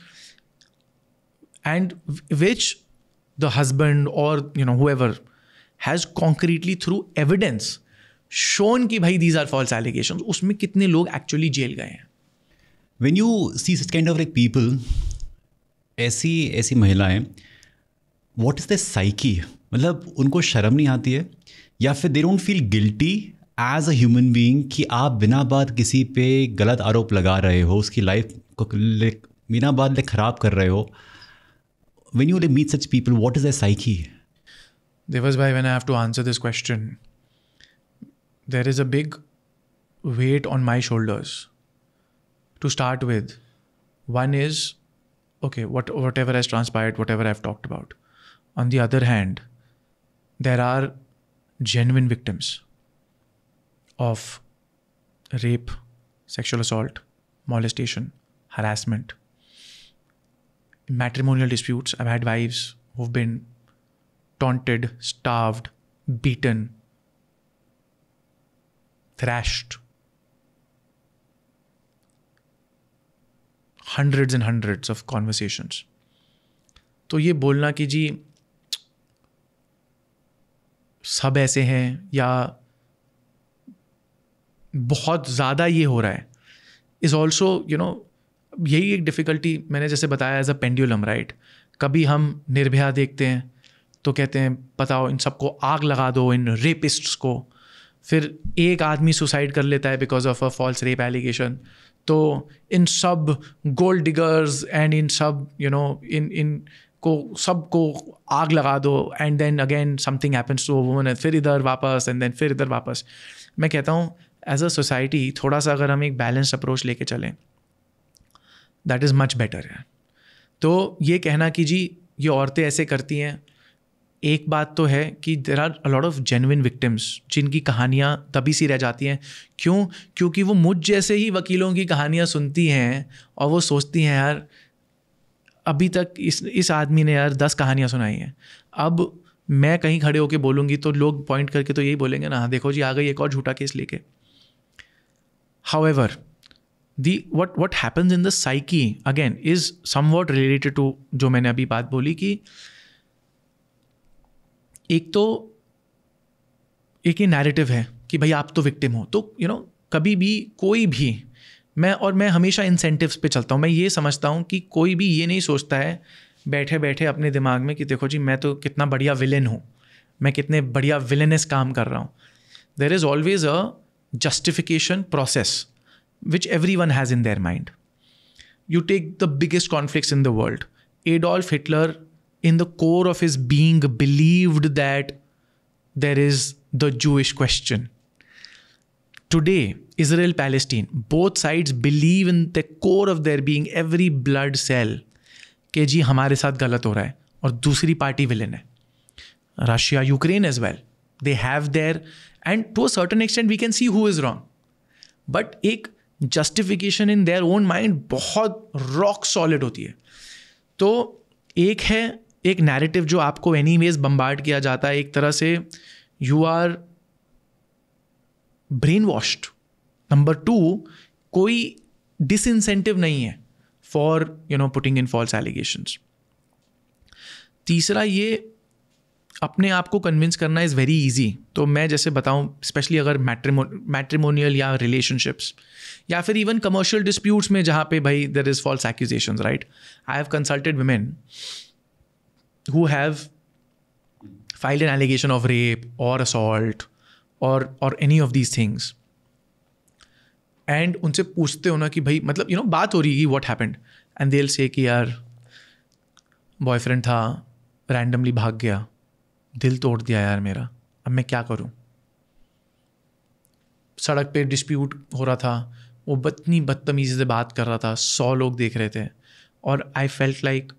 and which the husband और whoever has concretely through evidence shown कि भाई these are false allegations, उसमें कितने लोग एक्चुअली जेल गए हैं। When you see such kind of like people, ऐसी महिलाएं, what is their psyche? मतलब उनको शर्म नहीं आती है या फिर they don't feel guilty as a human being कि आप बिना बात किसी पे गलत आरोप लगा रहे हो, उसकी लाइफ को बिना बात ख़राब कर रहे हो। When you meet such people, what is their psyche? Devas bhai, when I have to answer this question, there is a big weight on my shoulders. To start with, one is, okay, whatever has transpired, whatever I've talked about. On the other hand, there are genuine victims of rape, sexual assault, molestation, harassment, matrimonial disputes. I've had wives who've been taunted, starved, beaten, thrashed, hundreds and hundreds of conversations. तो ये बोलना कि जी सब ऐसे हैं या बहुत ज़्यादा ये हो रहा है इज़ ऑल्सो यही एक डिफ़िकल्टी मैंने जैसे बताया एज अ पेंडुलम, राइट। कभी हम निर्भया देखते हैं तो कहते हैं बताओ इन सबको आग लगा दो, इन रेपिस्ट्स को। फिर एक आदमी सुसाइड कर लेता है because of a false rape allegation, तो इन सब गोल्ड डिगर्स एंड इन सब इन को सबको आग लगा दो, and then again something happens to a woman, फिर इधर वापस एंड देन फिर इधर वापस. मैं कहता हूँ एज अ सोसाइटी थोड़ा सा अगर हम एक बैलेंस्ड अप्रोच लेके चलें, दैट इज़ मच बेटर है. तो ये कहना कि जी ये औरतें ऐसे करती हैं, एक बात तो है कि there are a lot of genuine victims जिनकी कहानियाँ दबी सी रह जाती हैं. क्यों? क्योंकि वो मुझ जैसे ही वकीलों की कहानियाँ सुनती हैं और वो सोचती हैं यार अभी तक इस आदमी ने यार 10 कहानियाँ सुनाई हैं, अब मैं कहीं खड़े होके बोलूँगी तो लोग पॉइंट करके तो यही बोलेंगे ना, हाँ देखो जी आ गई एक और झूठा केस लेके. However what happens in the psyche again is somewhat related to जो मैंने अभी बात बोली कि एक तो एक ये नैरेटिव है कि भाई आप तो विक्टिम हो, तो कभी भी कोई भी मैं हमेशा इंसेंटिव्स पे चलता हूँ. मैं ये समझता हूँ कि कोई भी ये नहीं सोचता है बैठे बैठे अपने दिमाग में कि देखो जी मैं तो कितना बढ़िया विलेन हूँ, मैं कितने बढ़िया विलेनस काम कर रहा हूँ. There is always a justification process which everyone has in their mind. You take the biggest conflicts in the world. Adolf Hitler, in the core of his being, believed that there is the Jewish question. Today, Israel, Palestine, both sides believe in the core of their being, every blood cell, कि जी हमारे साथ गलत हो रहा है और दूसरी party villain है. Russia, Ukraine as well. They have their, and to a certain extent we can see who is wrong. But एक justification in their own mind बहुत रॉक सॉलिड होती है. तो एक है एक नैरेटिव जो आपको एनीवेज बम्बार्ड किया जाता है, एक तरह से you are brainwashed. Number 2, कोई डिसइंसेंटिव नहीं है for putting in false allegations. तीसरा, ये अपने आप को कन्विंस करना इज़ वेरी ईजी. तो मैं जैसे बताऊं, स्पेशली अगर मैट्रिमोनियल या रिलेशनशिप्स या फिर इवन कमर्शियल डिस्प्यूट्स में जहाँ पे भाई there is false accusations, right. I have consulted women who have filed an allegation of rape और असॉल्ट और any of these things, and उनसे पूछते हो ना कि भाई मतलब बात हो रही है what happened, and they will say कि यार बॉयफ्रेंड था, रैंडमली भाग गया, दिल तोड़ दिया यार मेरा, अब मैं क्या करूं. सड़क पे डिस्प्यूट हो रहा था, वो इतनी बदतमीज़ी से बात कर रहा था, 100 लोग देख रहे थे, और I felt like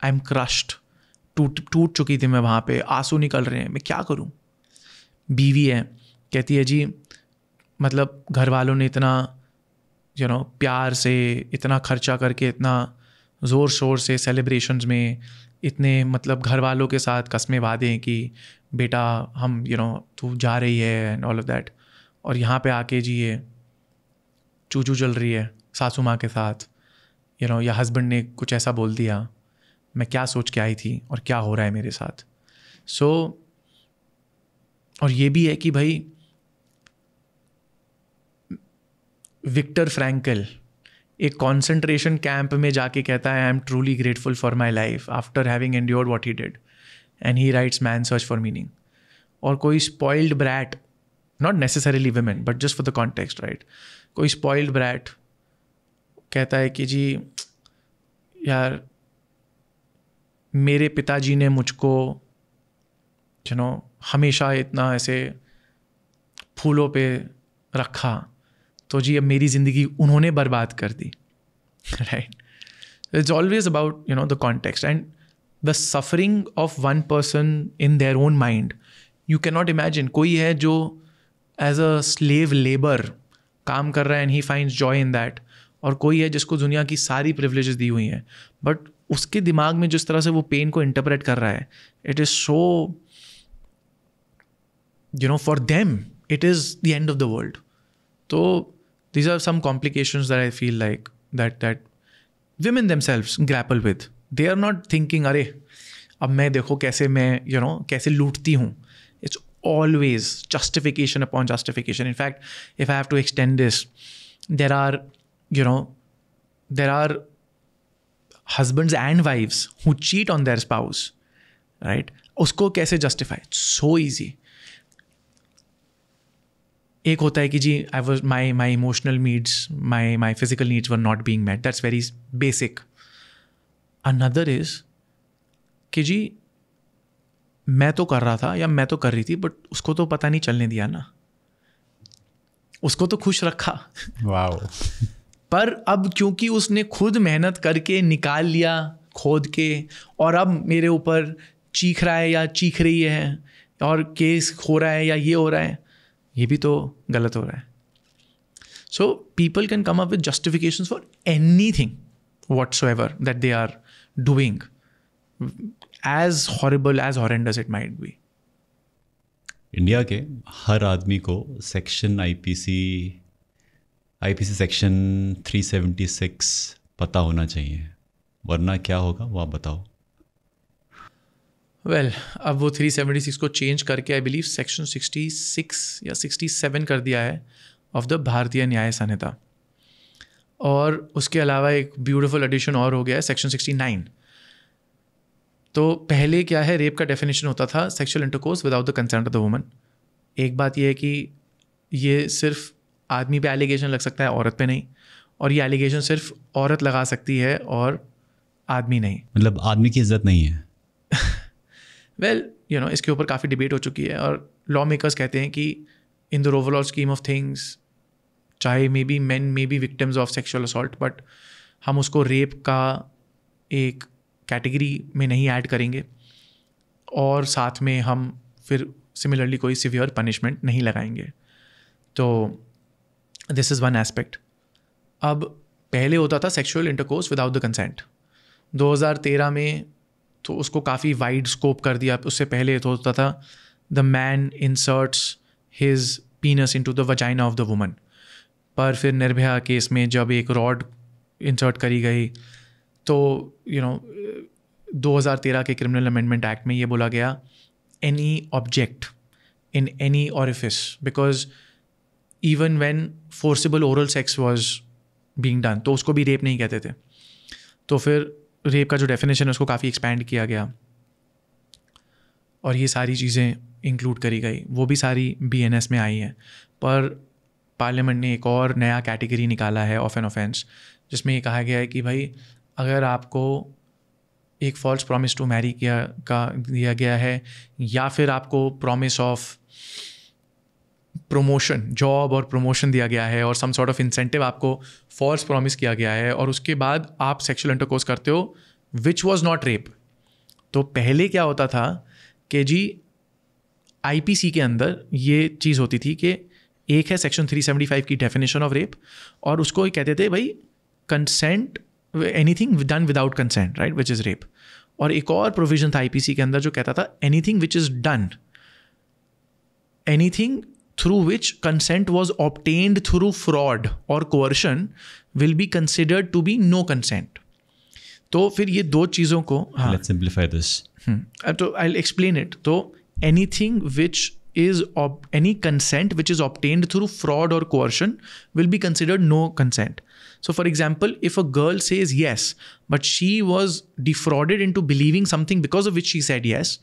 I am crushed, टूट चुकी थी मैं वहाँ पे, आंसू निकल रहे हैं, मैं क्या करूं. बीवी है, कहती है जी मतलब घर वालों ने इतना प्यार से इतना खर्चा करके, इतना ज़ोर शोर से सेलिब्रेशंस में, इतने मतलब घर वालों के साथ कस्में वादे कि बेटा हम तू जा रही है एंड ऑल ऑफ दैट, और यहाँ पे आके जी ये चूचू चल रही है सासू माँ के साथ, या हस्बैंड ने कुछ ऐसा बोल दिया, मैं क्या सोच के आई थी और क्या हो रहा है मेरे साथ. सो और ये भी है कि भाई विक्टर फ्रैंकल एक कॉन्सेंट्रेशन कैंप में जाके कहता है I am truly grateful for my life after having endured what he did, and he rights man search for meaning. और कोई spoiled brat, not necessarily women but just for the context, right, कोई spoiled brat कहता है कि जी यार मेरे पिताजी ने मुझको हमेशा इतना ऐसे फूलों पे रखा, तो जी अब मेरी ज़िंदगी उन्होंने बर्बाद कर दी, right. It's always about the context and the suffering of one person in their own mind. You can not imagine, कोई है जो एज अ स्लेव लेबर काम कर रहा है and he finds joy in that, और कोई है जिसको दुनिया की सारी प्रिविलेजेस दी हुई हैं, बट उसके दिमाग में जिस तरह से वो पेन को इंटरप्रेट कर रहा है, it is so for them it is the end of the world. तो these are some complications that I feel like that women themselves grapple with. They are not thinking अरे अब मैं देखो कैसे मैं कैसे लूटती हूँ. It's always justification upon justification. In fact, if I have to extend this, there are husbands and wives who cheat on their spouse, right? उसको कैसे justify? It's so easy. एक होता है कि जी I was my emotional needs my physical needs were not being met, that's very basic. Another is कि जी मैं तो कर रहा था या मैं तो कर रही थी, बट उसको तो पता नहीं चलने दिया ना, उसको तो खुश रखा. वाओ. पर अब क्योंकि उसने खुद मेहनत करके निकाल लिया खोद के, और अब मेरे ऊपर चीख रहा है या चीख रही है और केस हो रहा है या ये हो रहा है, ये भी तो गलत हो रहा है. So people can come up with justifications for anything whatsoever that they are doing, as horrible, as horrendous it might be. India के हर आदमी को सेक्शन आईपीसी सेक्शन 376 पता होना चाहिए, वरना क्या होगा वो आप बताओ. वेल अब वो 376 को चेंज करके आई बिलीव सेक्शन 66 या 67 कर दिया है ऑफ द भारतीय न्याय संहिता. और उसके अलावा एक ब्यूटीफुल एडिशन और हो गया है सेक्शन 69. तो पहले क्या है, रेप का डेफिनेशन होता था sexual intercourse without the consent of the woman. एक बात ये है कि ये सिर्फ आदमी पे एलिगेशन लग सकता है, औरत पे नहीं, और ये एलिगेशन सिर्फ औरत लगा सकती है और आदमी नहीं. मतलब आदमी की इज्जत नहीं है. वेल यू नो इसके ऊपर काफ़ी डिबेट हो चुकी है, और लॉ मेकर्स कहते हैं कि in the overall scheme of things, चाहे may be men may be victims of sexual assault, but हम उसको रेप का एक कैटेगरी में नहीं ऐड करेंगे, और साथ में हम फिर सिमिलरली कोई सिवियर पनिशमेंट नहीं लगाएंगे. तो दिस इज़ वन एस्पेक्ट. अब पहले होता था sexual intercourse without the consent. 2013 में तो उसको काफ़ी वाइड स्कोप कर दिया. उससे पहले तो होता था the man inserts his पीनस into the vagina of the woman. पर फिर निर्भया केस में जब एक रॉड इंसर्ट करी गई, तो यू नो 2013 के क्रिमिनल अमेंडमेंट एक्ट में ये बोला गया any object in any orifice, because even when forcible oral sex was being done तो उसको भी रेप नहीं कहते थे. तो फिर रेप का जो डेफिनेशन है उसको काफ़ी एक्सपैंड किया गया, और ये सारी चीज़ें इंक्लूड करी गई. वो भी सारी BNS में आई हैं. पर पार्लियामेंट ने एक और नया कैटेगरी निकाला है ऑफ एन ऑफेंस, जिसमें ये कहा गया है कि भाई अगर आपको एक फॉल्स प्रॉमिस टू मैरी दिया गया है, या फिर आपको प्रॉमिस ऑफ प्रमोशन, जॉब और प्रमोशन दिया गया है, और सम सॉर्ट ऑफ इंसेंटिव आपको फॉल्स प्रॉमिस किया गया है, और उसके बाद आप सेक्सुअल इंटरकोर्स करते हो विच वाज नॉट रेप. तो पहले क्या होता था कि जी IPC के अंदर ये चीज़ होती थी कि एक है सेक्शन 375 की डेफिनेशन ऑफ रेप, और उसको ही कहते थे भाई consent, anything done without consent, right, which is rape. और एक और प्रोविजन था IPC के अंदर जो कहता था anything which is done, anything through which consent was obtained through fraud or coercion will be considered to be no consent. तो फिर ये दो चीज़ों को Let's simplify this. तो I'll explain it. तो anything which is any consent which is obtained through fraud or coercion will be considered no consent. So for example, if a girl says yes, but she was defrauded into believing something because of which she said yes,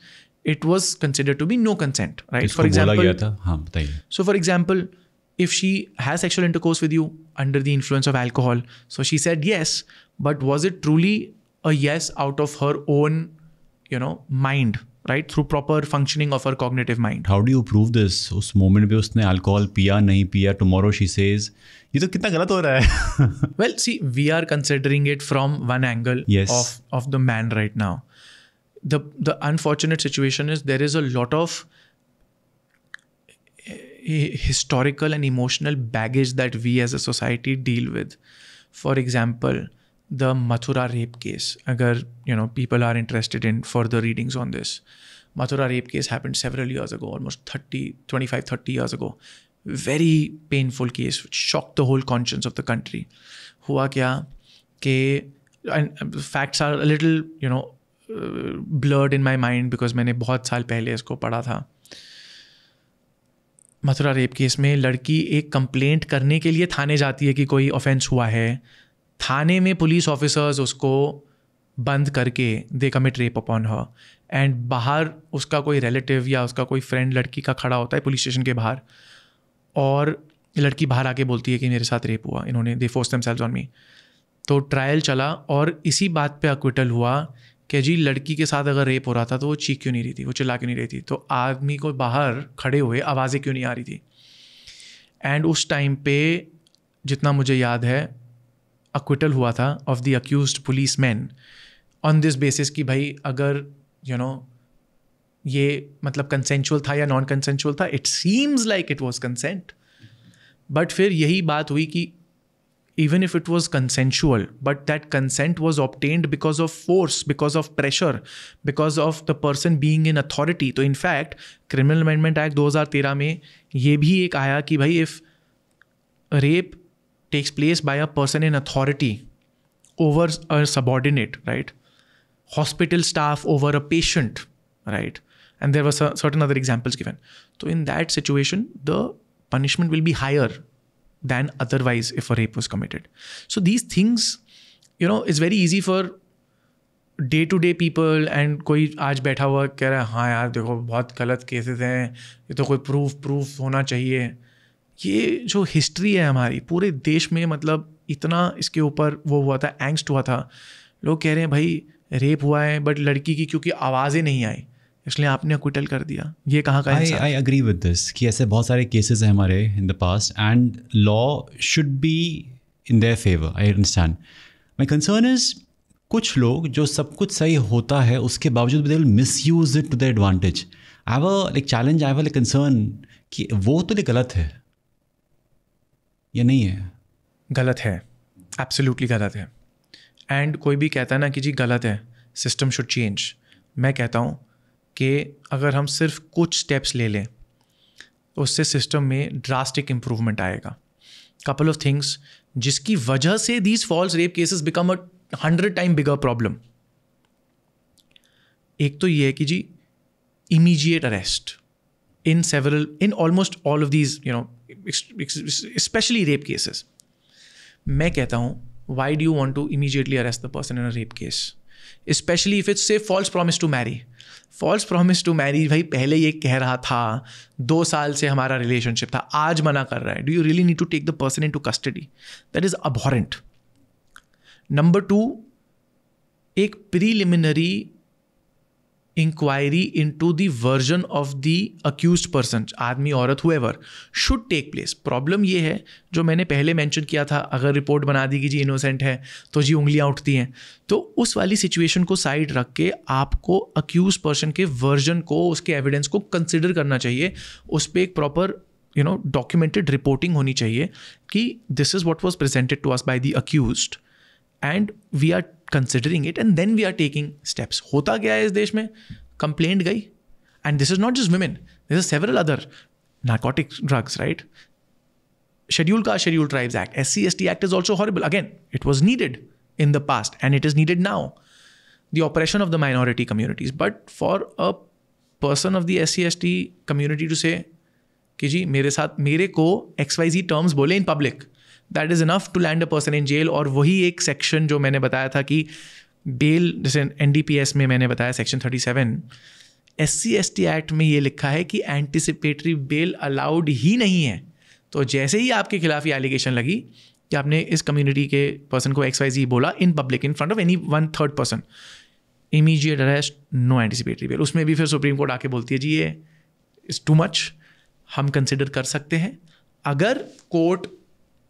it was considered to be no consent, right? For example, so for example, if she has sexual intercourse with you under the influence of alcohol, so she said yes, but was it truly a yes out of her own, you know, mind, right? Through proper functioning of her cognitive mind. How do you prove this? उस moment पे उसने alcohol पिया नहीं पिया, tomorrow she says, ये तो कितना गलत हो रहा है. Well, see, we are considering it from one angle of the man right now. The unfortunate situation is there is a lot of historical and emotional baggage that we as a society deal with. For example, the Mathura rape case. Agar, you know, people are interested in further readings on this. Mathura rape case happened several years ago, almost 25-30 years ago. Very painful case, which shocked the whole conscience of the country. Hua kya ke, and facts are a little, you know, blurred in my mind because मैंने बहुत साल पहले इसको पढ़ा था. Mathura rape case में लड़की एक कंप्लेंट करने के लिए थाने जाती है कि कोई ऑफेंस हुआ है. थाने में पुलिस ऑफिसर्स उसको बंद करके दे commit rape upon her, and बाहर उसका कोई रिलेटिव या उसका कोई फ्रेंड लड़की का खड़ा होता है पुलिस स्टेशन के बाहर, और लड़की बाहर आके बोलती है कि मेरे साथ रेप हुआ, इन्होंने दे फोर्स देमसेल्व्स ऑन मी। तो ट्रायल चला और इसी बात पे अक्विटल हुआ कि जी लड़की के साथ अगर रेप हो रहा था तो वो चीख क्यों नहीं रही थी, वो चिल्ला क्यों नहीं रही थी, तो आदमी को बाहर खड़े हुए आवाज़ें क्यों नहीं आ रही थी। एंड उस टाइम पे जितना मुझे याद है अक्विटल हुआ था of the accused police man on this basis कि भाई अगर ये मतलब कंसेंचुअल था या नॉन कंसेंचुअल था, it seems like it was consent. But फिर यही बात हुई कि even if it was consensual, but that consent was obtained because of force, because of pressure, because of the person being in authority. तो in fact Criminal Amendment Act 2013 में ये भी एक आया कि भाई if rape takes place by a person in authority over a subordinate, right? Hospital staff over a patient, right? And there were certain other examples given. So in that situation, the punishment will be higher than otherwise if a rape was committed. So these things, it's very easy for day-to-day people, and कोई आज बैठा हुआ कह रहा है हाँ यार देखो बहुत गलत केसेस हैं, ये तो कोई प्रूफ होना चाहिए। ये जो हिस्ट्री है हमारी पूरे देश में, मतलब इतना इसके ऊपर वो हुआ था, एंग्स्ट हुआ था, लोग कह रहे हैं भाई रेप हुआ है बट लड़की की क्योंकि आवाज़ें नहीं आई इसलिए आपने अक्विटल कर दिया। ये कहाँ का इंसाफ? आई एग्री विद दिस कि ऐसे बहुत सारे केसेस हैं हमारे in the past and law should be in their favour, I understand. My concern is कुछ लोग जो सब कुछ सही होता है उसके बावजूद they will misuse it to their advantage. I have a challenge, I have a concern कि वो तो गलत है या नहीं है? गलत है, एब्सोल्युटली गलत है। एंड कोई भी कहता है ना कि जी गलत है, सिस्टम शुड चेंज, मैं कहता हूँ कि अगर हम सिर्फ कुछ स्टेप्स ले लें तो उससे सिस्टम में ड्रास्टिक इम्प्रूवमेंट आएगा। कपल ऑफ थिंग्स जिसकी वजह से these false rape cases become a 100 time bigger problem. एक तो ये है कि जी immediate arrest in almost all of these, especially rape cases. मैं कहता हूँ why do you want to immediately arrest the person in a rape case? Especially if it's say false promise to marry. False promise to marry भाई पहले ये कह रहा था 2 साल से हमारा रिलेशनशिप था, आज मना कर रहा है। Do you really need to take the person into custody? That is abhorrent. Number 2, एक preliminary inquiry into the version of the accused person, आदमी औरत whoever, should take place. Problem ये है जो मैंने पहले मेंशन किया था, अगर रिपोर्ट बना दी कि जी इनोसेंट है तो जी उंगलियां उठती हैं, तो उस वाली सिचुएशन को साइड रख के आपको अक्यूज पर्सन के वर्जन को, उसके एविडेंस को कंसिडर करना चाहिए। उस पर एक प्रॉपर डॉक्यूमेंटेड रिपोर्टिंग होनी चाहिए कि this is what was presented to us by the accused and we are considering it and then we are taking steps. होता क्या है इस देश में? कंप्लेंट गई, and this is not just women, there are several other narcotic drugs, right? Scheduled Caste, Scheduled Tribes Act, SC/ST Act is also horrible. Again, it was needed in the past and it is needed now. The oppression of the minority communities. But for a person of the SC/ST community to say कि जी मेरे को XYZ terms बोले in public, that is enough to land a person in jail. और वही एक section जो मैंने बताया था कि बेल, जैसे NDPS में मैंने बताया सेक्शन 37, SC/ST एक्ट में ये लिखा है कि एंटिसिपेटरी बेल अलाउड ही नहीं है। तो जैसे ही आपके खिलाफ ये एलिगेशन लगी कि आपने इस कम्युनिटी के पर्सन को XYZ बोला in public in front of any 1/3 person, immediate arrest, no anticipatory bail. उसमें भी फिर सुप्रीम कोर्ट आके बोलती है जी ये इज़ टू मच, हम कंसिडर कर सकते हैं। अगर कोर्ट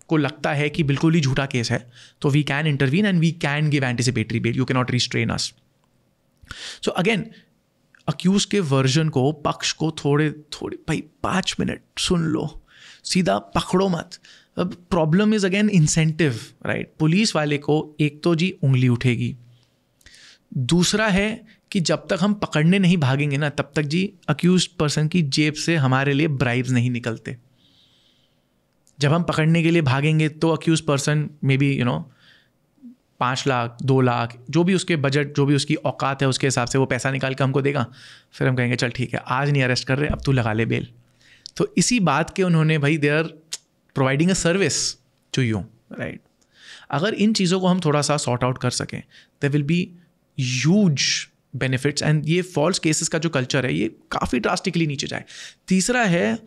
को लगता है कि बिल्कुल ही झूठा केस है तो we can intervene and we can give anticipatory bail, you can not restrain us. So again accused के वर्जन को, पक्ष को थोड़े भाई 5 मिनट सुन लो, सीधा पकड़ो मत। अब problem is again incentive, right? Police वाले को एक तो जी उंगली उठेगी, दूसरा है कि जब तक हम पकड़ने नहीं भागेंगे ना तब तक जी अक्यूज पर्सन की जेब से हमारे लिए ब्राइब्स नहीं निकलते। जब हम पकड़ने के लिए भागेंगे तो accused person may be 5 lakh 2 lakh जो भी उसके बजट, जो भी उसकी औकात है, उसके हिसाब से वो पैसा निकाल के हमको देगा। फिर हम कहेंगे चल ठीक है, आज नहीं अरेस्ट कर रहे, अब तू लगा ले बेल। तो इसी बात के उन्होंने भाई they are providing a service to you, right? अगर इन चीज़ों को हम थोड़ा सा सॉर्ट आउट कर सकें there will be huge benefits and ये फॉल्स केसेस का जो कल्चर है ये काफ़ी ड्रास्टिकली नीचे जाए। तीसरा है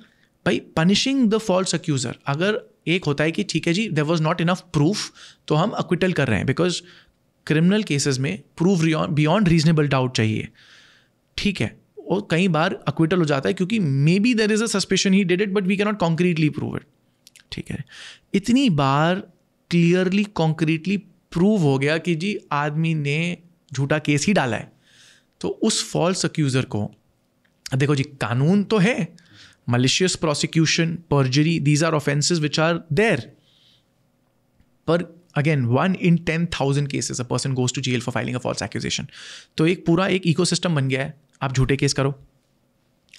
भाई पनिशिंग द फॉल्स अक्यूज़र, अगर एक होता है कि ठीक है जी there was not enough proof तो हम अक्विटल कर रहे हैं, बिकॉज क्रिमिनल केसेस में प्रूफ बियॉन्ड रीजनेबल डाउट चाहिए, ठीक है, और कई बार अक्विटल हो जाता है क्योंकि maybe there is a suspicion he did it but we can not concretely prove it, ठीक है। इतनी बार क्लियरली कॉन्क्रीटली प्रूव हो गया कि जी आदमी ने झूठा केस ही डाला है, तो उस फॉल्स अक्यूज़र को, देखो जी कानून तो है, malicious prosecution, perjury, these are offenses which are there. पर again, 1 in 10,000 cases a person goes to jail for filing a false accusation. तो एक पूरा एक इकोसिस्टम बन गया है, आप झूठे केस करो,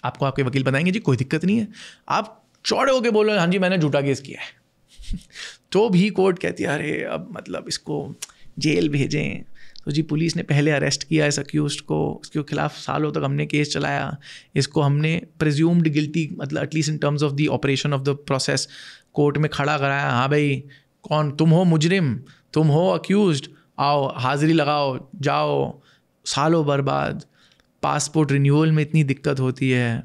आपको आपके वकील बताएंगे जी कोई दिक्कत नहीं है, आप चौड़े होके बोलो हाँ जी मैंने झूठा केस किया है तो भी कोर्ट कहती है अरे अब मतलब इसको जेल भेजें, तो जी पुलिस ने पहले अरेस्ट किया इस अक्यूज्ड को, इसके खिलाफ सालों तक हमने केस चलाया, इसको हमने प्रिज्यूम्ड गिल्टी मतलब at least in terms of the operation of the process court में खड़ा कराया, हाँ भाई कौन तुम हो मुजरिम, तुम हो अक्यूज्ड, आओ हाजिरी लगाओ जाओ, सालों बर्बाद, पासपोर्ट रिन्यूअल में इतनी दिक्कत होती है,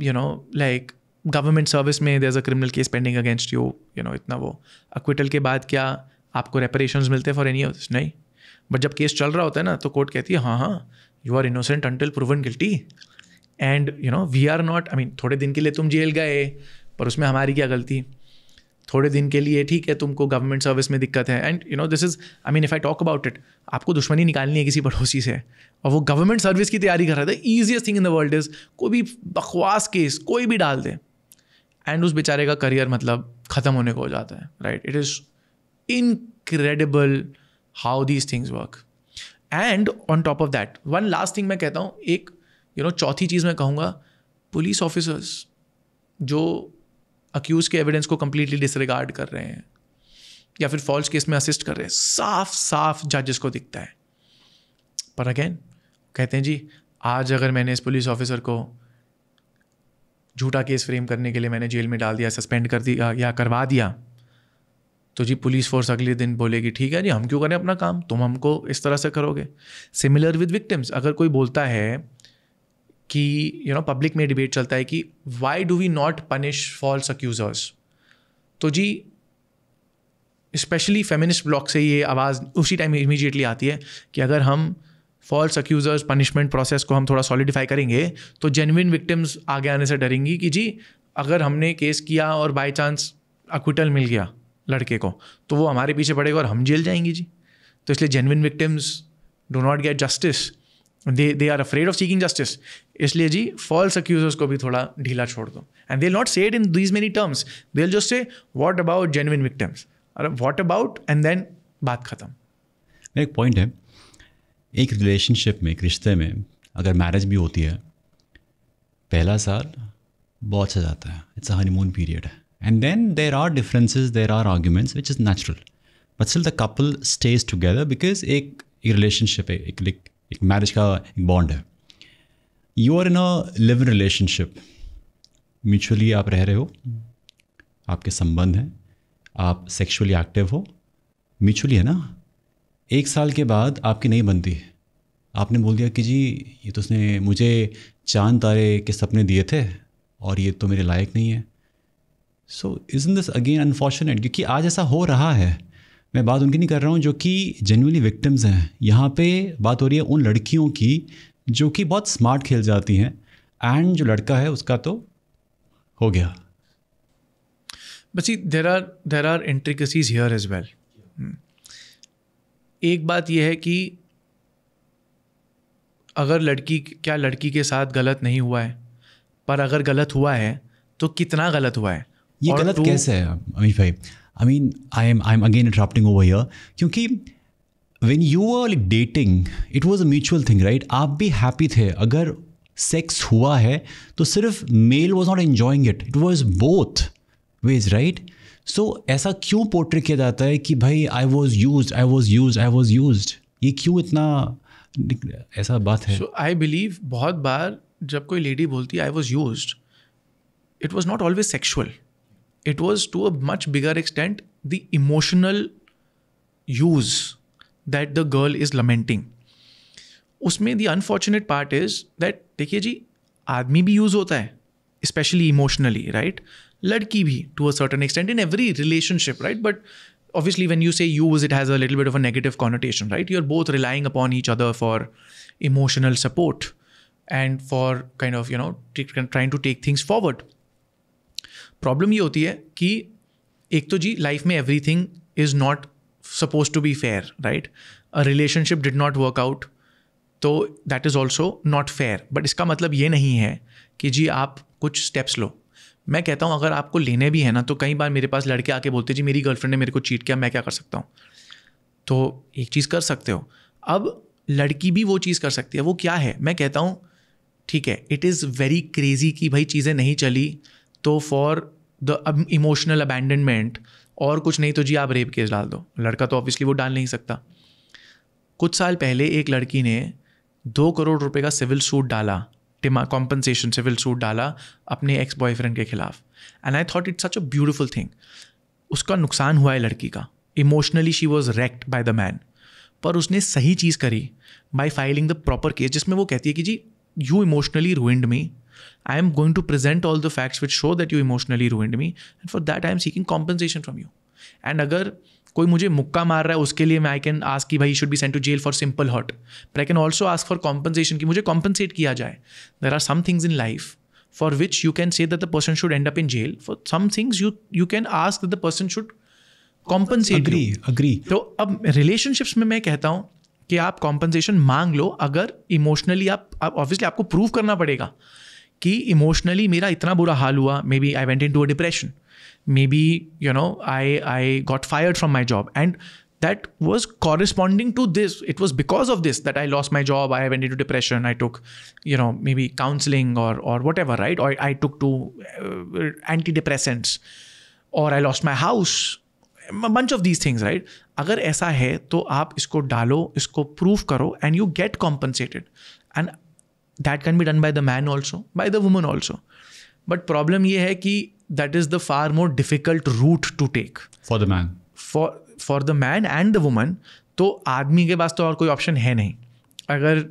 you know like government service में there is a criminal case pending against you, you know इतना वो अक्विटल के बाद क्या आपको रेपरेशंस मिलते हैं फॉर एनी ऑफ दिस, नहीं, बट जब केस चल रहा होता है ना तो कोर्ट कहती है हाँ हाँ you are innocent until proven guilty, and you know we are not, I mean थोड़े दिन के लिए तुम जेल गए पर उसमें हमारी क्या गलती, थोड़े दिन के लिए ठीक है तुमको गवर्नमेंट सर्विस में दिक्कत है, and you no this is I mean if I talk about it, आपको दुश्मनी निकालनी है किसी पड़ोसी से और वो गवर्नमेंट सर्विस की तैयारी कर रहा था, easiest thing in the world is कोई भी बकवास केस कोई भी डाल दे एंड उस बेचारे का करियर मतलब ख़त्म होने को हो जाता है, right. It is incredible how these things work. And on top of that, one last thing मैं कहता हूँ, एक चौथी चीज़ मैं कहूँगा, पुलिस ऑफिसर्स जो अक्यूज़ के एविडेंस को completely डिसरिगार्ड कर रहे हैं या फिर फॉल्स केस में असिस्ट कर रहे हैं, साफ साफ जजेस को दिखता है, पर अगेन कहते हैं जी आज अगर मैंने इस पुलिस ऑफिसर को झूठा केस फ्रेम करने के लिए मैंने जेल में डाल दिया, सस्पेंड कर दिया या करवा दिया, तो जी पुलिस फोर्स अगले दिन बोलेगी ठीक है जी हम क्यों करें अपना काम, तुम हमको इस तरह से करोगे। सिमिलर विद विक्टिम्स, अगर कोई बोलता है कि पब्लिक में डिबेट चलता है कि why do we not punish false accusers, तो जी स्पेशली फेमिनिस्ट ब्लॉक से ये आवाज़ उसी टाइम इमीडिएटली आती है कि अगर हम फॉल्स अक्यूजर्स पनिशमेंट प्रोसेस को हम थोड़ा सॉलिडिफाई करेंगे तो जेन्युइन विक्टिम्स आगे आने से डरेंगी कि जी अगर हमने केस किया और बाई चांस अक्विटल मिल गया लड़के को तो वो हमारे पीछे पड़ेगा और हम जेल जाएंगे जी। तो इसलिए genuine victims do not get justice, they are afraid of seeking justice, इसलिए जी फॉल्स अक्यूजर्स को भी थोड़ा ढीला छोड़ दो, एंड दे विल नॉट से it in these many terms, they will just say what about genuine victims, अरे व्हाट अबाउट, एंड देन बात खत्म। एक पॉइंट है, एक रिलेशनशिप में, एक रिश्ते में अगर मैरिज भी होती है, पहला साल बहुत अच्छा जाता है, it's a honeymoon period, and then there are differences, there are arguments, which is natural, but still the couple stays together because एक relationship है, एक marriage का एक bond है, you are in a live relationship, mutually आप रह रहे हो, आपके संबंध हैं, आप sexually active हो, mutually है ना, एक साल के बाद आपकी नहीं बनती, आपने बोल दिया कि जी ये तो उसने मुझे चांद तारे के सपने दिए थे और ये तो मेरे लायक नहीं है। सो इज़न्ट दिस अगेन अनफॉर्चुनेट, क्योंकि आज ऐसा हो रहा है, मैं बात उनकी नहीं कर रहा हूँ जो कि जेन्युइनली विक्टिम्स हैं, यहाँ पे बात हो रही है उन लड़कियों की जो कि बहुत स्मार्ट खेल जाती हैं, एंड जो लड़का है उसका तो हो गया। But see there are intricacies here as well. एक बात यह है कि अगर लड़की के साथ गलत नहीं हुआ है, पर अगर गलत हुआ है तो कितना गलत हुआ है, ये गलत कैसे है अमीर भाई? I mean I am again interrupting over here, क्योंकि when you were like dating it was a mutual thing, right? आप भी हैप्पी थे, अगर सेक्स हुआ है तो सिर्फ male was not enjoying it, it was both ways, right? So ऐसा क्यों पोर्ट्रे किया जाता है कि भाई आई वॉज यूज्ड, ये क्यों इतना ऐसा बात है? सो आई बिलीव बहुत बार जब कोई लेडी बोलती है I was used, it was not always sexual. It was to a much bigger extent the emotional use that the girl is lamenting. उसमें the unfortunate part is that देखिए जी आदमी भी use होता है, especially emotionally, right? Ladki bhi to a certain extent in every relationship, right? But obviously when you say use, it has a little bit of a negative connotation, right? You're both relying upon each other for emotional support and for kind of, trying to take things forward. Problem ये होती है कि एक तो जी life में everything is not supposed to be fair, right? A relationship did not work out, तो that is also not fair. But इसका मतलब ये नहीं है कि जी आप कुछ स्टेप्स लो. मैं कहता हूँ अगर आपको लेने भी है ना, तो कई बार मेरे पास लड़के आके बोलते जी मेरी गर्लफ्रेंड ने मेरे को चीट किया, मैं क्या कर सकता हूँ. तो एक चीज़ कर सकते हो. अब लड़की भी वो चीज़ कर सकती है. वो क्या है, मैं कहता हूँ ठीक है, इट इज़ वेरी क्रेजी कि भाई चीज़ें नहीं चली तो फॉर द इमोशनल अबैंडनमेंट और कुछ नहीं तो जी आप रेप केस डाल दो. लड़का तो ऑब्वियसली वो डाल नहीं सकता. कुछ साल पहले एक लड़की ने 2 करोड़ रुपए का सिविल सूट डाला, कॉम्पनसेशन सिविल सूट डाला अपने एक्स बॉयफ्रेंड के खिलाफ. And I thought it's such a beautiful thing. उसका नुकसान हुआ है लड़की का, emotionally she was wrecked by the man, पर उसने सही चीज़ करी by filing the proper case, जिसमें वो कहती है कि जी you emotionally ruined me, I am going to present all the facts which show that you emotionally ruined me, and for that I am seeking compensation from you. And अगर कोई मुझे मुक्का मार रहा है उसके लिए मैं आई कैन आस्क कि भाई should be sent to jail for simple hurt, but I can also ask for compensation कि मुझे कॉम्पनसेट किया जाए. There are some things in life for which you can say that the person should end up in jail. For some things you can ask that the person should compensate. Agree. तो अब relationships में मैं कहता हूँ कि आप compensation मांग लो अगर इमोशनली आप ऑब्वियसली आपको प्रूव करना पड़ेगा कि इमोशनली मेरा इतना बुरा हाल हुआ. Maybe I went into a depression, maybe I got fired from my job, and that was corresponding to this. It was because of this that I lost my job, I went into depression, I took maybe counseling or whatever, right? Or I took to antidepressants, or I lost my house, a bunch of these things, right? अगर ऐसा है तो आप इसको डालो, इसको prove करो, and you get compensated, and that can be done by the man also, by the woman also. But problem ये है कि that is the far more difficult route to take for the man, for the man and the woman. तो आदमी के पास तो और कोई option है नहीं. अगर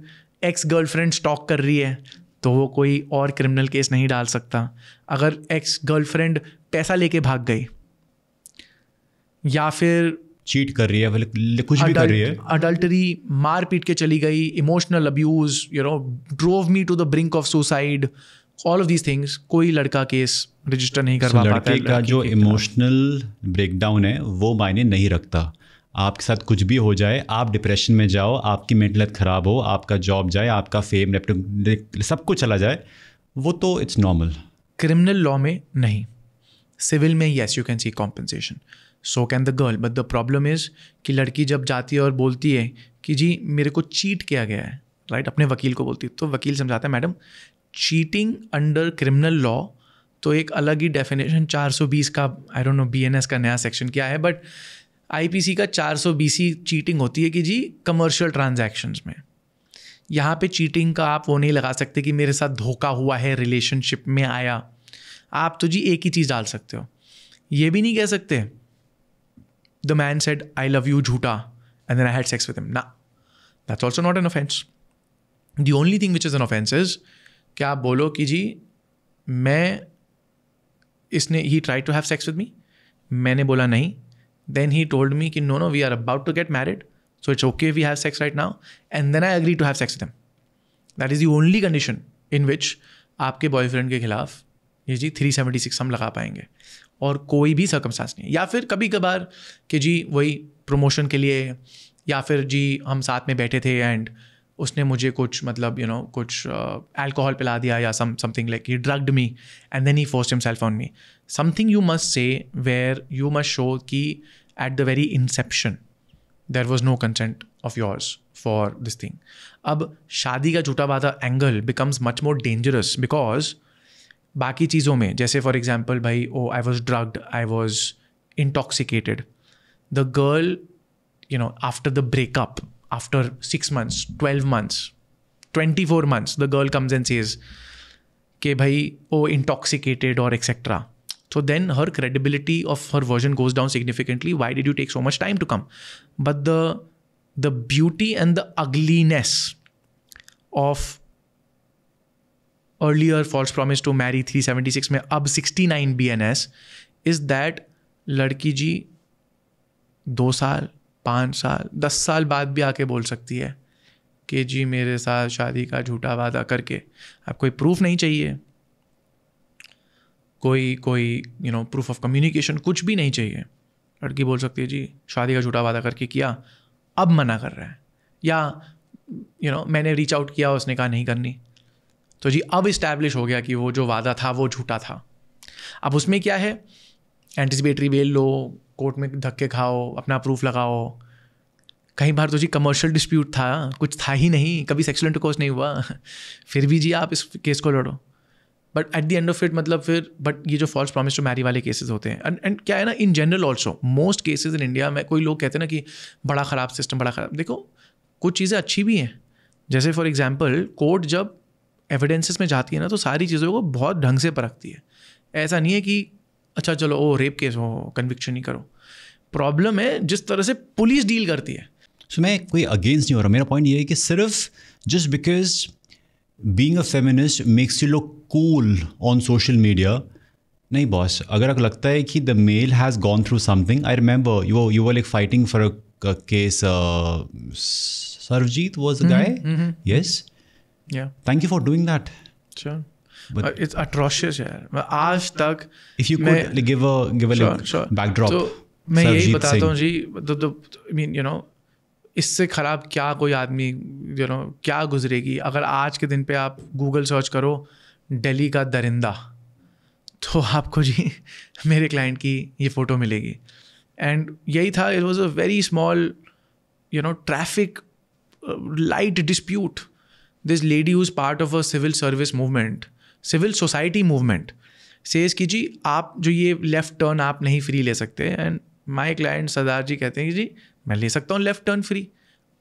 एक्स गर्लफ्रेंड स्टॉक कर रही है तो वो कोई और क्रिमिनल केस नहीं डाल सकता. अगर एक्स गर्लफ्रेंड पैसा लेके भाग गई या फिर चीट कर रही है, कुछ भी कर रही है, अडल्टरी, मार पीट के चली गई, emotional abuse, drove me to the brink of suicide, all of these things, कोई लड़का केस रजिस्टर नहीं करवा पाता है. लड़के का जो इमोशनल ब्रेकडाउन है वो मायने नहीं रखता. आपके साथ कुछ भी हो जाए, आप डिप्रेशन में जाओ, आपकी मेंटल हेल्थ ख़राब हो, आपका जॉब जाए, आपका फेम सब कुछ चला जाए, वो तो इट्स नॉर्मल. क्रिमिनल लॉ में नहीं, सिविल में yes you can see compensation, so can the girl. But the problem is कि लड़की जब जाती है और बोलती है कि जी मेरे को चीट किया गया है, राइट, अपने वकील को बोलती है, तो वकील समझाता है madam cheating under criminal law तो एक अलग ही डेफिनेशन 420 का, आई डोंट नो BNS का नया सेक्शन क्या है, बट IPC का 420 चीटिंग होती है कि जी कमर्शियल ट्रांजैक्शंस में. यहाँ पे चीटिंग का आप वो नहीं लगा सकते कि मेरे साथ धोखा हुआ है, रिलेशनशिप में आया. आप तो जी एक ही चीज़ डाल सकते हो. ये भी नहीं कह सकते the man said I love you झूठा and then I had sex with him. ना, that's also not an offence. The only thing which is an offence is कि आप बोलो कि जी इसने ही try to have sex with me, मैंने बोला नहीं, देन ही टोल्ड मी कि no we are about to get married, so it's okay we have sex right now, and then I agree to have sex with him. That is the only condition in which आपके boyfriend के खिलाफ ये जी 376 हम लगा पाएंगे, और कोई भी सर्कमस्टांस नहीं. या फिर कभी कभार कि जी वही प्रमोशन के लिए, या फिर जी हम साथ में बैठे थे एंड उसने मुझे कुछ मतलब कुछ अल्कोहल पिला दिया या something like he drugged me and then he forced himself on me. Something you must say where you must show कि at the very inception there was no consent of yours for this thing. अब शादी का झूठा वादा angle becomes much more dangerous because बाकी चीज़ों में, जैसे फॉर एग्जाम्पल भाई I was drugged, I was intoxicated, the girl after the breakup, after 6 months, 12 months, 24 months, the girl comes and says ke bhai intoxicated or etc. So then her credibility of her version goes down significantly. Why did you take so much time to come? But the beauty and the ugliness of earlier false promise to marry 376 में अब 69 BNS is that लड़की जी 2 साल 5 साल 10 साल बाद भी आके बोल सकती है कि जी मेरे साथ शादी का झूठा वादा करके, आप कोई प्रूफ नहीं चाहिए, कोई प्रूफ ऑफ कम्युनिकेशन कुछ भी नहीं चाहिए, लड़की बोल सकती है जी शादी का झूठा वादा करके किया, अब मना कर रहा है, या मैंने रीच आउट किया उसने कहा नहीं करनी, तो जी अब इस्टेब्लिश हो गया कि वो जो वादा था वो झूठा था। अब उसमें क्या है, एंटिसिपेटरी बेल लो, कोर्ट में धक्के खाओ, अपना प्रूफ लगाओ। कई बार तो जी कमर्शियल डिस्प्यूट था, कुछ था ही नहीं, कभी सेक्सुअल इंटरकोर्स नहीं हुआ, फिर भी जी आप इस केस को लड़ो। But at the end of it मतलब फिर ये जो फॉल्स प्रॉमिस टू मैरी वाले केसेस होते हैं, एंड क्या है ना, in general also most cases in India में, कोई लोग कहते हैं ना कि बड़ा ख़राब सिस्टम, बड़ा ख़राब, देखो कुछ चीज़ें अच्छी भी हैं। जैसे फॉर एग्जांपल कोर्ट जब एविडेंसेस में जाती है ना तो सारी चीज़ों को बहुत ढंग से परखती है। ऐसा नहीं है कि अच्छा चलो ओ रेप केस हो कन्विक्शन ही करो। प्रॉब्लम है जिस तरह से पुलिस डील करती है। सो मैं कोई अगेंस्ट नहीं हो रहा, मेरा पॉइंट ये है कि सिर्फ just because being a feminist makes you look cool on social media, नहीं बॉस, अगर आपको लगता है कि the male has gone through something, I remember you were like fighting for a case, Sarvjeet was the guy, yes, yeah, thank you for doing that. Sure, but it's atrocious यार। आज तक if you could give a backdrop, तो मैं यही बताता हूँ जी, I mean इससे ख़राब क्या कोई आदमी क्या गुजरेगी। अगर आज के दिन पे आप गूगल सर्च करो दिल्ली का दरिंदा, तो आपको जी मेरे क्लाइंट की ये फ़ोटो मिलेगी। एंड यही था, it was a very small traffic light dispute. This lady who's part of a civil service movement, civil society movement, says कि जी आप जो ये लेफ़्ट टर्न आप नहीं फ्री ले सकते। एंड माय क्लाइंट सरदार जी कहते हैं कि जी मैं ले सकता हूँ लेफ़्ट टर्न फ्री,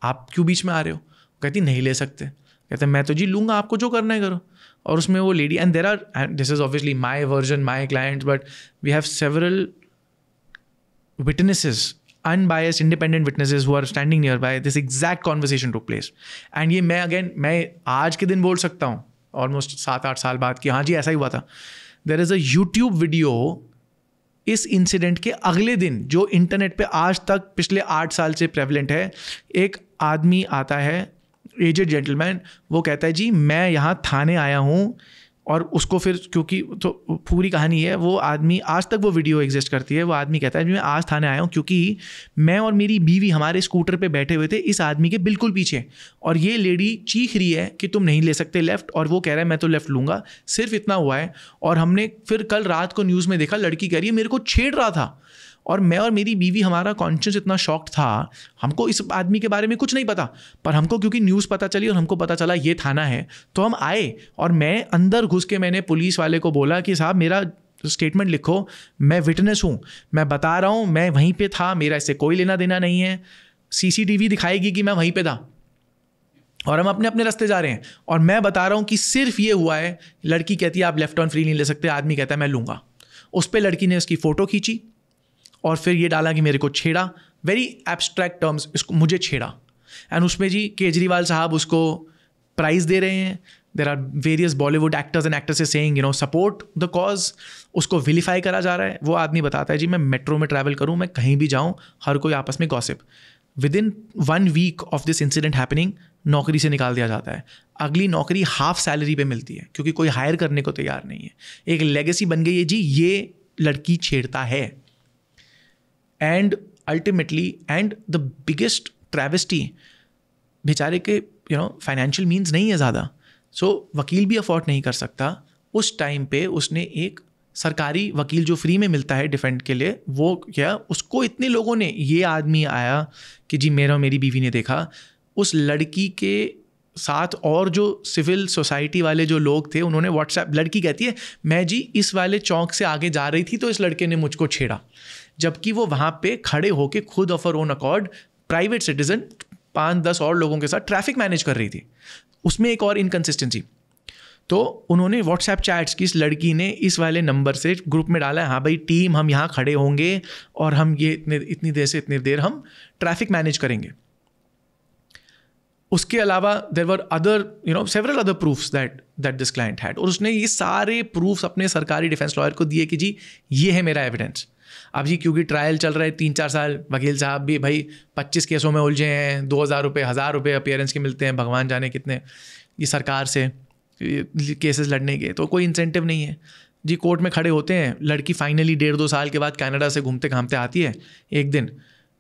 आप क्यों बीच में आ रहे हो? कहती नहीं ले सकते। कहते मैं तो जी लूँगा, आपको जो करना है करो। और उसमें वो lady, and there are, and this is obviously my version, my clients, but we have several witnesses, unbiased independent witnesses who are standing nearby, this exact conversation took place. And ये मैं आज के दिन बोल सकता हूँ ऑलमोस्ट 7-8 साल बाद कि हाँ जी ऐसा ही हुआ था। There is a YouTube video इस इंसिडेंट के अगले दिन जो इंटरनेट पे आज तक पिछले 8 साल से प्रेवलेंट है। एक आदमी आता है, एजेड जेंटलमैन, वो कहता है जी मैं यहाँ थाने आया हूँ, और उसको फिर क्योंकि तो पूरी कहानी है, वो आदमी आज तक वो वीडियो एग्जिस्ट करती है। वो आदमी कहता है मैं आज थाने आया हूँ क्योंकि मैं और मेरी बीवी हमारे स्कूटर पे बैठे हुए थे इस आदमी के बिल्कुल पीछे, और ये लेडी चीख रही है कि तुम नहीं ले सकते लेफ़्ट, और वो कह रहा है मैं तो लेफ़्ट लूँगा। सिर्फ इतना हुआ है। और हमने फिर कल रात को न्यूज़ में देखा, लड़की कह रही है मेरे को छेड़ रहा था, और मैं और मेरी बीवी, हमारा कॉन्शियस इतना शॉक्ड था, हमको इस आदमी के बारे में कुछ नहीं पता, पर हमको क्योंकि न्यूज़ पता चली और हमको पता चला ये थाना है, तो हम आए और मैं अंदर घुस के मैंने पुलिस वाले को बोला कि साहब मेरा स्टेटमेंट लिखो, मैं विटनेस हूँ, मैं बता रहा हूँ मैं वहीं पे था, मेरा इससे कोई लेना देना नहीं है, CCTV दिखाएगी कि मैं वहीं पे था, और हम अपने अपने रास्ते जा रहे हैं, और मैं बता रहा हूँ कि सिर्फ ये हुआ है। लड़की कहती है आप लेफ्ट टर्न फ्री नहीं ले सकते, आदमी कहता है मैं लूँगा। उस पर लड़की ने उसकी फ़ोटो खींची और फिर ये डाला कि मेरे को छेड़ा, वेरी एब्स्ट्रैक्ट टर्म्स, इसको मुझे छेड़ा। एंड उसमें जी केजरीवाल साहब उसको प्राइज़ दे रहे हैं। There are various Bollywood actors and actresses saying support the cause. उसको विलीफाई करा जा रहा है। वो आदमी बताता है जी मैं मेट्रो में ट्रैवल करूँ, मैं कहीं भी जाऊँ, हर कोई आपस में gossip. Within 1 week of this incident happening नौकरी से निकाल दिया जाता है। अगली नौकरी हाफ सैलरी पे मिलती है क्योंकि कोई हायर करने को तैयार नहीं है। एक लेगेसी बन गई है जी ये लड़की छेड़ता है। And ultimately and the biggest travesty, बेचारे के फाइनेंशियल मीन्स नहीं है ज़्यादा, सो वकील भी अफोर्ड नहीं कर सकता। उस टाइम पे उसने एक सरकारी वकील जो फ्री में मिलता है डिफेंड के लिए, वो क्या, उसको इतने लोगों ने, ये आदमी आया कि जी मेरा मेरी बीवी ने देखा, उस लड़की के साथ और जो सिविल सोसाइटी वाले जो लोग थे उन्होंने व्हाट्सएप, लड़की कहती है मैं जी इस वाले चौक से आगे जा रही थी तो इस लड़के ने मुझको छेड़ा, जबकि वो वहाँ पे खड़े होके खुद of her own accord private citizen 5-10 और लोगों के साथ ट्रैफिक मैनेज कर रही थी। उसमें एक और इनकन्सिस्टेंसी, तो उन्होंने व्हाट्सएप चैट्स की, इस लड़की ने इस वाले नंबर से ग्रुप में डाला है, हाँ भाई टीम हम यहाँ खड़े होंगे और हम ये इतनी देर से इतनी देर हम ट्रैफिक मैनेज करेंगे। उसके अलावा there were other several other proofs that this client had, और उसने ये सारे प्रूफ्स अपने सरकारी डिफेंस लॉयर को दिए कि जी ये है मेरा एविडेंस। अब जी क्योंकि ट्रायल चल रहा है 3-4 साल, वकील साहब भी भाई 25 केसों में उलझे हैं, 2,000 रुपये 1,000 रुपये अपीयरेंस के मिलते हैं, भगवान जाने कितने ये सरकार से केसेस लड़ने के, तो कोई इंसेंटिव नहीं है जी। कोर्ट में खड़े होते हैं, लड़की फाइनली 1.5-2 साल के बाद कनाडा से घूमते घामते आती है, एक दिन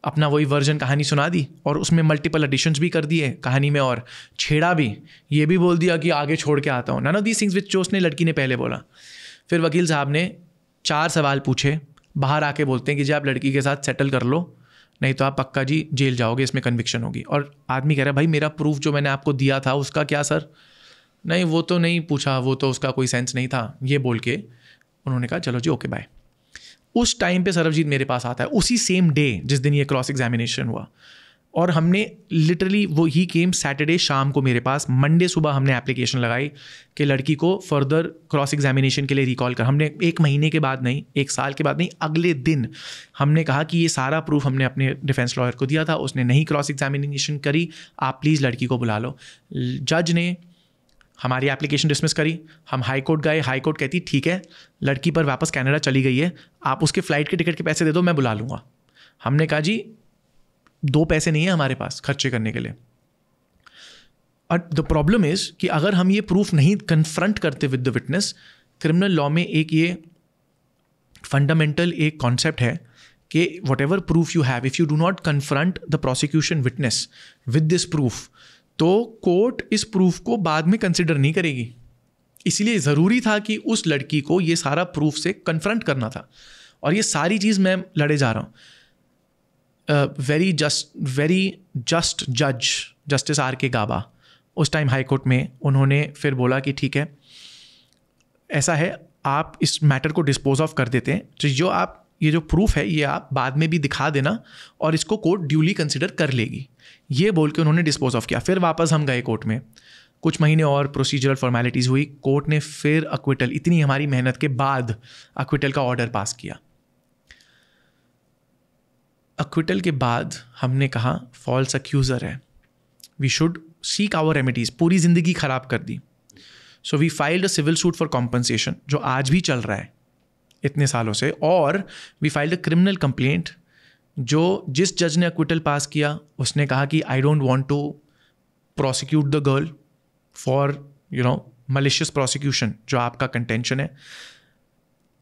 अपना वही वर्जन कहानी सुना दी और उसमें मल्टीपल एडिशंस भी कर दिए कहानी में, और छेड़ा भी, ये भी बोल दिया कि आगे छोड़ के आता हूँ, none of these things which जो उसने लड़की ने पहले बोला। फिर वकील साहब ने 4 सवाल पूछे, बाहर आके बोलते हैं कि जी आप लड़की के साथ सेटल कर लो, नहीं तो आप पक्का जी जेल जाओगे, इसमें कन्विक्शन होगी। और आदमी कह रहा है भाई मेरा प्रूफ जो मैंने आपको दिया था उसका क्या सर? नहीं वो तो नहीं पूछा, वो तो उसका कोई सेंस नहीं था, ये बोल के उन्होंने कहा चलो जी ओके बाय। उस टाइम पे सरबजीत मेरे पास आता है, उसी सेम डे जिस दिन ये क्रॉस एग्जामिनेशन हुआ, और हमने लिटरली वो ही केम सैटरडे शाम को मेरे पास, मंडे सुबह हमने एप्लीकेशन लगाई कि लड़की को फर्दर क्रॉस एग्जामिनेशन के लिए रिकॉल कर। हमने 1 महीने के बाद नहीं, 1 साल के बाद नहीं, अगले दिन हमने कहा कि ये सारा प्रूफ हमने अपने डिफेंस लॉयर को दिया था, उसने नहीं क्रॉस एग्जामिनेशन करी, आप प्लीज़ लड़की को बुला लो। जज ने हमारी एप्लीकेशन डिसमिस करी, हम हाई कोर्ट गए, हाई कोर्ट कहती ठीक है लड़की पर वापस कनाडा चली गई है, आप उसके फ़्लाइट के टिकट के पैसे दे दो, मैं बुला लूँगा। हमने कहा जी 2 पैसे नहीं है हमारे पास खर्चे करने के लिए। और द प्रॉब्लम इज़ कि अगर हम ये प्रूफ नहीं कन्फ्रंट करते with the witness, criminal law में एक ये फंडामेंटल एक कॉन्सेप्ट है कि what ever proof you have, if you do not confront the prosecution witness with this proof, तो कोर्ट इस प्रूफ को बाद में कंसिडर नहीं करेगी। इसलिए ज़रूरी था कि उस लड़की को ये सारा प्रूफ से कन्फ्रंट करना था, और ये सारी चीज़ मैं लड़े जा रहा हूँ। वेरी जस्ट जज जस्टिस R.K. गाबा उस टाइम हाई कोर्ट में, उन्होंने फिर बोला कि ठीक है ऐसा है, आप इस मैटर को डिस्पोज ऑफ कर देते हैं, तो जो आप ये जो प्रूफ है ये आप बाद में भी दिखा देना और इसको कोर्ट ड्यूली कंसिडर कर लेगी, ये बोल के उन्होंने डिस्पोज ऑफ किया। फिर वापस हम गए कोर्ट में, कुछ महीने और प्रोसीजरल फॉर्मेलिटीज़ हुई, कोर्ट ने फिर अक्विटल, इतनी हमारी मेहनत के बाद अक्विटल का ऑर्डर पास किया। अक्विटल के बाद हमने कहा फॉल्स अक्यूज़र है, we should seek our remedies, पूरी ज़िंदगी ख़राब कर दी। So we filed a civil suit for compensation, जो आज भी चल रहा है इतने सालों से, और we filed a criminal complaint, जो जिस जज ने अक्विटल पास किया उसने कहा कि I don't want to prosecute the girl for malicious prosecution, जो आपका कंटेंशन है।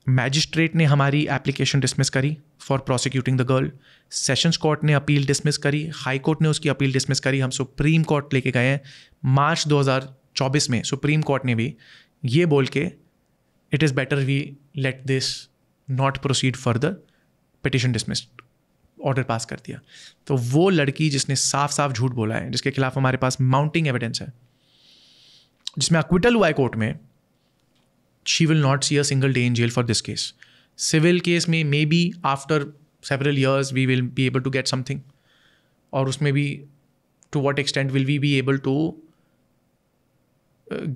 मैजिस्ट्रेट ने हमारी एप्लीकेशन डिसमिस करी for prosecuting the girl, sessions court ने अपील डिसमिस करी, हाई कोर्ट ने उसकी अपील डिसमिस करी, हम सुप्रीम कोर्ट लेके गए हैं मार्च 2024 में। सुप्रीम कोर्ट ने भी ये बोल के it is better we let this not proceed further, petition dismissed, order pass कर दिया। तो वो लड़की जिसने साफ साफ झूठ बोला है, जिसके खिलाफ हमारे पास माउंटिंग एविडेंस है, जिसमें अक्विटल हुआ है कोर्ट में, she will not see a single day in jail for this case. Civil case में maybe after several years we will be able to get something, और उसमें भी to what extent will we be able to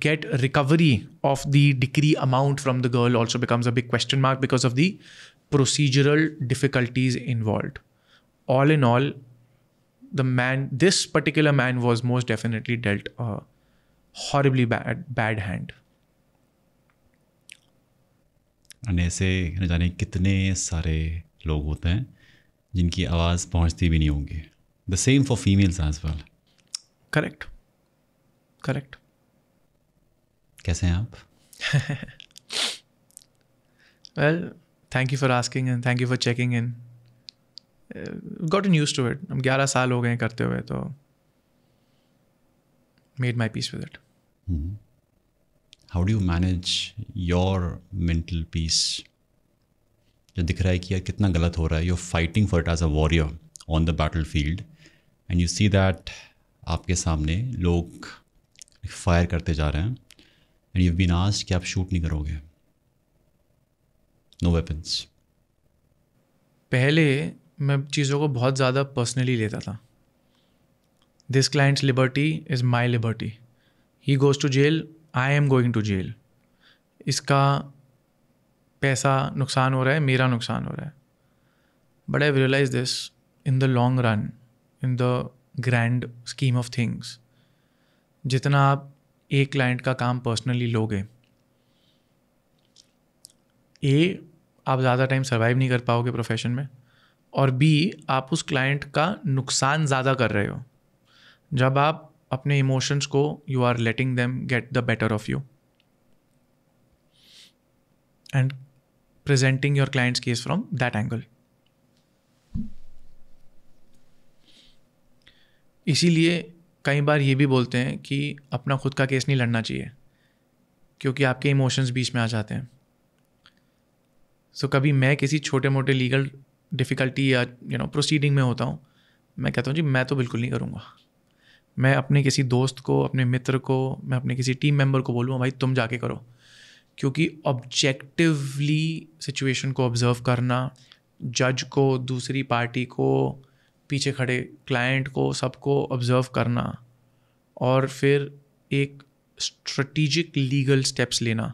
get recovery of the decree amount from the girl also becomes a big question mark because of the procedural difficulties involved. All in all, this particular man was most definitely dealt a horribly bad hand. and ऐसे न जाने कितने सारे लोग होते हैं जिनकी आवाज़ पहुंचती भी नहीं होंगी. The same for females as well. Correct. कैसे हैं आप? Well, thank you for asking and thank you for checking in. Gotten used to it. हम 11 साल हो गए हैं करते हुए, तो made my peace with it. How do you manage your mental peace? जो दिख रहा है कि यार कितना गलत हो रहा है, you're fighting for it as a warrior on the battlefield and you see that आपके सामने लोग फायर करते जा रहे हैं and you've been asked कि आप शूट नहीं करोगे, no weapons. पहले मैं चीज़ों को बहुत ज़्यादा पर्सनली लेता था. This client's liberty is my liberty, he goes to jail, I am going to jail. इसका पैसा नुकसान हो रहा है, मेरा नुकसान हो रहा है. But I realise this in the long run, in the grand scheme of things, जितना आप एक क्लाइंट का काम पर्सनली लोगे, आप ज़्यादा टाइम सर्वाइव नहीं कर पाओगे प्रोफेशन में, और बी, आप उस क्लाइंट का नुकसान ज़्यादा कर रहे हो जब आप अपने इमोशंस को you are letting them get the better of you and presenting your client's case from that angle. इसीलिए कई बार ये भी बोलते हैं कि अपना खुद का केस नहीं लड़ना चाहिए क्योंकि आपके इमोशंस बीच में आ जाते हैं. सो कभी मैं किसी छोटे मोटे लीगल डिफ़िकल्टी या प्रोसीडिंग में होता हूँ, मैं कहता हूँ जी मैं तो बिल्कुल नहीं करूँगा. मैं अपने किसी दोस्त को, अपने मित्र को, मैं अपने किसी टीम मेंबर को बोलूँगा भाई तुम जाके करो, क्योंकि ऑब्जेक्टिवली सिचुएशन को ऑब्जर्व करना, जज को, दूसरी पार्टी को, पीछे खड़े क्लाइंट को, सबको ऑब्जर्व करना और फिर एक स्ट्रेटेजिक लीगल स्टेप्स लेना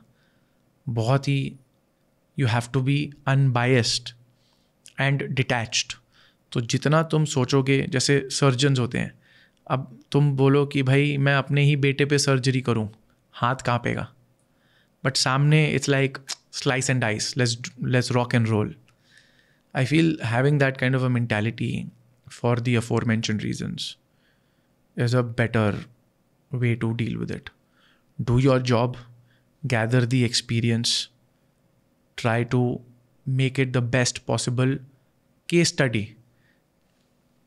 बहुत ही, you have to be unbiased and detached. तो जितना तुम सोचोगे, जैसे सर्जन्स होते हैं, अब तुम बोलो कि भाई मैं अपने ही बेटे पे सर्जरी करूं, हाथ कांपेगा, बट सामने it's like slice and dice, let's rock and roll. I feel having that kind of a mentality for the aforementioned reasons is a better way to deal with it. Do your job, gather the experience, try to make it the best possible case study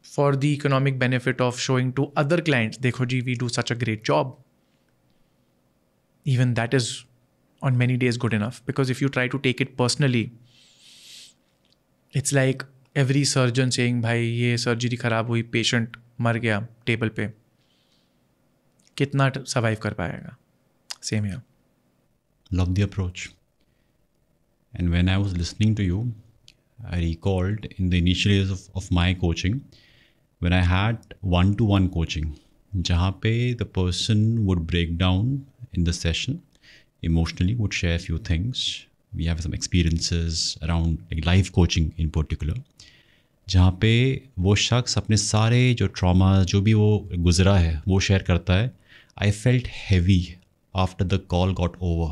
for the economic benefit of showing to other clients, dekho ji, we do such a great job. Even that is on many days good enough, because if you try to take it personally, it's like every surgeon saying भाई ये surgery ख़राब हुई, patient मर गया table पे, कितना survive कर पाएगा. Same here. Love the approach. And when I was listening to you, I recalled in the initial years of my coaching, when I had one-to-one coaching, जहाँ पे the person would break down in the session emotionally, would share a few things. We have some experiences around like life coaching in particular, जहाँ पे वो शख्स अपने सारे जो trauma, जो भी वो गुजरा है, वो शेयर करता है. I felt heavy after the call got over.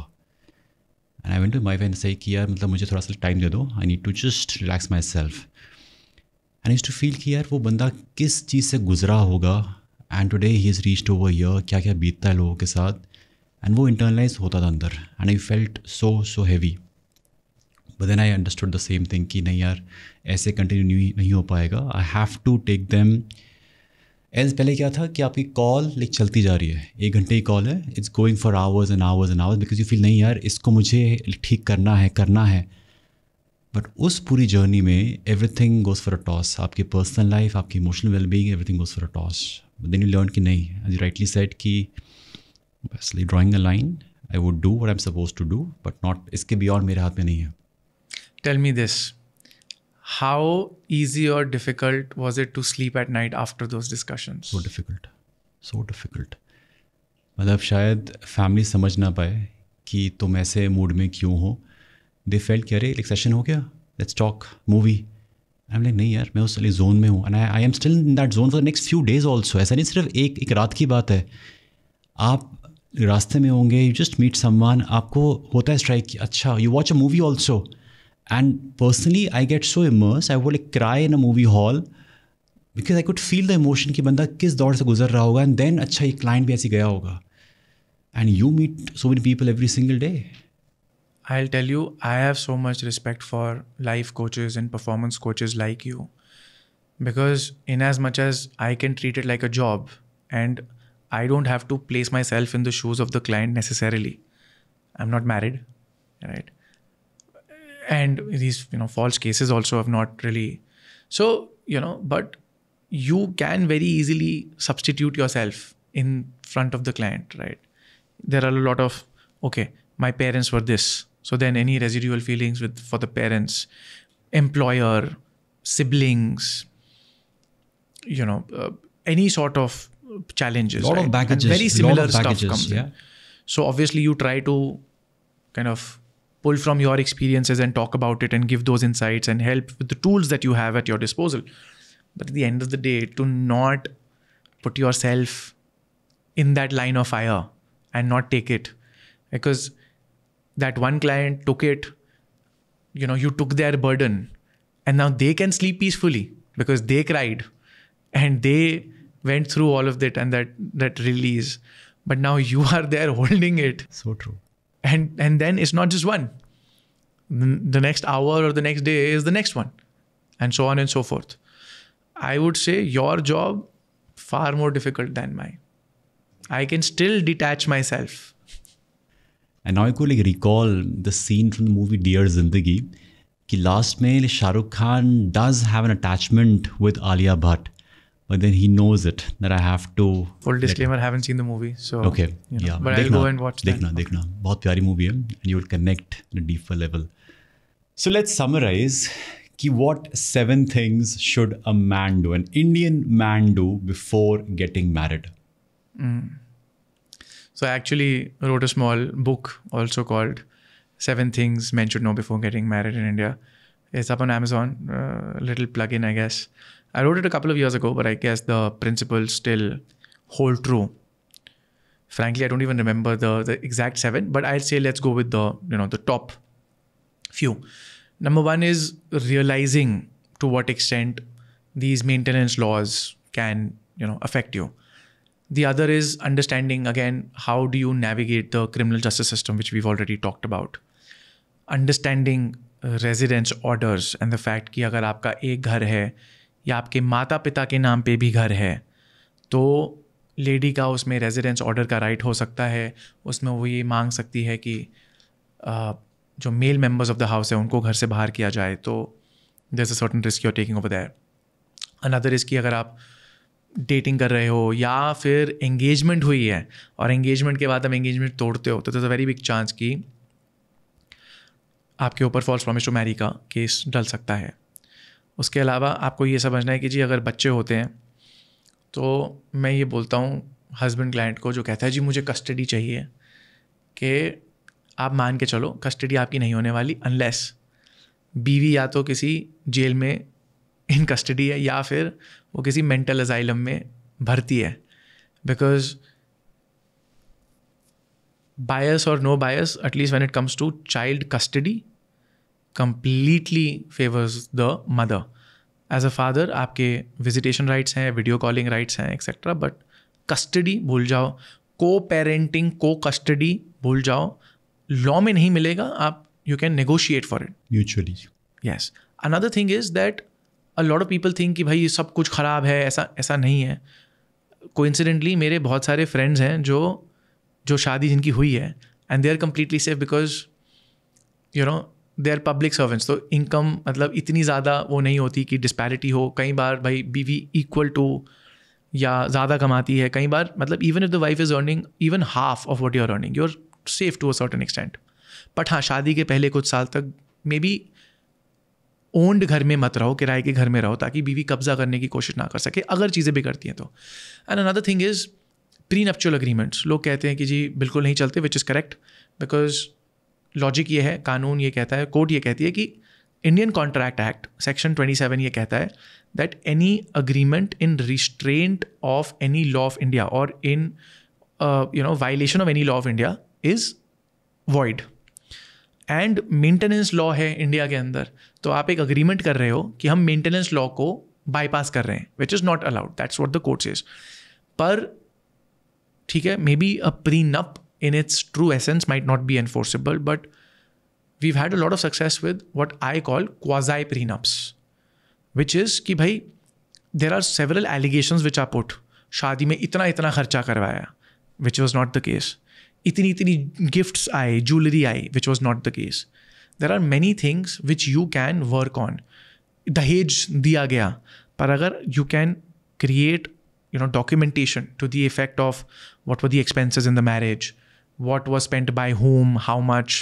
And I went to my friend and said कि यार मतलब मुझे थोड़ा सा टाइम दे दो, I need to just relax myself. And I used to feel कि यार वो बंदा किस चीज़ से गुजरा होगा, and today he has reached over here, क्या क्या बीतता है लोगों के साथ, and वो internalize होता था अंदर, and I felt so heavy. But then I understood the same thing कि नहीं यार ऐसे कंटिन्यू नहीं हो पाएगा. I have to take them as पहले क्या था कि आपकी कॉल लाइक चलती जा रही है, 1 घंटे की कॉल है, it's going for hours and hours and hours, because you feel नहीं यार इसको मुझे ठीक करना है. बट उस पूरी जर्नी में everything goes for a toss. आपकी पर्सनल लाइफ, आपकी emotional wellbeing, everything goes for a toss. Then you learn कि नहीं, एज यू राइटली सेड कि बस like drawing a line, I would do what I am suppose to do, but not, इसके beyond मेरे हाथ में नहीं है. Tell me this, how easy or difficult was it to sleep at night after those discussions? So difficult. मतलब शायद family समझ ना पाए कि तुम ऐसे मूड में क्यों हो. दे फेल्ट कि अरे एक सेशन हो गया, let's talk movie. I am like नहीं यार मैं उस जोन में हूँ, and I am still in that zone for the next few days also. ऐसा नहीं सिर्फ एक रात की बात है, आप रास्ते में होंगे, यू जस्ट मीट समवन, आपको होता है स्ट्राइक कि अच्छा you watch a movie also. And personally, I get so immersed, I would like cry in a movie hall because I could feel the emotion कि बंदा किस दौर से गुजर रहा होगा, and then अच्छा ये client भी ऐसे गया होगा. And you meet so many people every single day. I'll tell you, I have so much respect for life coaches and performance coaches like you, because in as much as I can treat it like a job and I don't have to place myself in the shoes of the client necessarily. I'm not married, right? And these false cases also have not really, so but you can very easily substitute yourself in front of the client, right? There are a lot of, okay, my parents were this, so then any residual feelings for the parents, employer, siblings, any sort of challenges, a lot right? of baggages, and very similar baggages, stuff comes yeah. in. So obviously you try to kind of pull from your experiences and talk about it and give those insights and help with the tools that you have at your disposal. But at the end of the day, to not put yourself in that line of fire and not take it, because that one client took it, you took their burden, and now they can sleep peacefully because they cried and they went through all of that and that release. But now you are there holding it. So true. And then it's not just one. The next hour or the next day is the next one, and so on and so forth. I would say your job far more difficult than mine. I can still detach myself. And now I could recall the scene from the movie Dear Zindagi, कि last में Shah Rukh Khan does have an attachment with Alia Bhatt, but then he knows it that I have to. Full disclaimer, haven't seen the movie, so okay, yeah, but I'll go and watch that. देखना, बहुत प्यारी movie है, and you will connect on a deeper level. So let's summarize. कि what 7 things should a man do, an Indian man do before getting married? So I actually wrote a small book also called 7 Things Men Should Know Before Getting Married in India. It's up on Amazon, little plug-in, I guess. I wrote it a couple of years ago, but I guess the principles still hold true. Frankly, I don't even remember the exact 7, but I'd say let's go with the top few. Number 1 is realizing to what extent these maintenance laws can, affect you. The other is understanding, again, how do you navigate the criminal justice system, which we've already talked about. Understanding residence orders and the fact कि अगर आपका एक घर है या आपके माता पिता के नाम पे भी घर है, तो लेडी का उसमें रेजिडेंस ऑर्डर का राइट हो सकता है. उसमें वो ये मांग सकती है कि जो male members of the house है उनको घर से बाहर किया जाए. तो there is a certain risk you are taking over there. Another is कि अगर आप डेटिंग कर रहे हो या फिर एंगेजमेंट हुई है और एंगेजमेंट के बाद आप एंगेजमेंट तोड़ते हो, तो there is a very big chance कि आपके ऊपर फॉल्स प्रॉमिस टू मैरी का केस डल सकता है. उसके अलावा आपको ये समझना है कि जी अगर बच्चे होते हैं तो मैं ये बोलता हूँ हस्बैंड क्लाइंट को जो कहता है जी मुझे कस्टडी चाहिए, कि आप मान के चलो कस्टडी आपकी नहीं होने वाली अनलेस बीवी या तो किसी जेल में इन कस्टडी है या फिर वो किसी मेंटल अजाइलम में भर्ती है. Because bias or no bias, at least when it comes to child custody, completely favors the mother. As a father, आपके visitation rights हैं, video calling rights हैं, etc. But custody भूल जाओ, co-parenting, co-custody भूल जाओ. Law में नहीं मिलेगा, आप you can negotiate for it. Mutually. Yes. Another thing is that a lot of people think कि भाई ये सब कुछ ख़राब है, ऐसा नहीं है. Coincidentally, मेरे बहुत सारे friends हैं जो शादी जिनकी हुई है and they are completely safe because they are public servants. तो इनकम मतलब इतनी ज़्यादा वो नहीं होती कि डिस्पैरिटी हो. कई बार भाई बीवी इक्वल टू या ज़्यादा कमाती है, कई बार मतलब even if the wife is earning even half of what you are earning, you are safe to a certain extent. But हाँ, शादी के पहले कुछ साल तक मे बी ओन्ड घर में मत रहो, किराए के घर में रहो, ताकि बीवी कब्जा करने की कोशिश ना कर सके अगर चीज़ें बिगड़ती हैं तो. And another thing is prenuptial agreements. लोग कहते हैं कि जी बिल्कुल नहीं चलते, which is correct, because logic ये है, कानून ये कहता है, कोर्ट ये कहती है कि इंडियन कॉन्ट्रैक्ट एक्ट सेक्शन 27 ये कहता है that any agreement in restraint of any law of India और in violation of any law of India is void. And maintenance law है इंडिया के अंदर, तो आप एक अग्रीमेंट कर रहे हो कि हम मेंटेनेंस लॉ को बाईपास कर रहे हैं, which is not allowed. That's what the court says. पर ठीक है, may be a prenup in its true essence might not be enforceable, but we've had a lot of success with what I call quasi prenups, which is कि भाई there are several allegations which are put. शादी में इतना खर्चा करवाया, which was not the case. इतनी gifts आए, jewelry I, which was not the case. There are many things which you can work on. दहेज दिया गया, पर अगर you can create documentation to the effect of what were the expenses in the marriage, what was spent by whom, how much,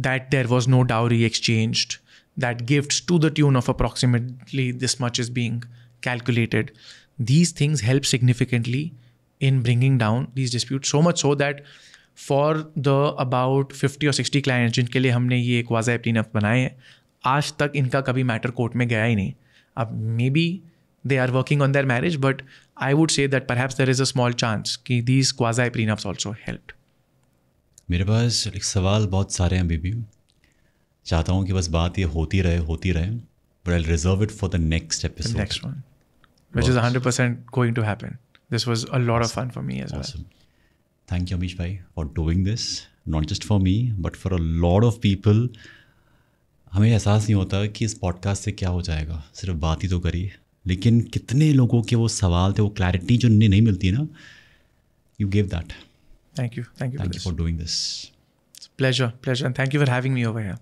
that there was no dowry exchanged, that gifts to the tune of approximately this much is being calculated. These things help significantly in bringing down these disputes, so much so that for the about 50 or 60 clients जिनके लिए हमने ये quasi prenup बनाए हैं, आज तक इनका कभी मैटर कोर्ट में गया ही नहीं. अब may be they are working on their marriage, but I would say that perhaps there is a small chance कि these quasi prenups also helped. मेरे पास एक सवाल बहुत सारे हैं अभी भी, चाहता हूँ कि बस बात ये होती रहे, but I'll reserve it for the next episode. The next one, which is 100% going to happen. This was a lot of fun for me as Awesome. well. Thank you, Amish bhai, for doing this. Not just for me, but for a lot of people. हमें एहसास नहीं होता कि इस podcast से क्या हो जाएगा, सिर्फ बात ही तो करी, लेकिन कितने लोगों के वो सवाल थे, वो क्लैरिटी जो नहीं मिलती ना, you gave that. Thank you for doing this. It's a pleasure, and thank you for having me over here.